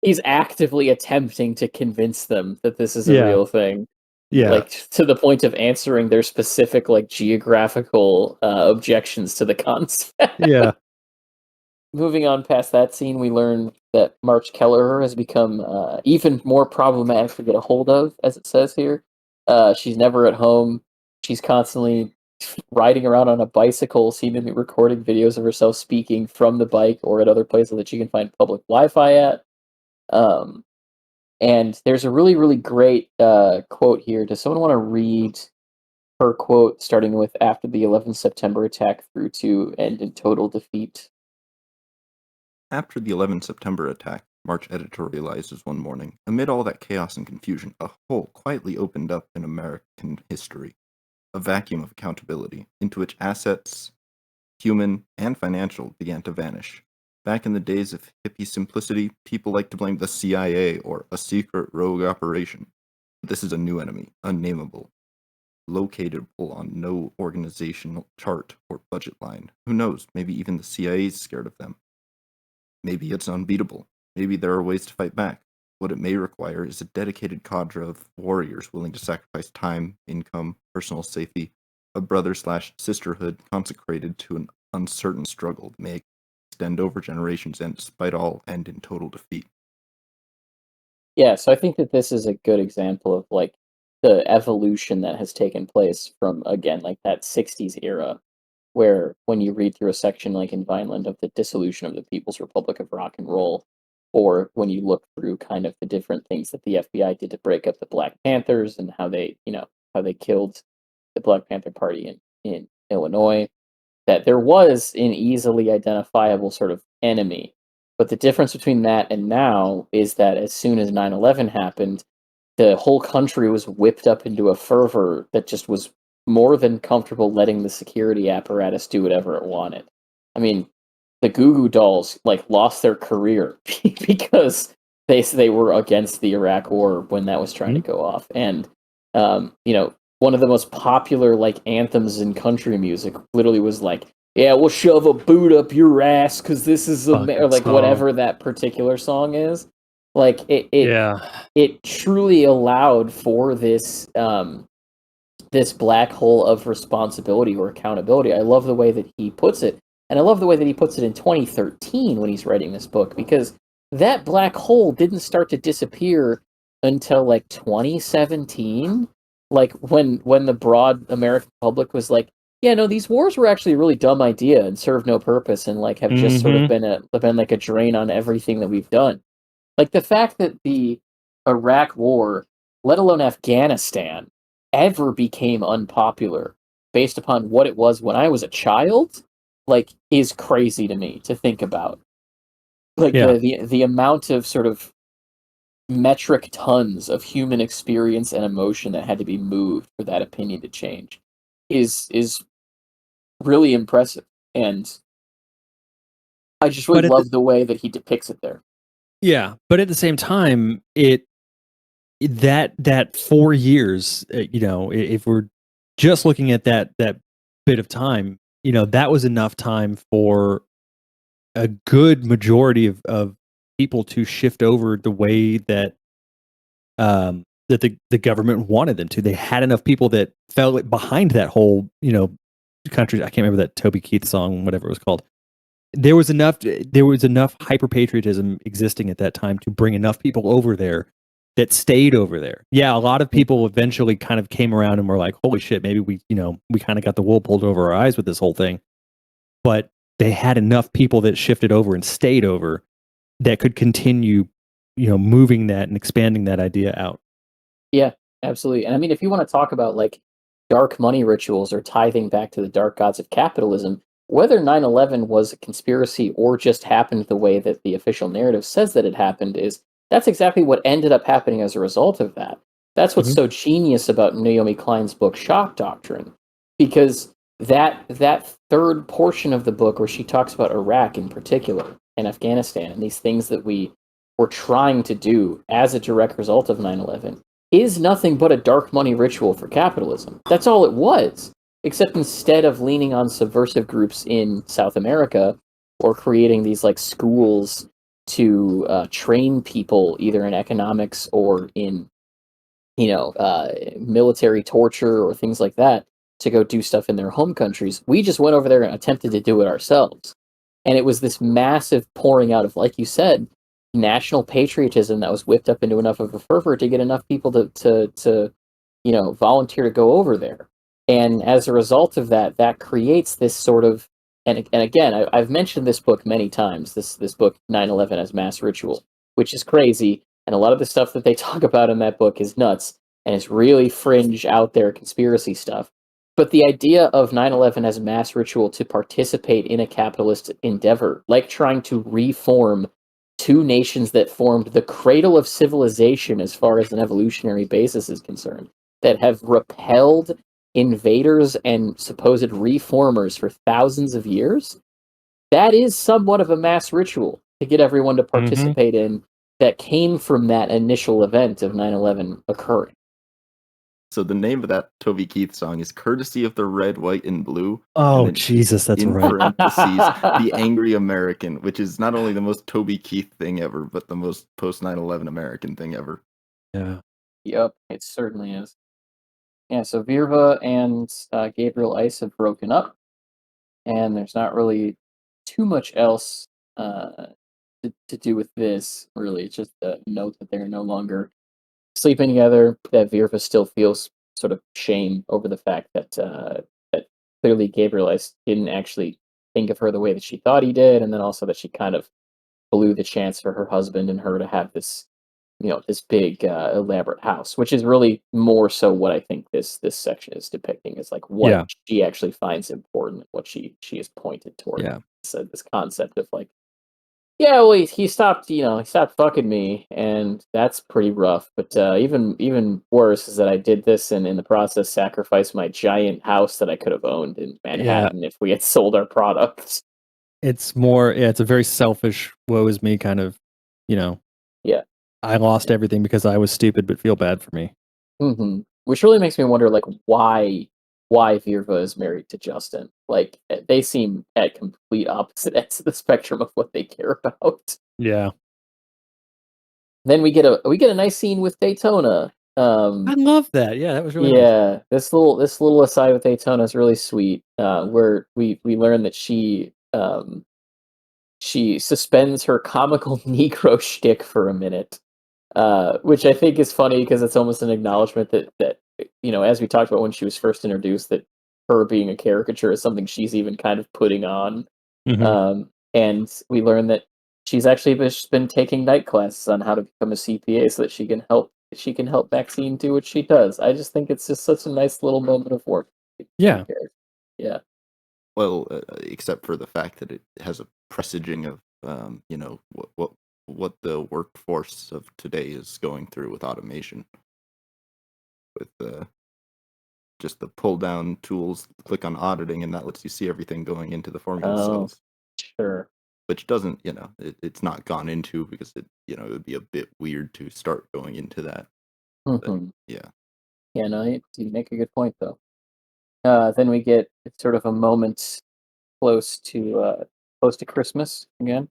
He's actively attempting to convince them that this is a Yeah. real thing. yeah, Like to the point of answering their specific like geographical objections to the concept. yeah, Moving on past that scene, we learn that March Kelleher has become even more problematic to get a hold of, as it says here. She's never at home. She's constantly riding around on a bicycle, seemingly recording videos of herself speaking from the bike or at other places that she can find public Wi-Fi at. And there's a really, really great quote here. Does someone want to read her quote, starting with "After the 11th September attack through to end in total defeat"? After the 11th September attack, March editorializes one morning, amid all that chaos and confusion, a hole quietly opened up in American history, a vacuum of accountability, into which assets, human and financial, began to vanish. Back in the days of hippie simplicity, people liked to blame the CIA or a secret rogue operation. But this is a new enemy, unnameable, locatable on no organizational chart or budget line. Who knows, maybe even the CIA is scared of them. Maybe it's unbeatable. Maybe there are ways to fight back. What it may require is a dedicated cadre of warriors willing to sacrifice time, income, personal safety, a brother/sisterhood consecrated to an uncertain struggle that may extend over generations and, despite all, end in total defeat. Yeah, so I think that this is a good example of like the evolution that has taken place from again like that 60s era where when you read through a section like in Vineland of the dissolution of the People's Republic of Rock and Roll, or when you look through kind of the different things that the FBI did to break up the Black Panthers and how they, how they killed the Black Panther Party in Illinois, that there was an easily identifiable sort of enemy. But the difference between that and now is that as soon as 9/11 happened, the whole country was whipped up into a fervor that just was more than comfortable letting the security apparatus do whatever it wanted. I mean, the Goo Goo Dolls like lost their career because they were against the Iraq War when that was trying to go off, and one of the most popular like anthems in country music literally was like, "Yeah, we'll shove a boot up your ass because this is or like song. whatever that particular song is." Like it truly allowed for this this black hole of responsibility or accountability. I love the way that he puts it, and I love the way that he puts it in 2013 when he's writing this book, because that black hole didn't start to disappear until like 2017, like when the broad American public was like, yeah, no, these wars were actually a really dumb idea and serve no purpose and like have just sort of been like a drain on everything that we've done. Like the fact that the Iraq War, let alone Afghanistan, ever became unpopular based upon what it was when I was a child, like, is crazy to me to think about. Like the amount of sort of metric tons of human experience and emotion that had to be moved for that opinion to change is really impressive, and I just really love the way that he depicts it there. Yeah, but at the same time, that 4 years, if we're just looking at that bit of time, that was enough time for a good majority of people to shift over the way that that the government wanted them to. They had enough people that fell behind that whole, country. I can't remember that Toby Keith song, whatever it was called. There was enough hyper patriotism existing at that time to bring enough people over there that stayed over there. Yeah, a lot of people eventually kind of came around and were like, holy shit, maybe we kind of got the wool pulled over our eyes with this whole thing. But they had enough people that shifted over and stayed over that could continue, moving that and expanding that idea out. Yeah, absolutely. And I mean, if you want to talk about like dark money rituals or tithing back to the dark gods of capitalism, whether 9/11 was a conspiracy or just happened the way that the official narrative says that it happened, that's exactly what ended up happening as a result of that. That's what's so genius about Naomi Klein's book Shock Doctrine, because that third portion of the book where she talks about Iraq in particular and Afghanistan and these things that we were trying to do as a direct result of 9/11 is nothing but a dark money ritual for capitalism. That's all it was. Except instead of leaning on subversive groups in South America or creating these like schools to train people either in economics or in military torture or things like that to go do stuff in their home countries, we just went over there and attempted to do it ourselves. And it was this massive pouring out of, like you said, national patriotism that was whipped up into enough of a fervor to get enough people to volunteer to go over there. And as a result of that, that creates this sort of, and again, I've mentioned this book many times, this book 9/11 as Mass Ritual, which is crazy, and a lot of the stuff that they talk about in that book is nuts, and it's really fringe out there conspiracy stuff. But the idea of 9/11 as a mass ritual to participate in a capitalist endeavor, like trying to reform two nations that formed the cradle of civilization as far as an evolutionary basis is concerned, that have repelled invaders and supposed reformers for thousands of years, that is somewhat of a mass ritual to get everyone to participate in, that came from that initial event of 9/11 occurring. So the name of that Toby Keith song is Courtesy of the Red, White, and Blue. Oh, and Jesus, that's in right. parentheses, The Angry American, which is not only the most Toby Keith thing ever, but the most post 9/11 American thing ever. Yeah. Yep, it certainly is. Yeah, so Virva and Gabriel Ice have broken up, and there's not really too much else to do with this, really. It's just a note that they're no longer sleeping together, that Virva still feels sort of shame over the fact that clearly Gabriel Ice didn't actually think of her the way that she thought he did, and then also that she kind of blew the chance for her husband and her to have this, this big elaborate house, which is really more so what I think this section is depicting is like what Yeah. she actually finds important, what she is pointed toward. Yeah. So this concept of like, yeah, well, he stopped, he stopped fucking me, and that's pretty rough. But even worse is that I did this, and in the process, sacrificed my giant house that I could have owned in Manhattan if we had sold our products. It's more, it's a very selfish, woe is me kind of, Yeah. I lost everything because I was stupid, but feel bad for me. Which really makes me wonder, like, why Virva is married to Justin. Like, they seem at complete opposite ends of the spectrum of what they care about. Yeah. Then we get a nice scene with Daytona. I love that. Yeah, that was really nice. Yeah, this little aside with Daytona is really sweet. Where we learn that she suspends her comical Negro shtick for a minute, which I think is funny because it's almost an acknowledgement that as we talked about when she was first introduced, that her being a caricature is something she's even kind of putting on. And we learn that she's actually been taking night classes on how to become a CPA so that she can help Maxine do what she does. I just think it's just such a nice little moment of work. Yeah. Yeah. Well, except for the fact that it has a presaging of, what the workforce of today is going through with automation, with just the pull down tools, click on auditing, and that lets you see everything going into the formula Oh, cells, sure. which doesn't, it's not gone into because it would be a bit weird to start going into that. But, yeah. Yeah, no, you make a good point though. Then we get sort of a moment close to Christmas again.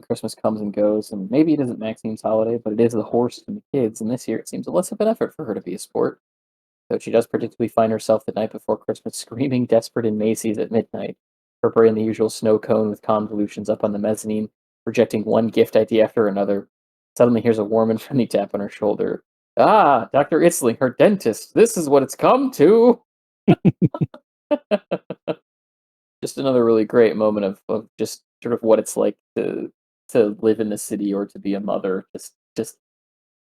Christmas comes and goes, and maybe it isn't Maxine's holiday, but it is the horse and the kids. And this year, it seems less of an effort for her to be a sport. Though she does predictably find herself the night before Christmas screaming desperate in Macy's at midnight, preparing the usual snow cone with convolutions up on the mezzanine, rejecting one gift idea after another. Suddenly hears a warm and friendly tap on her shoulder. Ah, Dr. Itzling, her dentist. This is what it's come to. Just another really great moment of just sort of what it's like to live in the city or to be a mother. Just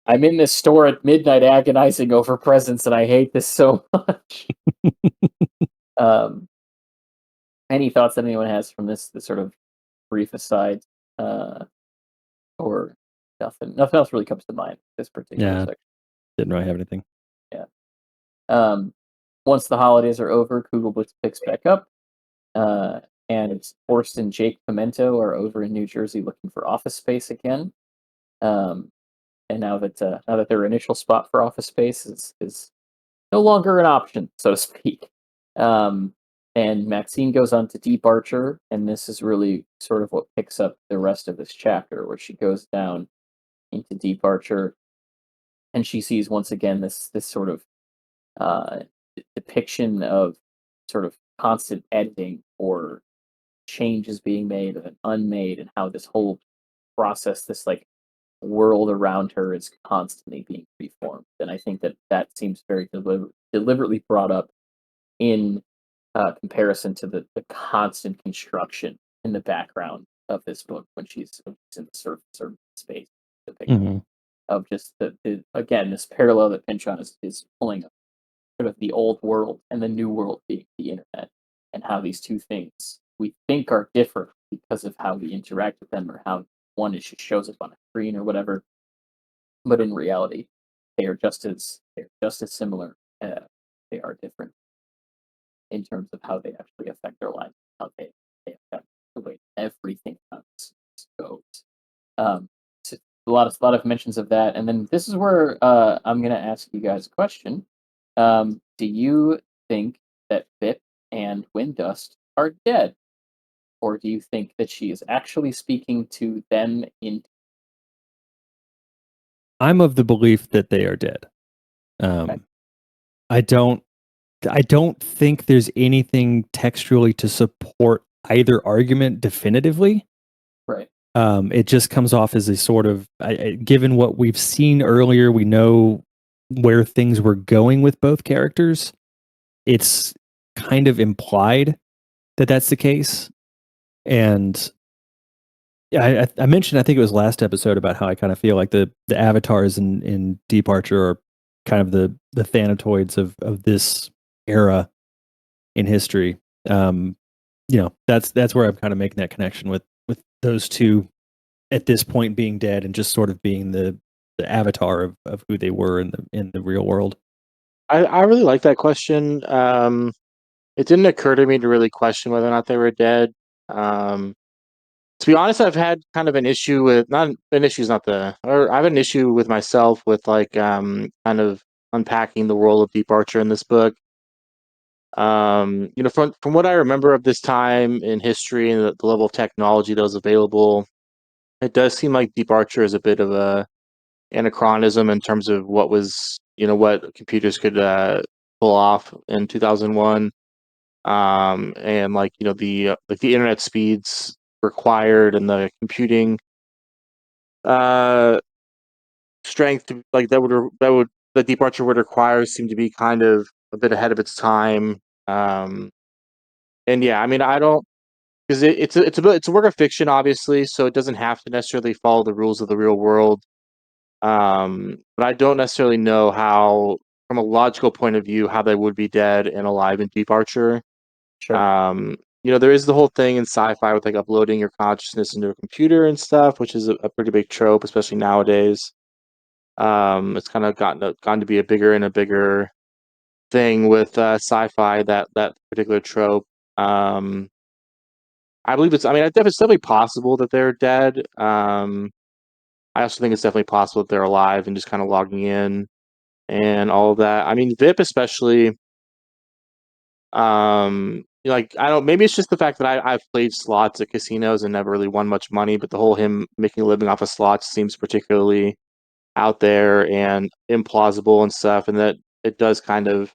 I'm in this store at midnight agonizing over presents and I hate this so much. Um, any thoughts that anyone has from this sort of brief aside, uh, or nothing? Nothing else really comes to mind. This particular Yeah. section. Didn't really have anything. Yeah. Once the holidays are over, Kugelblitz picks back up, and Horst and Jake Pimento are over in New Jersey looking for office space again. And now that their initial spot for office space is no longer an option, so to speak. And Maxine goes on to Deep Archer, and this is really sort of what picks up the rest of this chapter, where she goes down into Deep Archer, and she sees once again this sort of uh, depiction of sort of constant editing or changes being made and unmade, and how this whole process, this like world around her, is constantly being reformed. And I think that seems very deliberately brought up in comparison to the constant construction in the background of this book when she's in the surface space depiction of just again this parallel that Pynchon is pulling up, sort of the old world and the new world being the internet, and how these two things we think are different because of how we interact with them or how one is just shows up on a screen or whatever, but in reality they are just as similar. They are different in terms of how they actually affect their lives, how they affect the way everything else goes. So a lot of mentions of that, and then this is where I'm going to ask you guys a question. Do you think that Vip and Windust are dead, or do you think that she is actually speaking to them in? I'm of the belief that they are dead. I don't think there's anything textually to support either argument definitively. Right. It just comes off as a sort of, given what we've seen earlier, we know where things were going with both characters. It's kind of implied that that's the case. And I mentioned, I think it was last episode, about how I kind of feel like the avatars in Deep Archer are kind of the Thanatoids of this era in history. That's where I'm kind of making that connection with those two at this point being dead and just sort of being the avatar of who they were in the real world. I really like that question. It didn't occur to me to really question whether or not they were dead. To be honest, I've had kind of an issue with, not an issue is not the, or I have an issue with myself with like kind of unpacking the world of Deep Archer in this book. From what I remember of this time in history and the level of technology that was available, it does seem like Deep Archer is a bit of a anachronism in terms of what computers could pull off in 2001. And the internet speeds required and the computing uh strength that Deep Archer would require seem to be kind of a bit ahead of its time. Um, and yeah, I mean, I don't, because it's a work of fiction, obviously, so it doesn't have to necessarily follow the rules of the real world. But I don't necessarily know how, from a logical point of view, how they would be dead and alive in Deep Archer. Sure. There is the whole thing in sci-fi with like uploading your consciousness into a computer and stuff, which is a pretty big trope, especially nowadays. It's kind of gotten to be a bigger and a bigger thing with sci-fi, that particular trope. Um, I believe it's. I mean, it's definitely possible that they're dead. I also think it's definitely possible that they're alive and just kind of logging in and all of that. I mean, VIP especially. Like I don't. Maybe it's just the fact that I've played slots at casinos and never really won much money, but the whole him making a living off of slots seems particularly out there and implausible and stuff, and that it does kind of.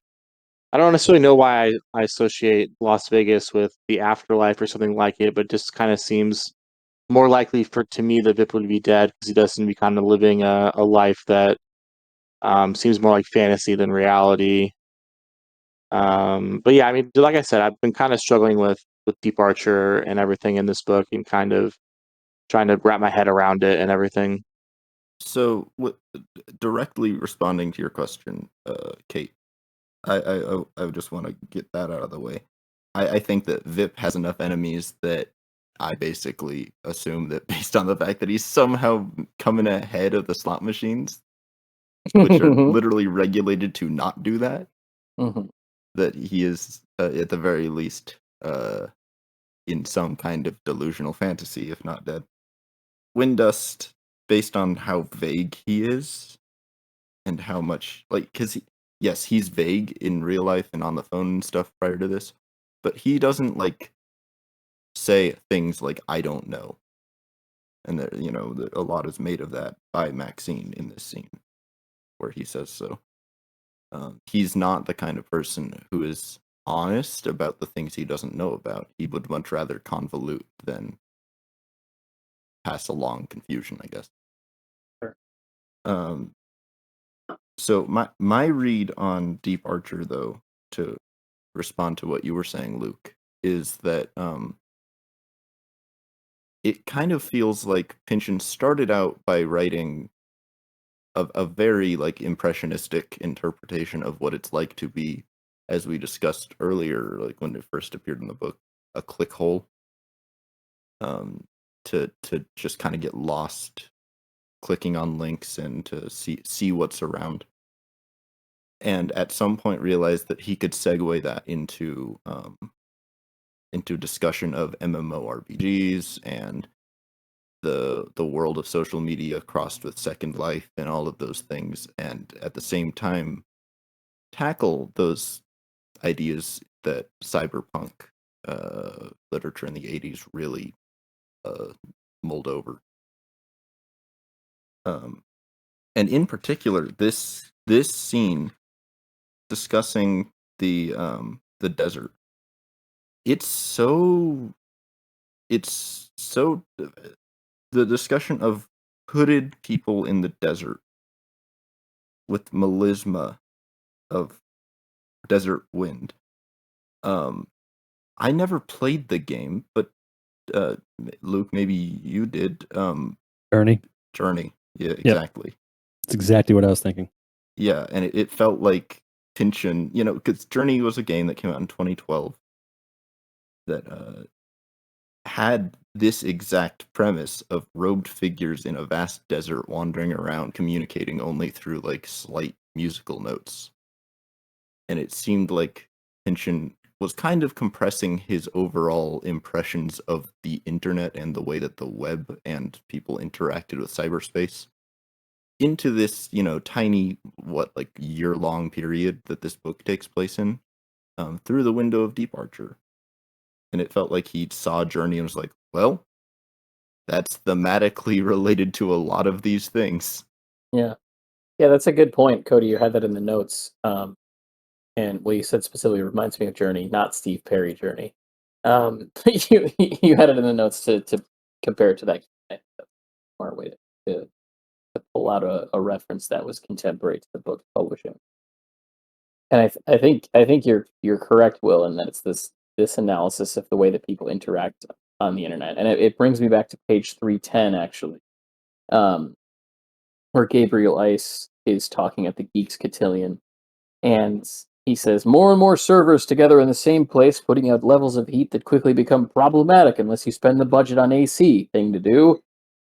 I don't necessarily know why I associate Las Vegas with the afterlife or something like it, but just kind of seems more likely to me that Vip would be dead because he does seem to be kind of living a life that seems more like fantasy than reality. But yeah, I mean, like I said, I've been kind of struggling with Deep Archer and everything in this book, and kind of trying to wrap my head around it and everything. So, directly responding to your question, Kate, I just want to get that out of the way. I think that Vip has enough enemies that I basically assume that, based on the fact that he's somehow coming ahead of the slot machines, which are literally regulated to not do that, Mhm. that he is at the very least in some kind of delusional fantasy, if not dead. Windust, based on how vague he is and how much, like, because yes, he's vague in real life and on the phone and stuff prior to this, but he doesn't like say things like "I don't know," and that that a lot is made of that by Maxine in this scene where he says so. He's not the kind of person who is honest about the things he doesn't know about. He would much rather convolute than pass along confusion, I guess. Sure. So my read on Deep Archer, though, to respond to what you were saying, Luke, is that it kind of feels like Pynchon started out by writing a very like impressionistic interpretation of what it's like to be, as we discussed earlier, like when it first appeared in the book, a click hole. To just kind of get lost clicking on links and to see what's around. And at some point realized that he could segue that into discussion of MMORPGs and the world of social media crossed with Second Life and all of those things, and at the same time tackle those ideas that cyberpunk literature in the 80s really mulled over. And in particular, this scene discussing the desert. It's so the discussion of hooded people in the desert with melisma of desert wind. I never played the game, but Luke, maybe you did. Journey. Yeah, exactly. That's exactly what I was thinking. Yeah, and it felt like Pynchon, because Journey was a game that came out in 2012 that had this exact premise of robed figures in a vast desert wandering around, communicating only through like slight musical notes. And it seemed like Pynchon was kind of compressing his overall impressions of the internet and the way that the web and people interacted with cyberspace into this, tiny, year-long period that this book takes place in, through the window of departure. And it felt like he saw Journey and was like, well, that's thematically related to a lot of these things. Yeah. Yeah, that's a good point, Cody. You had that in the notes. And what you said specifically reminds me of Journey, not Steve Perry Journey. You had it in the notes to compare it to that. Smart way to pull out a reference that was contemporary to the book publishing. And I think you're correct, Will, in that it's this analysis of the way that people interact on the internet, and it brings me back to page 310 actually, um, where Gabriel Ice is talking at the Geeks Cotillion, and he says more and more servers together in the same place, putting out levels of heat that quickly become problematic unless you spend the budget on AC. Thing to do,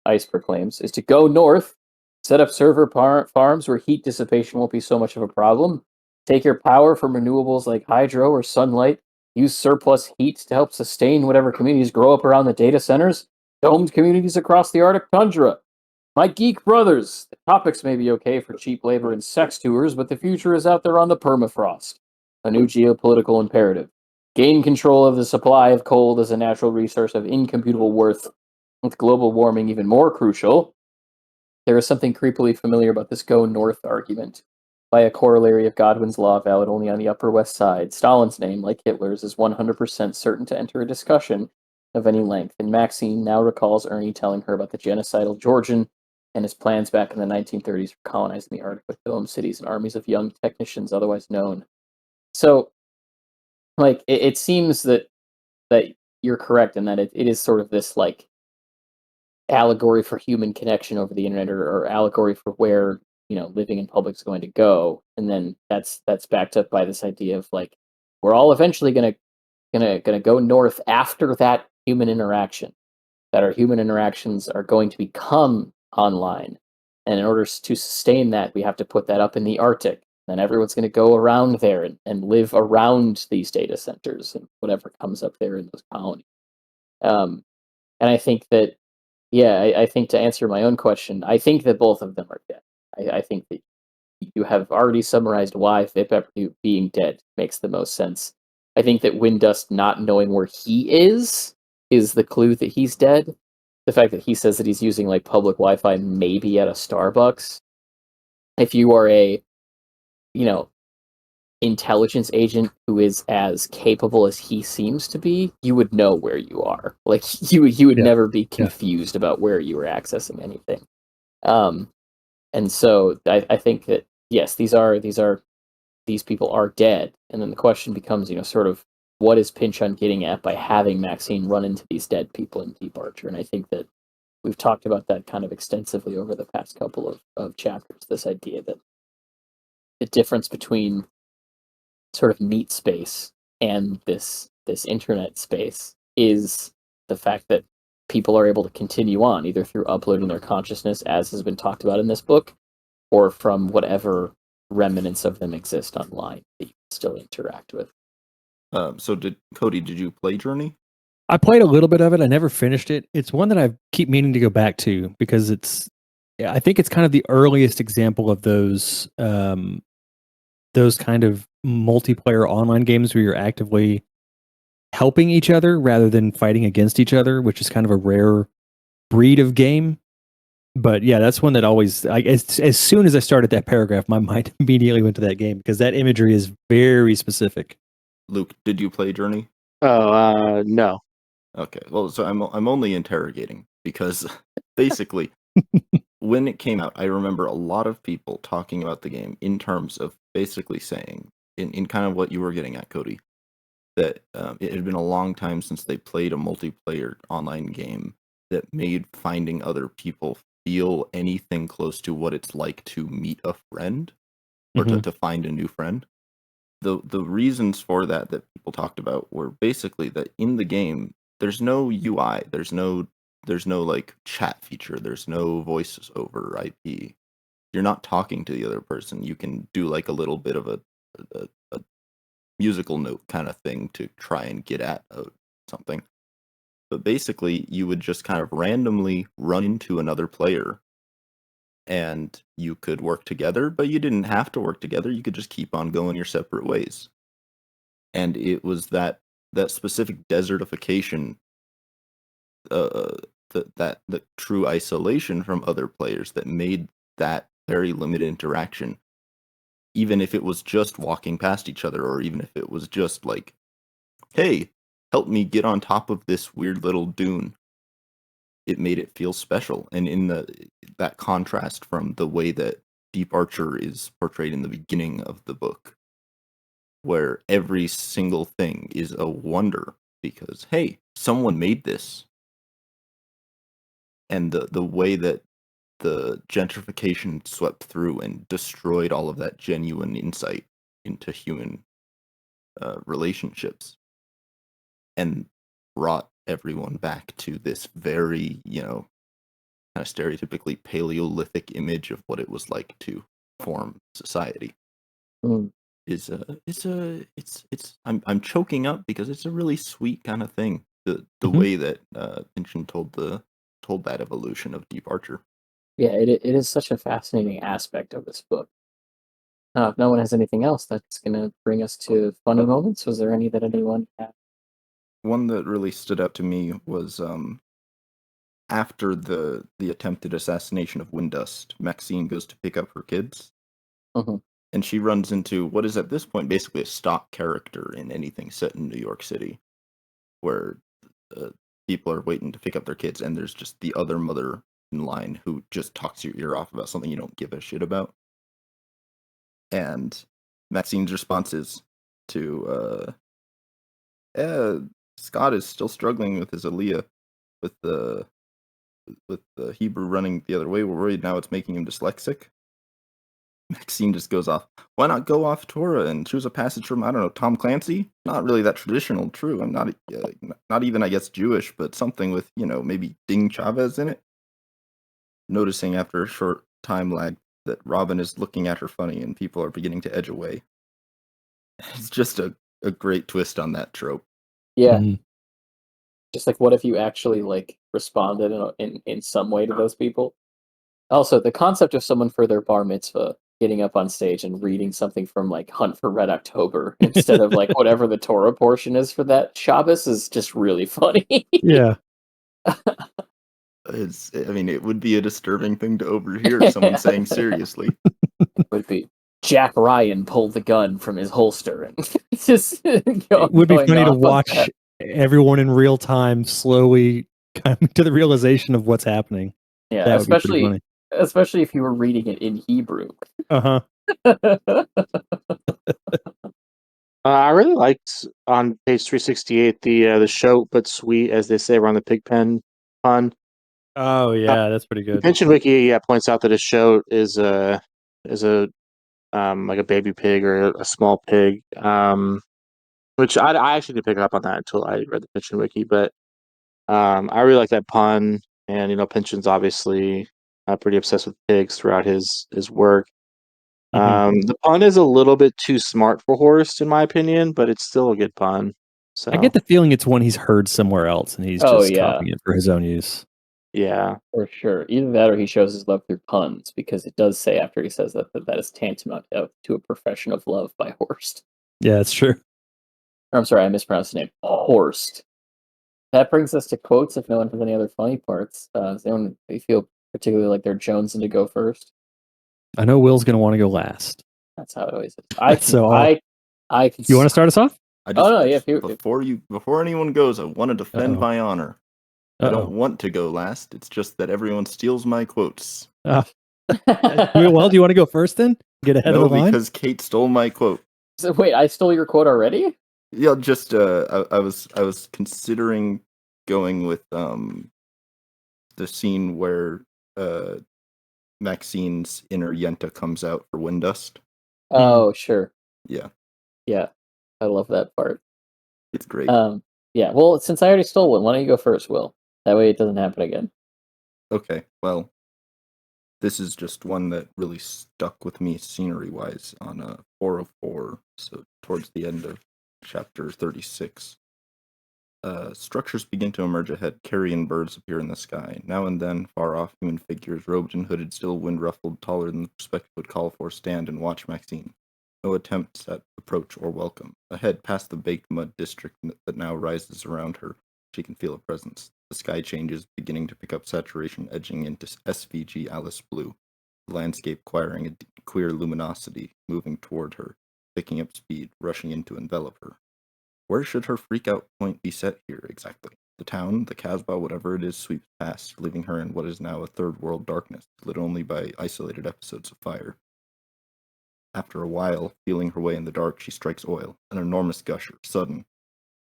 Ice proclaims, is to go north, set up server farms where heat dissipation won't be so much of a problem. Take your power from renewables like hydro or sunlight. Use surplus heat to help sustain whatever communities grow up around the data centers. Domed communities across the Arctic tundra. My geek brothers, the topics may be okay for cheap labor and sex tours, but the future is out there on the permafrost. A new geopolitical imperative. Gain control of the supply of coal as a natural resource of incomputable worth, with global warming even more crucial. There is something creepily familiar about this go north argument. By a corollary of Godwin's law valid only on the Upper West Side, Stalin's name, like Hitler's, is 100% certain to enter a discussion of any length, and Maxine now recalls Ernie telling her about the genocidal Georgian and his plans back in the 1930s for colonizing the Arctic with dome cities and armies of young technicians otherwise known. So, it seems that you're correct in that it is sort of this, allegory for human connection over the internet, or allegory for where living in public is going to go, and then that's backed up by this idea of we're all eventually gonna go north after that human interaction, that our human interactions are going to become online, and in order to sustain that we have to put that up in the Arctic, and everyone's going to go around there and live around these data centers and whatever comes up there in those colonies. And I think that, yeah, I think to answer my own question, I think that both of them are dead. I think that you have already summarized why Vip being dead makes the most sense. I think that Windust not knowing where he is the clue that he's dead. The fact that he says that he's using public Wi-Fi, maybe at a Starbucks. If you are a, intelligence agent who is as capable as he seems to be, you would know where you are. You would never be confused about where you were accessing anything. And so I think that yes, these people are dead, and then the question becomes, sort of what is Pynchon getting at by having Maxine run into these dead people in Departure? And I think that we've talked about that kind of extensively over the past couple of chapters. This idea that the difference between sort of meat space and this internet space is the fact that people are able to continue on either through uploading their consciousness, as has been talked about in this book, or from whatever remnants of them exist online that you can still interact with. So did you play Journey? I played a little bit of it. I never finished it. It's one that I keep meaning to go back to because I think it's kind of the earliest example of those kind of multiplayer online games where you're actively helping each other rather than fighting against each other, which is kind of a rare breed of game. But yeah, that's one that always, as soon as I started that paragraph, my mind immediately went to that game because that imagery is very specific. Luke, did you play Journey? Oh, no. Okay, well, so I'm only interrogating because basically, when it came out, I remember a lot of people talking about the game in terms of basically saying, in kind of what you were getting at, Cody, that it had been a long time since they played a multiplayer online game that made finding other people feel anything close to what it's like to meet a friend or Mhm. to find a new friend. The reasons for that people talked about were basically that in the game there's no UI, there's no like chat feature, there's no voice over IP. You're not talking to the other person. You can do like a little bit of a musical note kind of thing to try and get at something. But basically, you would just kind of randomly run into another player and you could work together, but you didn't have to work together. You could just keep on going your separate ways. And it was that specific desertification, the true isolation from other players that made that very limited interaction. Even if it was just walking past each other, or even if it was just like, hey, help me get on top of this weird little dune. It made it feel special. And in that contrast from the way that Deep Archer is portrayed in the beginning of the book, where every single thing is a wonder because, hey, someone made this. And the way that the gentrification swept through and destroyed all of that genuine insight into human relationships and brought everyone back to this very, kind of stereotypically Paleolithic image of what it was like to form society. Mm. I'm choking up because it's a really sweet kind of thing. The Mhm. way that Pynchon told that evolution of Deep Archer. Yeah, it is such a fascinating aspect of this book. If no one has anything else, that's going to bring us to funny moments. Was there any that anyone had? One that really stood out to me was after the attempted assassination of Windust, Maxine goes to pick up her kids, Mhm. and she runs into what is at this point basically a stock character in anything set in New York City, where uh, people are waiting to pick up their kids, and there's just the other mother in line who just talks your ear off about something you don't give a shit about. And Maxine's response is to, Scott is still struggling with his Aaliyah, with the Hebrew running the other way. We're worried now it's making him dyslexic. Maxine just goes off. Why not go off Torah and choose a passage from, I don't know, Tom Clancy? Not really that traditional, true. I'm not even, I guess, Jewish, but something with, maybe Ding Chavez in it. Noticing after a short time lag that Robin is looking at her funny and people are beginning to edge away. It's just a great twist on that trope. Yeah, Mhm. just like what if you actually like responded in some way to those people? Also, the concept of someone for their bar mitzvah getting up on stage and reading something from like Hunt for Red October instead of like whatever the Torah portion is for that Shabbos is just really funny. Yeah. It would be a disturbing thing to overhear someone saying seriously. Would be Jack Ryan pulled the gun from his holster and just It would be going funny to off on watch that. everyone in real time slowly coming to the realization of what's happening. Yeah, That would be pretty funny. especially if you were reading it in Hebrew. Uh-huh. I really liked on page 368 the show but sweet, as they say, around the pig pen pun. Oh The yeah, that's pretty good. Pension Wiki points out that a show is a like a baby pig or a small pig, which I actually didn't pick up on that until I read the Pension Wiki. But I really like that pun, and Pension's obviously pretty obsessed with pigs throughout his work. Mhm. The pun is a little bit too smart for Horst, in my opinion, but it's still a good pun. I get So the feeling it's one he's heard somewhere else and he's Oh just yeah, copying it for his own use. yeah, for sure. Either that or he shows his love through puns, because it does say after he says that is tantamount to a profession of love by Horst. Yeah, it's true. Or, I'm sorry, I mispronounced the name. Horst. That brings us to quotes. If no one has any other funny parts, does anyone feel particularly like they're jonesing to go first. I know Will's going to want to go last. That's how it always is. I can. So, I can. You want to start us off? Before anyone goes, I want to defend my honor. I don't want to go last. It's just that everyone steals my quotes. Well, do you want to go first then? Get ahead of the line? Because Kate stole my quote. So wait, I stole your quote already? Yeah, just I was considering going with the scene where Maxine's inner Yenta comes out for Windust. Oh, sure. Yeah. Yeah. I love that part. It's great. Yeah, well, since I already stole one, why don't you go first, Will? That way it doesn't happen again. Okay, well, this is just one that really stuck with me scenery-wise on 404, so towards the end of chapter 36. Structures begin to emerge ahead. Carrion birds appear in the sky. Now and then, far off, human figures, robed and hooded, still wind-ruffled, taller than the perspective would call for, stand and watch Maxine. No attempts at approach or welcome. Ahead, past the baked mud district that now rises around her, she can feel a presence. The sky changes, beginning to pick up saturation, edging into SVG Alice blue. The landscape acquiring a queer luminosity, moving toward her, picking up speed, rushing in to envelop her. Where should her freak-out point be set here, exactly? The town, the Casbah, whatever it is, sweeps past, leaving her in what is now a third-world darkness, lit only by isolated episodes of fire. After a while, feeling her way in the dark, she strikes oil, an enormous gusher, sudden,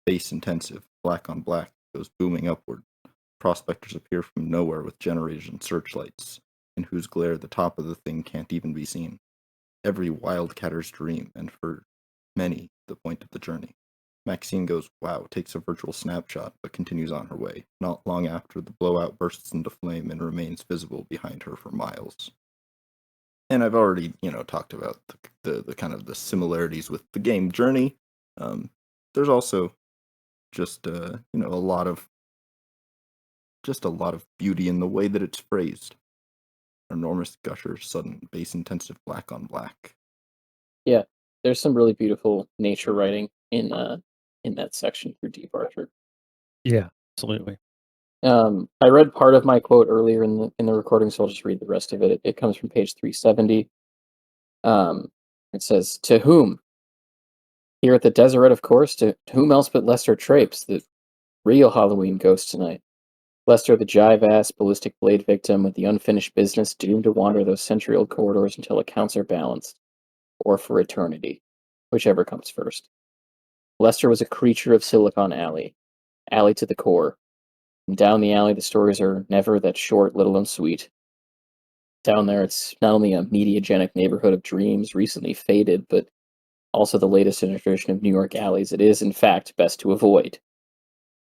base-intensive, black on black, goes booming upward. Prospectors appear from nowhere with generators and searchlights, in whose glare the top of the thing can't even be seen. Every wildcatter's dream, and for many, the point of the journey. Maxine goes, wow, takes a virtual snapshot, but continues on her way. Not long after, the blowout bursts into flame and remains visible behind her for miles. And I've already, talked about the kind of the similarities with the game Journey. There's also just a lot of beauty in the way that it's phrased. Enormous gusher, sudden, base-intensive black on black. Yeah, there's some really beautiful nature writing in that section through Deep Archer. Yeah, absolutely. I read part of my quote earlier in the recording, so I'll just read the rest of it. It comes from page 370. It says, "To whom? Here at the Deseret, of course. To whom else but Lester Trapes, the real Halloween ghost tonight? Lester, the jive-ass, ballistic blade victim with the unfinished business, doomed to wander those century-old corridors until accounts are balanced, or for eternity, whichever comes first. Lester was a creature of Silicon Alley to the core. And down the alley, the stories are never that short, let alone sweet. Down there, it's not only a mediagenic neighborhood of dreams recently faded, but also the latest in a tradition of New York alleys it is, in fact, best to avoid.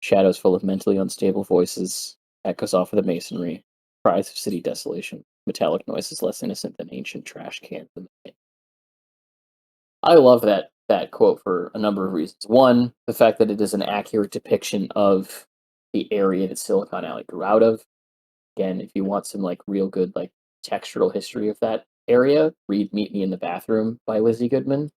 Shadows full of mentally unstable voices, echoes off of the masonry, cries of city desolation, metallic noises less innocent than ancient trash cans in the night." I love that quote for a number of reasons. One, the fact that it is an accurate depiction of the area that Silicon Alley grew out of. Again, if you want some like real good like textural history of that area, read "Meet Me in the Bathroom" by Lizzie Goodman.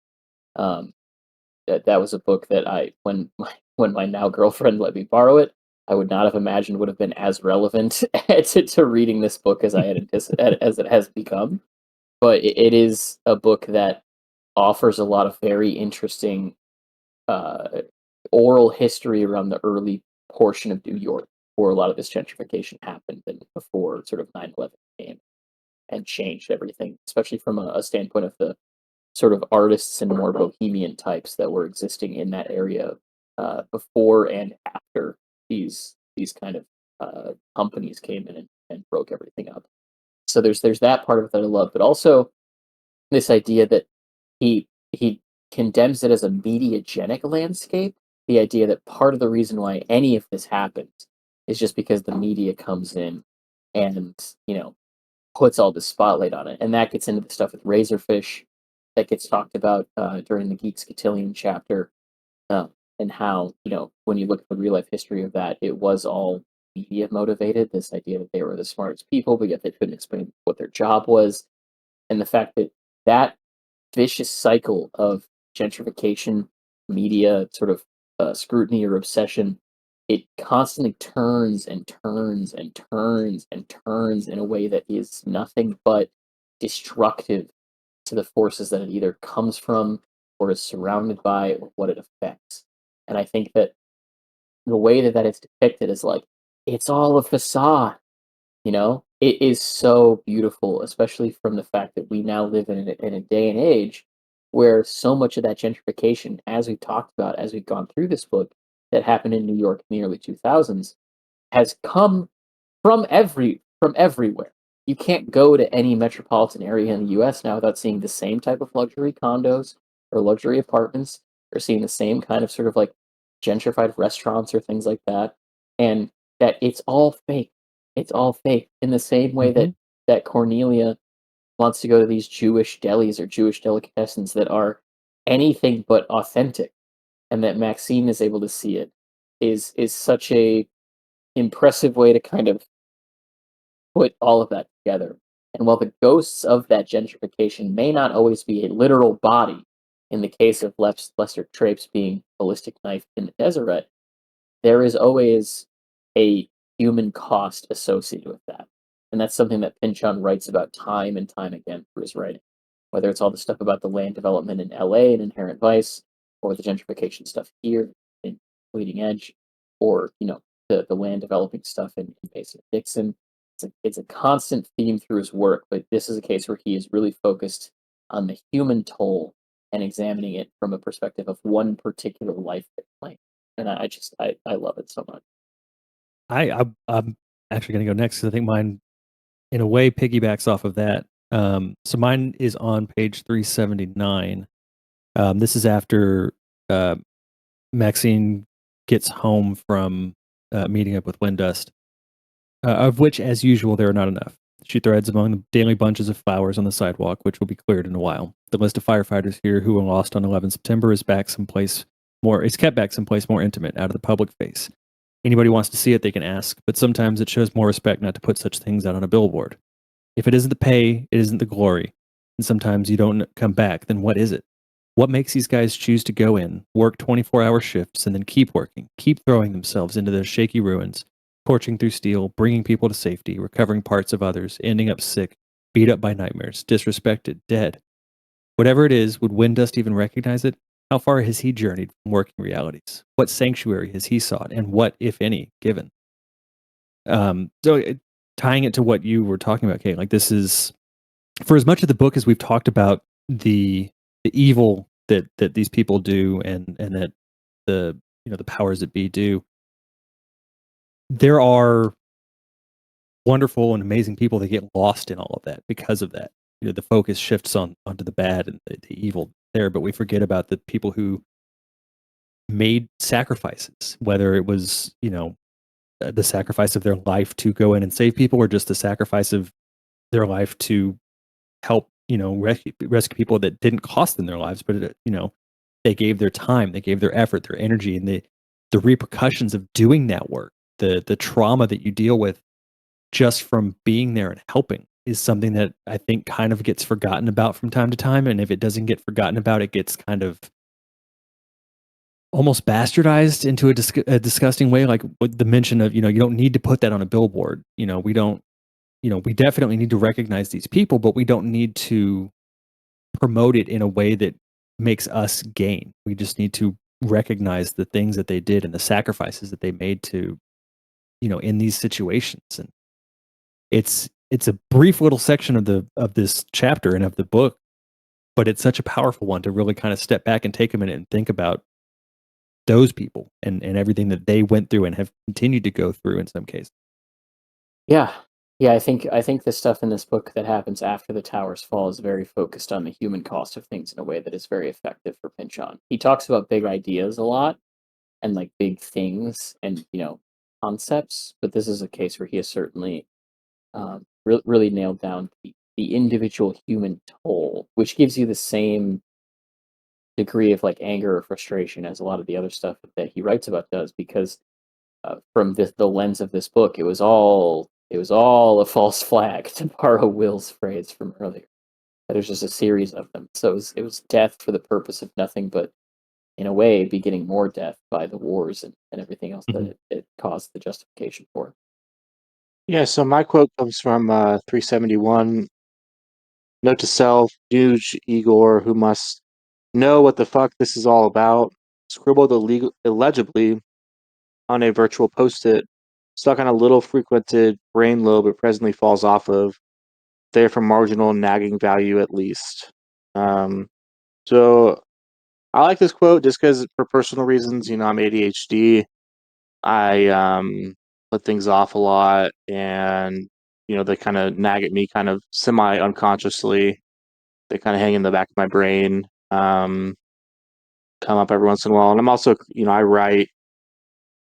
That was a book that when my now girlfriend let me borrow it, I would not have imagined would have been as relevant to reading this book as I had anticipated as it has become. But it is a book that offers a lot of very interesting oral history around the early portion of New York, where a lot of this gentrification happened, and before sort of 9/11 came and changed everything, especially from a standpoint of the sort of artists and more bohemian types that were existing in that area before and after these kind of companies came in and broke everything up. So there's that part of it that I love, but also this idea that he condemns it as a mediagenic landscape. The idea that part of the reason why any of this happens is just because the media comes in and puts all the spotlight on it, and that gets into the stuff with Razorfish that gets talked about during the Geeks Cotillion chapter, and how when you look at the real life history of that, it was all media motivated. This idea that they were the smartest people, but yet they couldn't explain what their job was, and the fact that that vicious cycle of gentrification, media sort of scrutiny or obsession it constantly turns and turns and turns and turns in a way that is nothing but destructive to the forces that it either comes from or is surrounded by or what it affects. And I think that the way that that is depicted is like it's all a facade. It is so beautiful, especially from the fact that we now live in a day and age where so much of that gentrification, as we've talked about, as we've gone through this book, that happened in New York in the early 2000s, has come from everywhere. You can't go to any metropolitan area in the US now without seeing the same type of luxury condos or luxury apartments, or seeing the same kind of sort of like gentrified restaurants or things like that. And that it's all fake. It's all fake in the same way that Mhm. Cornelia wants to go to these Jewish delis or Jewish delicatessens that are anything but authentic, and that Maxine is able to see it is such a impressive way to kind of put all of that together. And while the ghosts of that gentrification may not always be a literal body, in the case of Lester Trapes being ballistic knife in the Deseret, there is always a human cost associated with that. And that's something that Pynchon writes about time and time again through his writing. Whether it's all the stuff about the land development in LA and Inherent Vice, or the gentrification stuff here in Bleeding Edge, or the land developing stuff in Mason Dixon. It's a constant theme through his work, but this is a case where he is really focused on the human toll and examining it from a perspective of one particular life claim. And I love it so much. I'm actually going to go next because I think mine, in a way, piggybacks off of that. So mine is on page 379. This is after uh, Maxine gets home from meeting up with Windust, of which, as usual, there are not enough. She threads among the daily bunches of flowers on the sidewalk, which will be cleared in a while. The list of firefighters here who were lost on 11 September is back someplace more. It's kept back someplace more intimate, out of the public face. Anybody wants to see it, they can ask, but sometimes it shows more respect not to put such things out on a billboard. If it isn't the pay, it isn't the glory. And sometimes you don't come back, then what is it? What makes these guys choose to go in, work 24-hour shifts, and then keep working, keep throwing themselves into those shaky ruins, torching through steel, bringing people to safety, recovering parts of others, ending up sick, beat up by nightmares, disrespected, dead? Whatever it is, would Windust even recognize it? How far has he journeyed from working realities? What sanctuary has he sought, and what, if any, given? Tying it to what you were talking about, Kate, like this is, for as much of the book as we've talked about the evil that these people do, and that the powers that be do, there are wonderful and amazing people that get lost in all of that because of that. The focus shifts onto the bad and the evil there, but we forget about the people who made sacrifices, whether it was the sacrifice of their life to go in and save people, or just the sacrifice of their life to help rescue people that didn't cost them their lives, but they gave their time, they gave their effort, their energy, and the repercussions of doing that work, the trauma that you deal with just from being there and helping, is something that I think kind of gets forgotten about from time to time. And if it doesn't get forgotten about, it gets kind of almost bastardized into a disgusting way, like with the mention of, you don't need to put that on a billboard. We don't, we definitely need to recognize these people, but we don't need to promote it in a way that makes us gain. We just need to recognize the things that they did and the sacrifices that they made to, in these situations. And it's a brief little section of this chapter and of the book, but it's such a powerful one to really kind of step back and take a minute and think about those people and everything that they went through and have continued to go through in some cases. Yeah. Yeah, I think the stuff in this book that happens after the towers fall is very focused on the human cost of things in a way that is very effective for Pynchon. He talks about big ideas a lot and like big things and concepts, but this is a case where he has certainly really nailed down the individual human toll, which gives you the same degree of like anger or frustration as a lot of the other stuff that he writes about does, because from the lens of this book, it was all a false flag, to borrow Will's phrase from earlier. There's just a series of them, so it was death for the purpose of nothing but in a way, be getting more death by the wars and everything else Mhm. that it caused the justification for. Yeah, so my quote comes from 371. Note to self, huge Igor, who must know what the fuck this is all about. Scribbled illegibly on a virtual post-it, stuck on a little frequented brain lobe it presently falls off of, there for marginal nagging value at least. So I like this quote just because for personal reasons, I'm ADHD. I put things off a lot, and they kind of nag at me, kind of semi unconsciously. They kind of hang in the back of my brain, come up every once in a while. And I'm also, I write,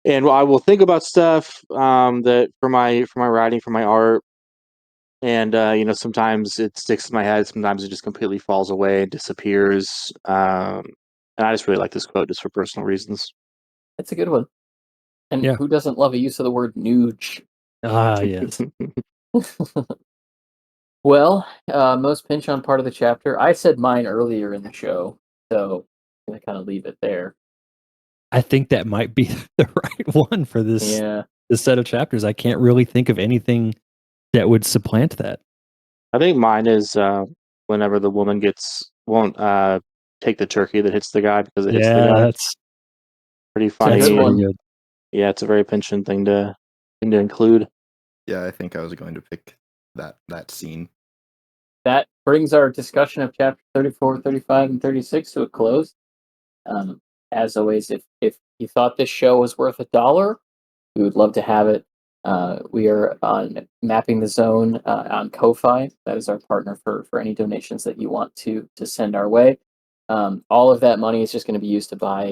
and I will think about stuff that for my writing, for my art, and sometimes it sticks in my head, sometimes it just completely falls away and disappears. And I just really like this quote just for personal reasons. It's a good one. And Yeah. who doesn't love a use of the word nooge? Ah, yes. Well, most pinch on part of the chapter. I said mine earlier in the show, so I'm gonna kind of leave it there. I think that might be the right one for this Yeah, set of chapters. I can't really think of anything that would supplant that. I think mine is whenever the woman won't take the turkey that hits the guy because it hits the Yeah, guy. that's Pretty a funny. good pretty one. good. Yeah, it's a very pension thing to include. Yeah, I think I was going to pick that scene. That brings our discussion of chapter 34, 35, and 36 to a close. As always, if you thought this show was worth $1, we would love to have it. We are on Mapping the Zone on Ko-Fi. That is our partner for any donations that you want to send our way. All of that money is just going to be used to buy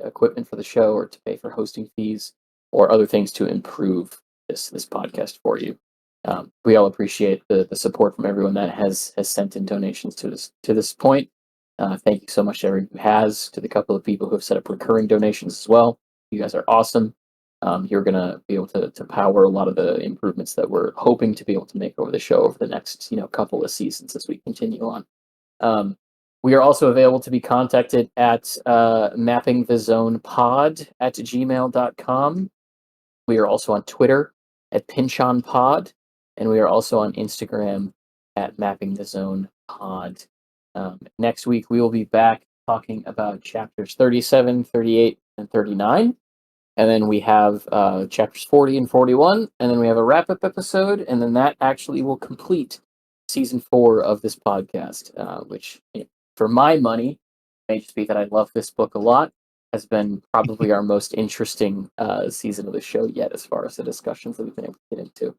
equipment for the show or to pay for hosting fees or other things to improve this podcast for you. We all appreciate the support from everyone that has sent in donations to this point. Thank you so much to everyone who has, to the couple of people who have set up recurring donations as well. You guys are awesome. You're going to be able to power a lot of the improvements that we're hoping to be able to make over the show over the next couple of seasons as we continue on. We are also available to be contacted at mappingthezonepod@gmail.com. We are also on Twitter at PinchonPod, and we are also on Instagram at MappingTheZonePod. Next week, we will be back talking about chapters 37, 38, and 39. And then we have chapters 40 and 41. And then we have a wrap up episode. And then that actually will complete season 4 of this podcast, which, for my money, may just be that I love this book a lot, has been probably our most interesting season of the show yet, as far as the discussions that we've been able to get into.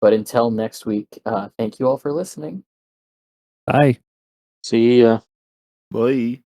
But until next week, thank you all for listening. Bye. See ya. Bye.